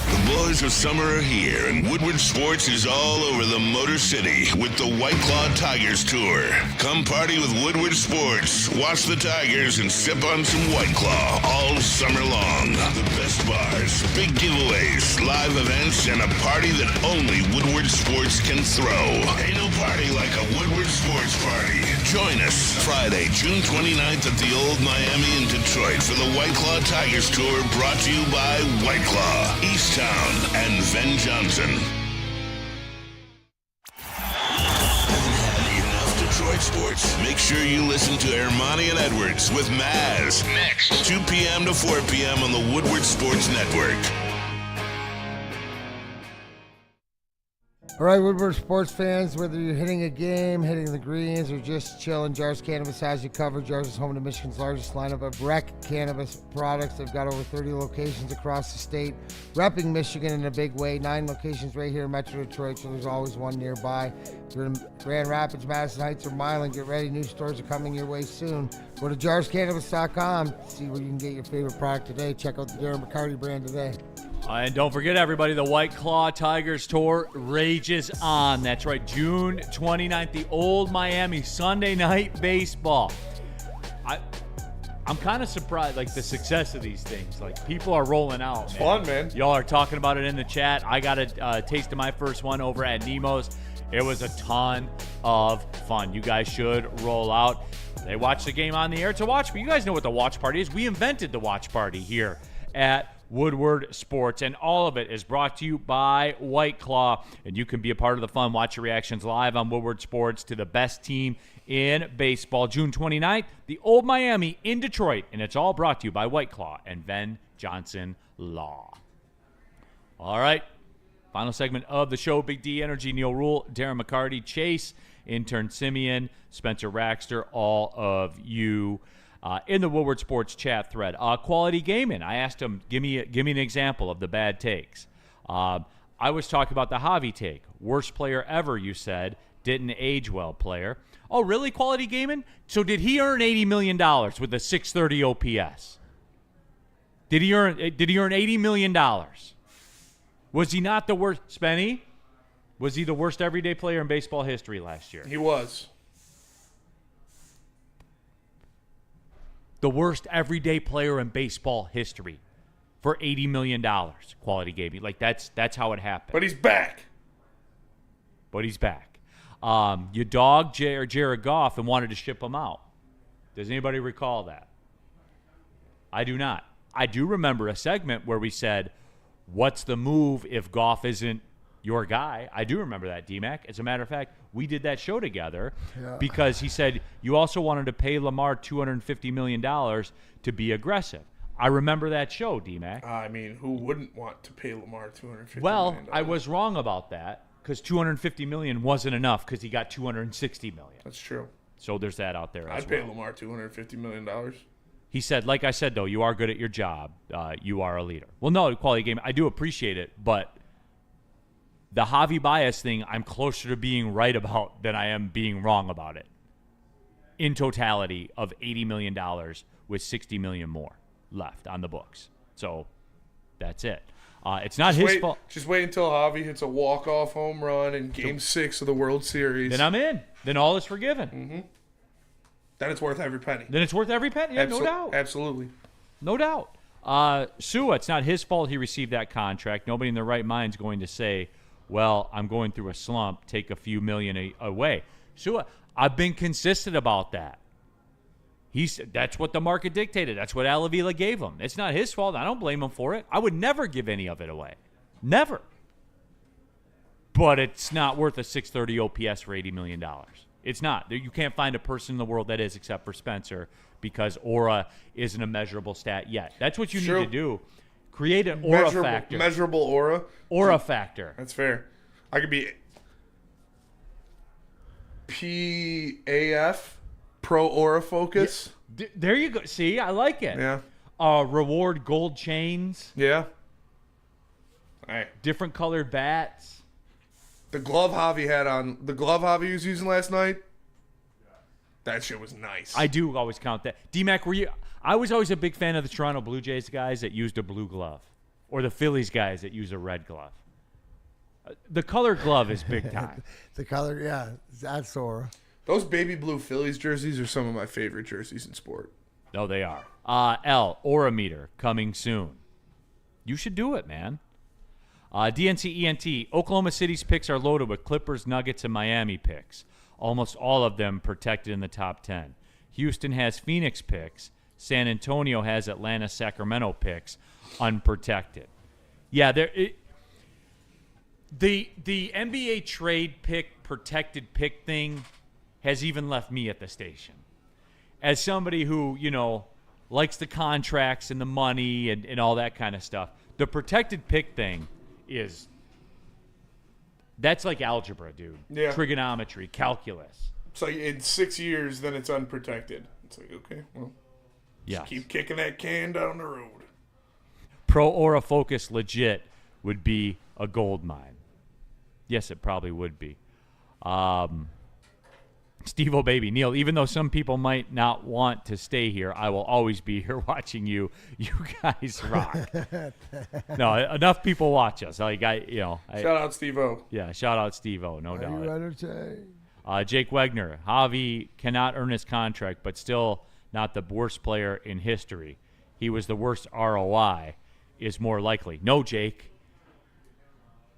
The boys of summer are here, and Woodward Sports is all over the Motor City with the White Claw Tigers Tour. Come party with Woodward Sports, watch the Tigers, and sip on some White Claw all summer long. The best bars, big giveaways, live events, and a party that only Woodward Sports can throw. Ain't no party like a Woodward Sports party. Join us Friday, June 29th at the Old Miami in Detroit for the White Claw Tigers Tour, brought to you by White Claw, Easttown, and Ben Johnson. Enough Detroit sports. Make sure you listen to Ermanni and Edwards with Maz next, 2 p.m. to 4 p.m. on the Woodward Sports Network.
All right, Woodward sports fans, whether you're hitting a game, hitting the greens, or just chilling, Jars Cannabis has you covered. Jars is home to Michigan's largest lineup of rec cannabis products. They've got over 30 locations across the state, repping Michigan in a big way. 9 locations right here in Metro Detroit, so there's always one nearby. If you're in Grand Rapids, Madison Heights, or Milan, get ready. New stores are coming your way soon. Go to jarscannabis.com, see where you can get your favorite product today. Check out the Darren McCarty brand today.
And don't forget, everybody, the White Claw Tigers Tour rages on. That's right, June 29th, the Old Miami Sunday Night Baseball. I'm kind of surprised, like, the success of these things. Like, people are rolling out.
It's fun, man.
Y'all are talking about it in the chat. I got a taste of my first one over at Nemo's. It was a ton of fun. You guys should roll out. They watch the game on the air. It's a watch, but you guys know what the watch party is. We invented the watch party here at Woodward Sports, and all of it is brought to you by White Claw, and you can be a part of the fun. Watch your reactions live on Woodward Sports to the best team in baseball. June 29th, the Old Miami in Detroit, and it's all brought to you by White Claw and Ben Johnson Law. All right, final segment of the show. Big D Energy, Neil Rule, Darren McCarty, Chase, intern Simeon, Spencer Raxter, all of you in the Woodward Sports chat thread. Quality Gaming. I asked him, give me an example of the bad takes. I was talking about the Javi take. Worst player ever, you said. Didn't age well player. Oh, really, Quality Gaming? So did he earn $80 million with a 630 OPS? Did he earn $80 million? Was he not the worst? Spenny? Was he the worst everyday player in baseball history last year?
He was.
The worst everyday player in baseball history for $80 million. Quality Gaming. Like, that's how it happened.
But he's back.
You dogged Jared Goff and wanted to ship him out. Does anybody recall that? I do not. I do remember a segment where we said, what's the move if Goff isn't your guy? I do remember that, D-Mac. As a matter of fact, we did that show together because he said you also wanted to pay Lamar $250 million to be aggressive. I remember that show, D-Mac.
I mean, who wouldn't want to pay Lamar $250 million?
Well, I was wrong about that because $250 million wasn't enough because he got $260 million.
That's true.
So there's that out there
I'd pay Lamar $250 million.
He said, like I said, though, you are good at your job. You are a leader. Well, no, Quality Game, I do appreciate it, but the Javi Baez thing, I'm closer to being right about than I am being wrong about it. In totality of $80 million with $60 million more left on the books. So that's it. It's not his fault.
Just wait until Javi hits a walk-off home run in Game 6 of the World Series.
Then I'm in. Then all is forgiven.
Mm-hmm. Then it's worth every penny.
Yeah, no doubt.
Absolutely.
No doubt. Sua, it's not his fault he received that contract. Nobody in their right mind is going to say, well, I'm going through a slump, take a few million away. Sua, I've been consistent about that. That's what the market dictated. That's what Al Avila gave him. It's not his fault. I don't blame him for it. I would never give any of it away. Never. But it's not worth a 630 OPS for $80 million. It's not. You can't find a person in the world that is except for Spencer because aura isn't a measurable stat yet. That's what you need to do. Create an aura factor.
Measurable aura?
Aura factor.
That's fair. I could be PAF, Pro Aura Focus.
Yeah. There you go. See, I like it.
Yeah.
Reward gold chains.
Yeah. All right.
Different colored bats.
The glove Javi was using last night, that shit was nice.
I do always count that. D-Mac, I was always a big fan of the Toronto Blue Jays guys that used a blue glove or the Phillies guys that use a red glove. The colored glove is big time.
The color, yeah, that's Sora.
Those baby blue Phillies jerseys are some of my favorite jerseys in sport.
No, they are. Aura Meter coming soon. You should do it, man. DNC ENT, Oklahoma City's picks are loaded with Clippers, Nuggets, and Miami picks. Almost all of them protected in the top 10. Houston has Phoenix picks. San Antonio has Atlanta, Sacramento picks unprotected. Yeah, the NBA trade pick, protected pick thing has even left me at the station. As somebody who, likes the contracts and the money and all that kind of stuff, the protected pick thing is That's like algebra, dude.
Yeah.
Trigonometry, calculus.
It's like in 6 years, then it's unprotected. It's like, okay, well,
Yeah.
just keep kicking that can down the road.
Pro Aura Focus legit would be a gold mine. Yes, it probably would be. Steve-O Baby. Neil, even though some people might not want to stay here, I will always be here watching you. You guys rock. No, enough people watch us. Like
Shout out Steve-O.
Yeah, shout out Steve-O, no
Are
doubt.
you entertained?
Jake Wegner. Javi cannot earn his contract, but still not the worst player in history. He was the worst ROI is more likely. No, Jake.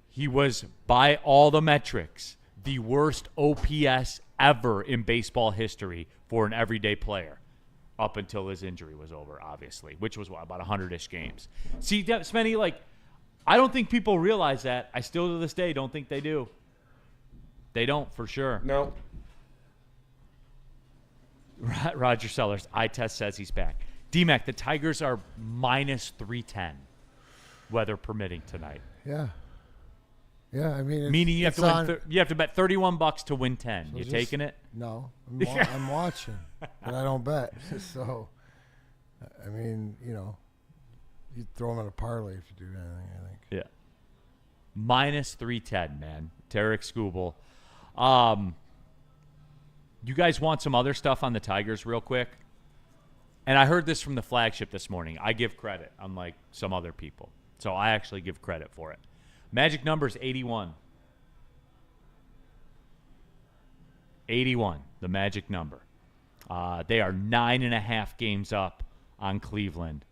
He was, by all the metrics, the worst OPS ever in baseball history for an everyday player up until his injury was over, obviously, which was, about 100-ish games. See, Spenny, I don't think people realize that. I still, to this day, don't think they do. They don't, for sure.
No.
Roger Sellers, eye test says he's back. D-Mac, the Tigers are minus 310, weather permitting tonight.
Yeah. Yeah, I mean,
meaning you have to you have to bet $31 to win 10.
So
You
just-
taking it?
No, I'm watching, but I don't bet. So, I mean, you throw them in a parlay if you do anything, I think.
Yeah. Minus 310, man. Tarek Skubal. You guys want some other stuff on the Tigers real quick? And I heard this from the flagship this morning. I give credit, unlike some other people. So I actually give credit for it. Magic number is 81. 81, the magic number. They are 9.5 games up on Cleveland.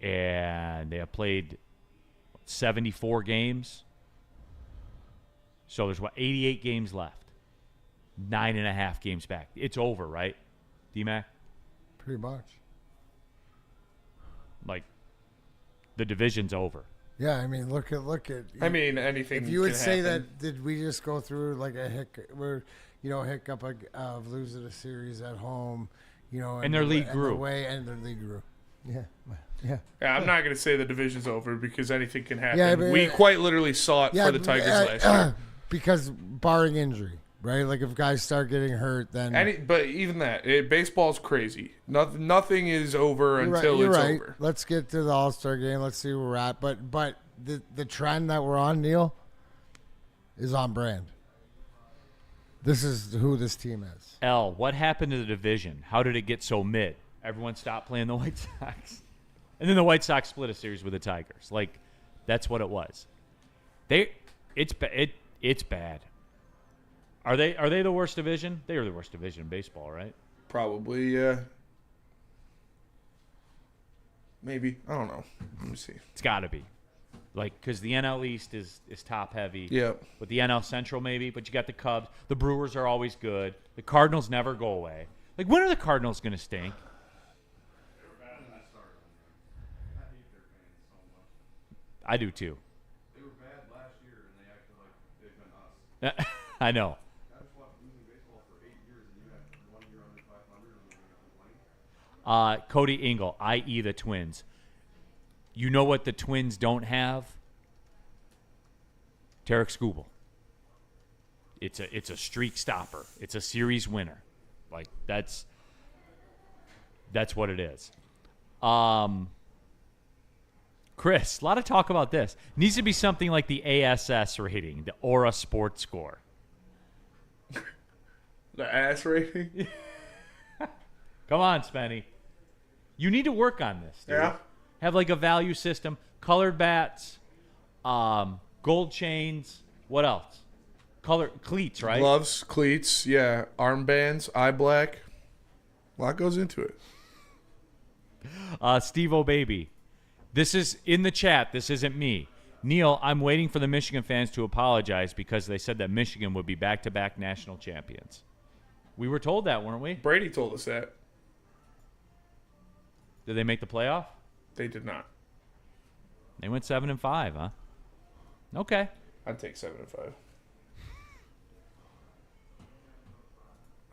And they have played 74 games. So there's, 88 games left. 9.5 games back. It's over, right, D-Mac?
Pretty much.
The division's over.
Yeah, I mean, look at.
I mean, anything.
If you would
can
say
happen.
that, did we just go through like a hiccup of losing a series at home,
And their league grew.
And their league grew. Yeah, yeah.
Yeah, I'm not going to say the division's over because anything can happen.
Yeah, but-
we quite literally saw it for the Tigers last year.
Because barring injury, right? Like if guys start getting hurt, then.
But even that, baseball's crazy. Nothing is over until
You're
it's
right.
over.
Let's get to the All-Star game. Let's see where we're at. But the trend that we're on, Neil, is on brand. This is who this team is.
L, what happened to the division? How did it get so mid? Everyone stopped playing the White Sox. And then the White Sox split a series with the Tigers. That's what it was. It's bad. Are they the worst division? They are the worst division in baseball, right?
Probably, yeah. Maybe. I don't know. Let me see.
It's got to be. Because the NL East is top heavy.
Yeah.
With the NL Central maybe, but you got the Cubs. The Brewers are always good. The Cardinals never go away. When are the Cardinals going to stink? I do too.
They were bad last year, and they acted like they've been us.
I know.
I just watched losing baseball for 8 years, and you had 1 year under 500 and then under 20.
Cody Engel, i.e. the Twins. You know what the Twins don't have? Tarek Skubal. It's a streak stopper. It's a series winner. That's what it is. Chris, a lot of talk about this. Needs to be something like the ASS rating, the Aura Sports Score.
The ass rating?
Come on, Spenny. You need to work on this, dude.
Yeah.
Have a value system, colored bats, gold chains. What else? Cleats, right?
Gloves, cleats, yeah. Armbands, eye black. A lot goes into it.
Steve-O Baby. This is in the chat. This isn't me. Neil, I'm waiting for the Michigan fans to apologize because they said that Michigan would be back-to-back national champions. We were told that, weren't we?
Brady told us that.
Did they make the playoff?
They did not.
They went 7-5, huh? Okay.
I'd take 7-5.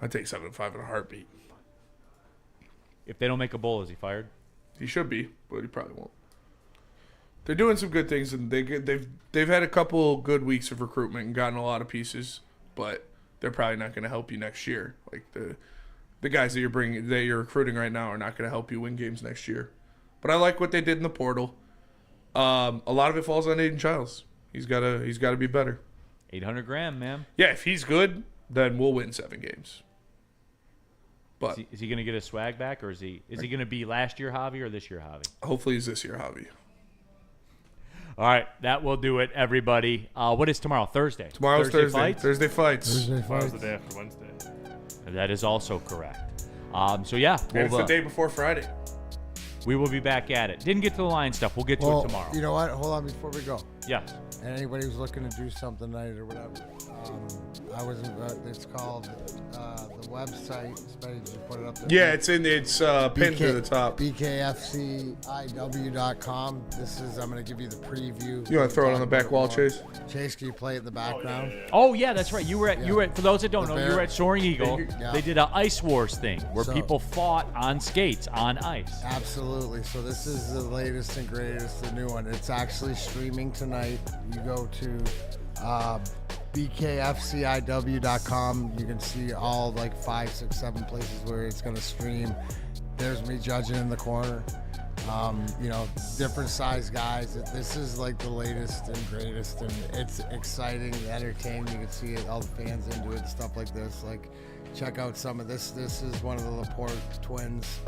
I'd take 7-5 in a heartbeat.
If they don't make a bowl, is he fired?
He should be, but he probably won't. they're doing some good things, and they've had a couple good weeks of recruitment and gotten a lot of pieces, but they're probably not going to help you next year. Like the guys that you're recruiting right now are not going to help you win games next year. But I like what they did in the portal. A lot of it falls on Aiden Childs. He's got to be better.
$800,000, man.
Yeah, if he's good, then we'll win 7 games. But
is he going to get his swag back, or is he going to be last year Javi or this year Javi?
Hopefully he's this year Javi.
All right, that will do it, everybody. What is tomorrow? Thursday.
Tomorrow's Thursday.
Fights?
Thursday fights.
Tomorrow's the day after Wednesday.
That is also correct. So yeah,
and it's the day before Friday.
We will be back at it. Didn't get to the line stuff. We'll get to it tomorrow.
You know what? Hold on before we go.
Yes.
And anybody who's looking to do something tonight or whatever, it's called the website. Somebody just put it up there.
Yeah, it's pinned to the top.
BKFCIW.com. I'm going to give you the preview.
You want to throw it on the back wall, Chase?
Chase, can you play it in the background?
Oh yeah, that's right. You were at for those that don't know, you were at Soaring Eagle.
Yeah.
They did an Ice Wars thing where people fought on skates on ice.
Absolutely. So this is the latest and greatest, the new one. It's actually streaming tonight. You go to BKFCIW.com. You can see all 5, 6, 7 places where it's going to stream. There's me judging in the corner. Different size guys. This is the latest and greatest, and it's exciting, entertaining. You can see it, all the fans into it, stuff like this. Check out some of this. This is one of the Laporte twins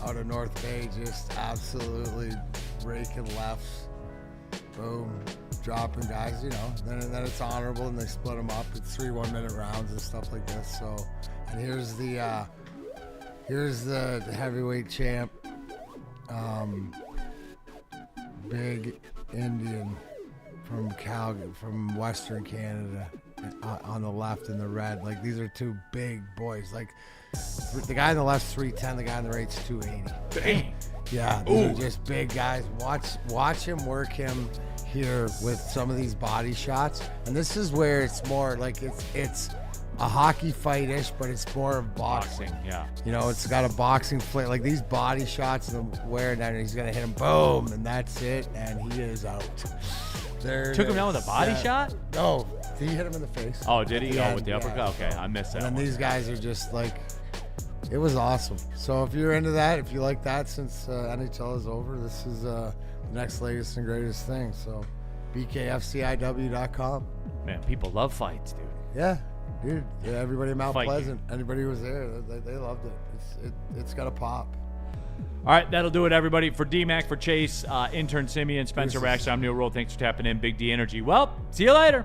out of North Bay, just absolutely raking lefts. Boom, dropping guys, then it's honorable, and they split them up. It's 3 1-minute rounds and stuff like this. So, and here's the heavyweight champ, Big Indian from Calgary, from Western Canada, on the left and the red. These are 2 big boys. The guy on the left's 310, the guy on the right's 280.
Dang.
Yeah, these are just big guys. Watch him work him here with some of these body shots, and this is where it's more it's a hockey fight-ish, but it's more of boxing.
Yeah.
It's got a boxing flair. These body shots and the wearing down, he's gonna hit him, boom, and that's it, and he is out.
Took him down with a body shot?
No, he hit him in the face.
Oh, did he?
Yeah,
with the uppercut? Okay, I missed that.
And
one.
these guys are just it was awesome. So if you're into that, if you like that, since NHL is over, this is the next latest and greatest thing. So BKFCIW.com.
Man, people love fights, dude.
Yeah, dude. Yeah, everybody in Mount
Fight
Pleasant, anybody who was there, they loved it. It's got a pop.
All right, that'll do it, everybody. For D-Mac, for Chase, intern Simeon, Spencer Rax, I'm Neil Roll. Thanks for tapping in. Big D Energy. Well, see you later.